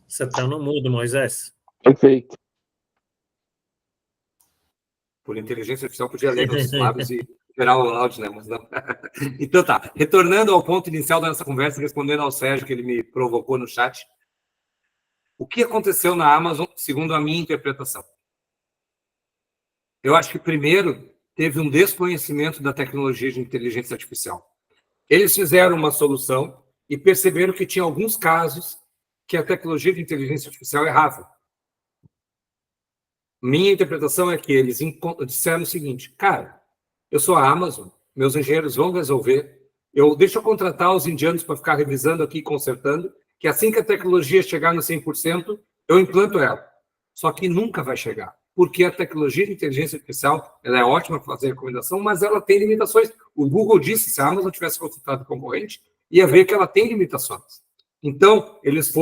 Você está no mudo, Moisés. Perfeito. Por inteligência artificial, podia ler nos lábios e gerar o áudio, né? Mas não. Então tá, retornando ao ponto inicial da nossa conversa, respondendo ao Sérgio, que ele me provocou no chat. O que aconteceu na Amazon, segundo a minha interpretação? Eu acho que, primeiro, teve um desconhecimento da tecnologia de inteligência artificial. Eles fizeram uma solução e perceberam que tinha alguns casos que a tecnologia de inteligência artificial errava. Minha interpretação é que eles disseram o seguinte: cara, eu sou a Amazon, meus engenheiros vão resolver, deixa eu contratar os indianos para ficar revisando aqui e consertando, que assim que a tecnologia chegar no 100%, eu implanto ela. Só que nunca vai chegar, porque a tecnologia de inteligência artificial ela é ótima para fazer recomendação, mas ela tem limitações. O Google disse, se a Amazon tivesse consultado o concorrente, ia ver que ela tem limitações. Então, eles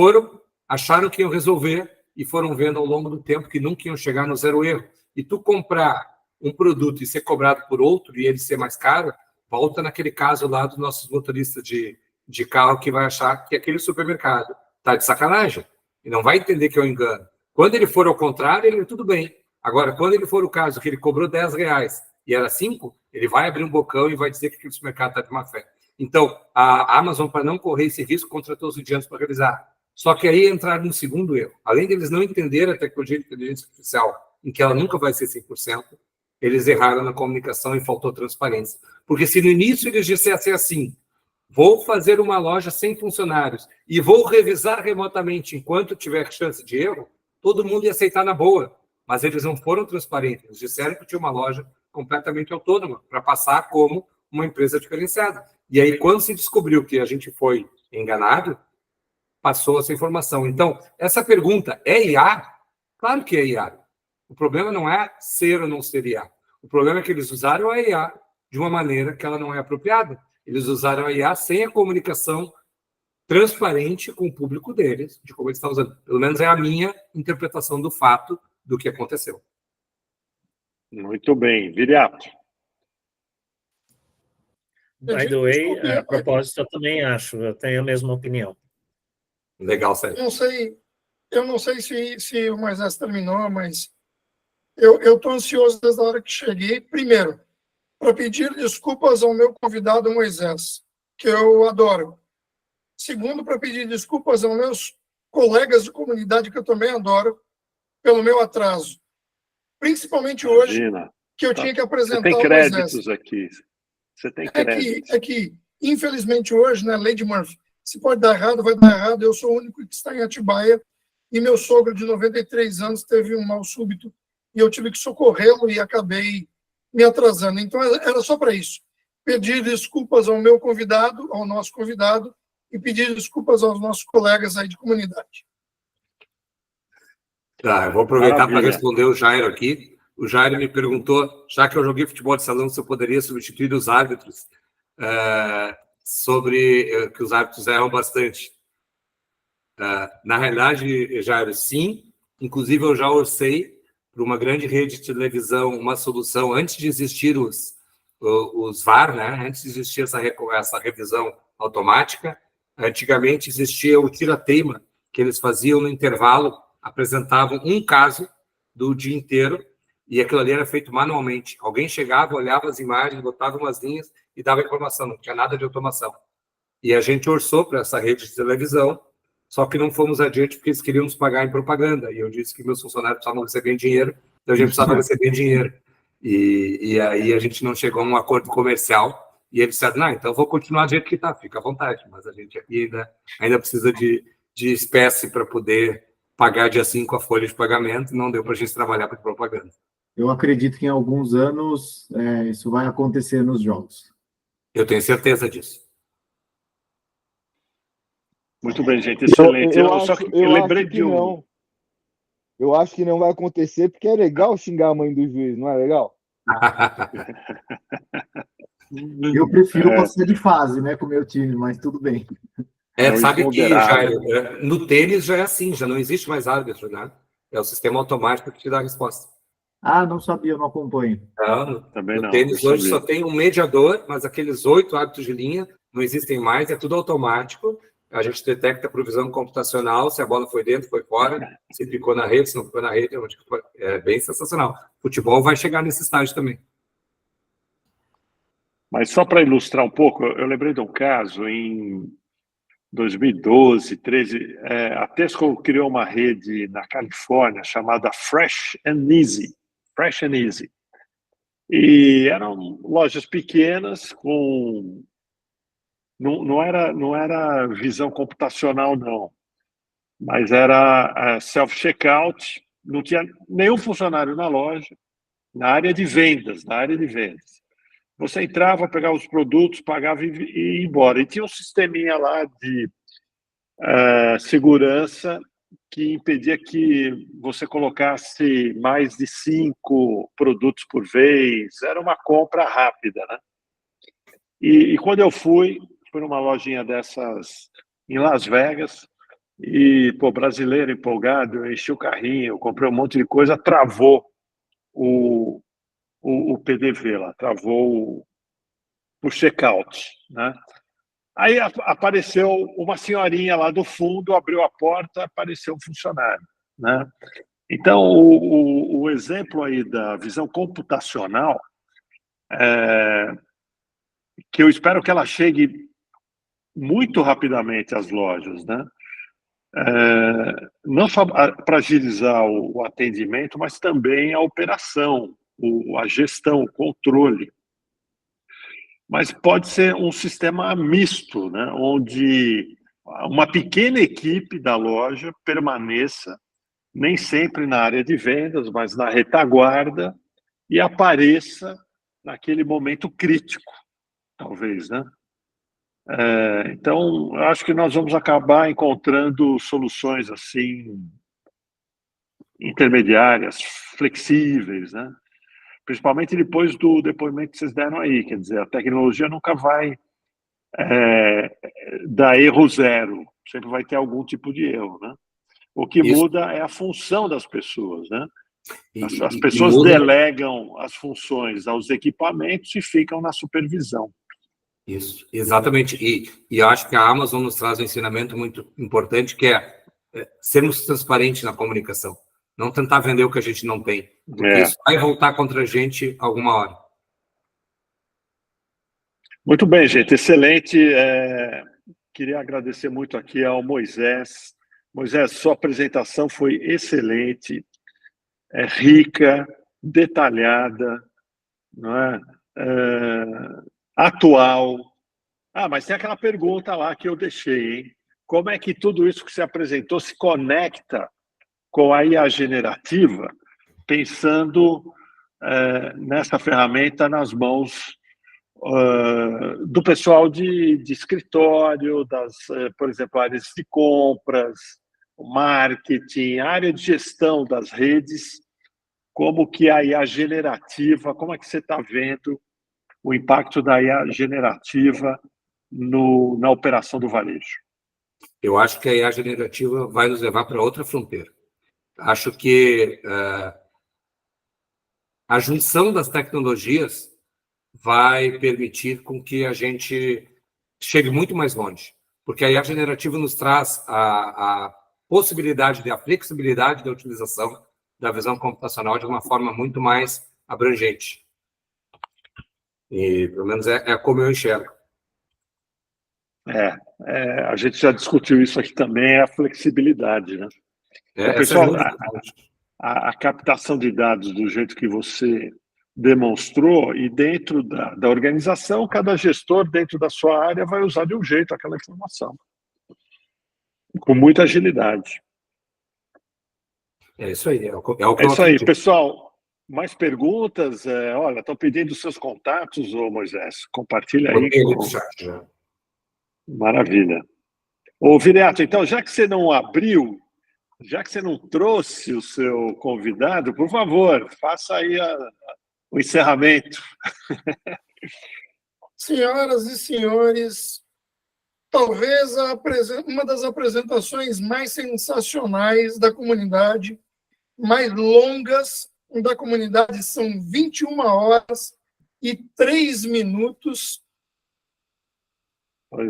acharam que iam resolver, e foram vendo ao longo do tempo que nunca iam chegar no zero erro. E tu comprar um produto e ser cobrado por outro e ele ser mais caro, volta naquele caso lá dos nossos motoristas de carro que vai achar que aquele supermercado está de sacanagem e não vai entender que é um engano. Quando ele for ao contrário, ele tudo bem. Agora, quando ele for o caso que ele cobrou R$10 e era 5, ele vai abrir um bocão e vai dizer que aquele supermercado está de má fé. Então, a Amazon, para não correr esse risco, contratou os indianos para revisar. Só que aí entraram no segundo erro. Além deles não entenderem a tecnologia de inteligência artificial, em que ela nunca vai ser 100%, eles erraram na comunicação e faltou transparência. Porque se no início eles dissessem assim, vou fazer uma loja sem funcionários e vou revisar remotamente enquanto tiver chance de erro, todo mundo ia aceitar na boa. Mas eles não foram transparentes. Eles disseram que tinha uma loja completamente autônoma para passar como uma empresa diferenciada. E aí, quando se descobriu que a gente foi enganado, passou essa informação. Então, essa pergunta, é IA? Claro que é IA. O problema não é ser ou não ser IA. O problema é que eles usaram a IA de uma maneira que ela não é apropriada. Eles usaram a IA sem a comunicação transparente com o público deles, de como eles estão usando. Pelo menos é a minha interpretação do fato do que aconteceu. Muito bem. Viriato. By the way, a propósito, eu também acho, eu tenho a mesma opinião. Legal, Sérgio. Eu não sei se o Moisés terminou, mas eu estou ansioso desde a hora que cheguei. Primeiro, para pedir desculpas ao meu convidado Moisés, que eu adoro. Segundo, para pedir desculpas aos meus colegas de comunidade, que eu também adoro, pelo meu atraso. Principalmente hoje, que eu tinha que apresentar o Moisés. Você tem créditos aqui. Você tem créditos. É que, infelizmente, hoje, né, Lady Murphy, se pode dar errado, vai dar errado. Eu sou o único que está em Atibaia e meu sogro, de 93 anos, teve um mal súbito e eu tive que socorrê-lo e acabei me atrasando. Então, era só para isso. Pedir desculpas ao meu convidado, ao nosso convidado, e pedir desculpas aos nossos colegas aí de comunidade. Tá, eu vou aproveitar para responder o Jairo aqui. O Jairo me perguntou, já que eu joguei futebol de salão, se eu poderia substituir os árbitros, sobre que os árbitros erram bastante. Na realidade, Jairo, sim. Inclusive, eu já orcei para uma grande rede de televisão uma solução antes de existir os VAR, né? Antes de existir essa revisão automática. Antigamente existia o tira-teima, que eles faziam no intervalo, apresentavam um caso do dia inteiro, e aquilo ali era feito manualmente. Alguém chegava, olhava as imagens, botava umas linhas e dava informação, não tinha nada de automação. E a gente orçou para essa rede de televisão, só que não fomos adiante porque eles queriam nos pagar em propaganda. E eu disse que meus funcionários precisavam receber dinheiro, então a gente precisava receber dinheiro. E aí a gente não chegou a um acordo comercial, e eles disseram, não, então eu vou continuar do jeito que está, fica à vontade, mas a gente aqui ainda precisa de espécie para poder pagar dia 5 a folha de pagamento, e não deu para a gente trabalhar para propaganda. Eu acredito que em alguns anos isso vai acontecer nos jogos. Eu tenho certeza disso. Muito bem, gente, excelente. Eu lembrei de um. Eu acho que não vai acontecer, porque é legal xingar a mãe do juiz, não é legal? Eu prefiro passar de fase, né, com o meu time, mas tudo bem. Sabe que no tênis já é assim, já não existe mais árbitro, né? É o sistema automático que te dá a resposta. Ah, não sabia, não acompanho. No tênis hoje só tem um mediador, mas aqueles 8 árbitros de linha não existem mais, é tudo automático. A gente detecta por visão computacional se a bola foi dentro, foi fora, se ficou na rede, se não ficou na rede. É bem sensacional. Futebol vai chegar nesse estágio também. Mas só para ilustrar um pouco, eu lembrei de um caso em 2012, 13, a Tesco criou uma rede na Califórnia chamada Fresh and Easy. Fresh and Easy. E eram lojas pequenas com... Não era visão computacional, não. Mas era self-checkout, não tinha nenhum funcionário na loja, na área de vendas. Você entrava, pegava os produtos, pagava e ia embora. E tinha um sisteminha lá de segurança que impedia que você colocasse mais de 5 produtos por vez. Era uma compra rápida, né? E quando eu fui numa lojinha dessas em Las Vegas, e, brasileiro empolgado, eu enchi o carrinho, comprei um monte de coisa, travou o PDV lá, travou o checkout, né? Aí apareceu uma senhorinha lá do fundo, abriu a porta, apareceu um funcionário, né? Então, o exemplo aí da visão computacional, que eu espero que ela chegue muito rapidamente às lojas, né? Não só para agilizar o atendimento, mas também a operação, a gestão, o controle. Mas pode ser um sistema misto, né? Onde uma pequena equipe da loja permaneça, nem sempre na área de vendas, mas na retaguarda, e apareça naquele momento crítico, talvez, né? Então, eu acho que nós vamos acabar encontrando soluções assim intermediárias, flexíveis, né? Principalmente depois do depoimento que vocês deram aí, quer dizer, a tecnologia nunca vai dar erro zero, sempre vai ter algum tipo de erro, né? O que muda é a função das pessoas, né? As pessoas delegam as funções aos equipamentos e ficam na supervisão. Isso, exatamente. E eu acho que a Amazon nos traz um ensinamento muito importante, que é sermos transparentes na comunicação. Não tentar vender o que a gente não tem, porque isso vai voltar contra a gente alguma hora. Muito bem, gente, excelente. Queria agradecer muito aqui ao Moisés. Moisés, sua apresentação foi excelente, rica, detalhada, não é? Atual. Mas tem aquela pergunta lá que eu deixei, hein? Como é que tudo isso que você apresentou se conecta com a IA generativa, pensando nessa ferramenta nas mãos do pessoal de escritório, por exemplo, áreas de compras, marketing, área de gestão das redes, como que a IA generativa, como é que você está vendo o impacto da IA generativa na operação do varejo? Eu acho que a IA generativa vai nos levar para outra fronteira. Acho que a junção das tecnologias vai permitir com que a gente chegue muito mais longe, porque a IA generativa nos traz a possibilidade a flexibilidade da utilização da visão computacional de uma forma muito mais abrangente. E, pelo menos, é como eu enxergo. A gente já discutiu isso aqui também, a flexibilidade, né? Então, pessoal, a captação de dados do jeito que você demonstrou, e dentro da organização, cada gestor dentro da sua área vai usar de um jeito aquela informação, com muita agilidade. É isso aí. É isso aí, pessoal. Mais perguntas? Olha, estão pedindo seus contatos, ô Moisés. Compartilha aí. Maravilha. Ô, Viriato, então, já que você não abriu, já que você não trouxe o seu convidado, por favor, faça aí o encerramento. Senhoras e senhores, talvez uma das apresentações mais sensacionais da comunidade, mais longas da comunidade, são 21 horas e 3 minutos,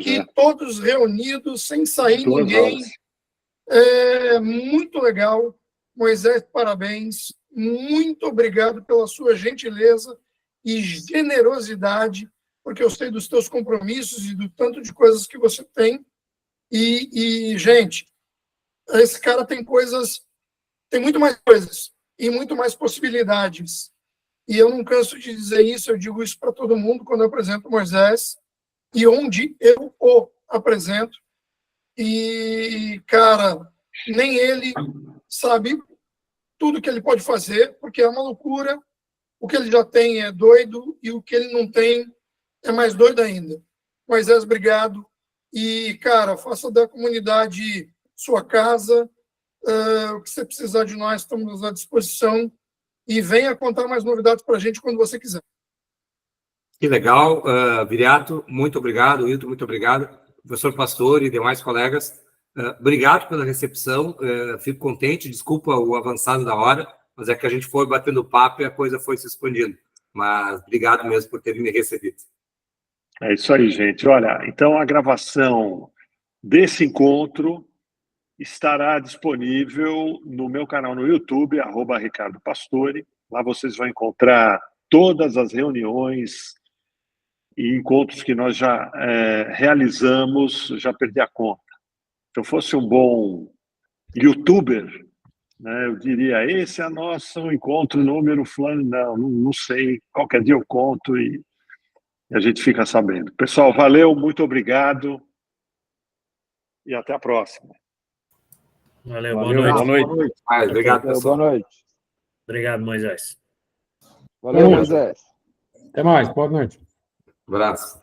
e todos reunidos, sem sair ninguém. Muito legal. Moisés, parabéns. Muito obrigado pela sua gentileza e generosidade, porque eu sei dos teus compromissos e do tanto de coisas que você tem. E gente, esse cara tem muito mais coisas e muito mais possibilidades. E eu não canso de dizer isso, eu digo isso para todo mundo quando eu apresento o Moisés e onde eu o apresento. E, cara, nem ele sabe tudo que ele pode fazer, porque é uma loucura. O que ele já tem é doido e o que ele não tem é mais doido ainda. Moisés, obrigado. E, cara, faça da comunidade sua casa. O que você precisar de nós, estamos à disposição. E venha contar mais novidades para a gente quando você quiser. Que legal. Viriato, muito obrigado. Hilton, muito obrigado. Professor Pastor e demais colegas, obrigado pela recepção. Fico contente, desculpa o avançado da hora, mas é que a gente foi batendo papo e a coisa foi se expandindo. Mas obrigado mesmo por terem me recebido. É isso aí, gente. Olha, então a gravação desse encontro estará disponível no meu canal no YouTube, @Ricardo Pastore. Lá vocês vão encontrar todas as reuniões e encontros que nós já realizamos, já perdi a conta. Se eu fosse um bom youtuber, né, eu diria, esse é nosso encontro número fulano. Não sei, qualquer dia eu conto e a gente fica sabendo. Pessoal, valeu, muito obrigado e até a próxima. Valeu, boa noite. Boa noite. Obrigado, pessoal. Boa noite. Obrigado, Moisés. Valeu, Moisés. Até mais, boa noite. Abraço.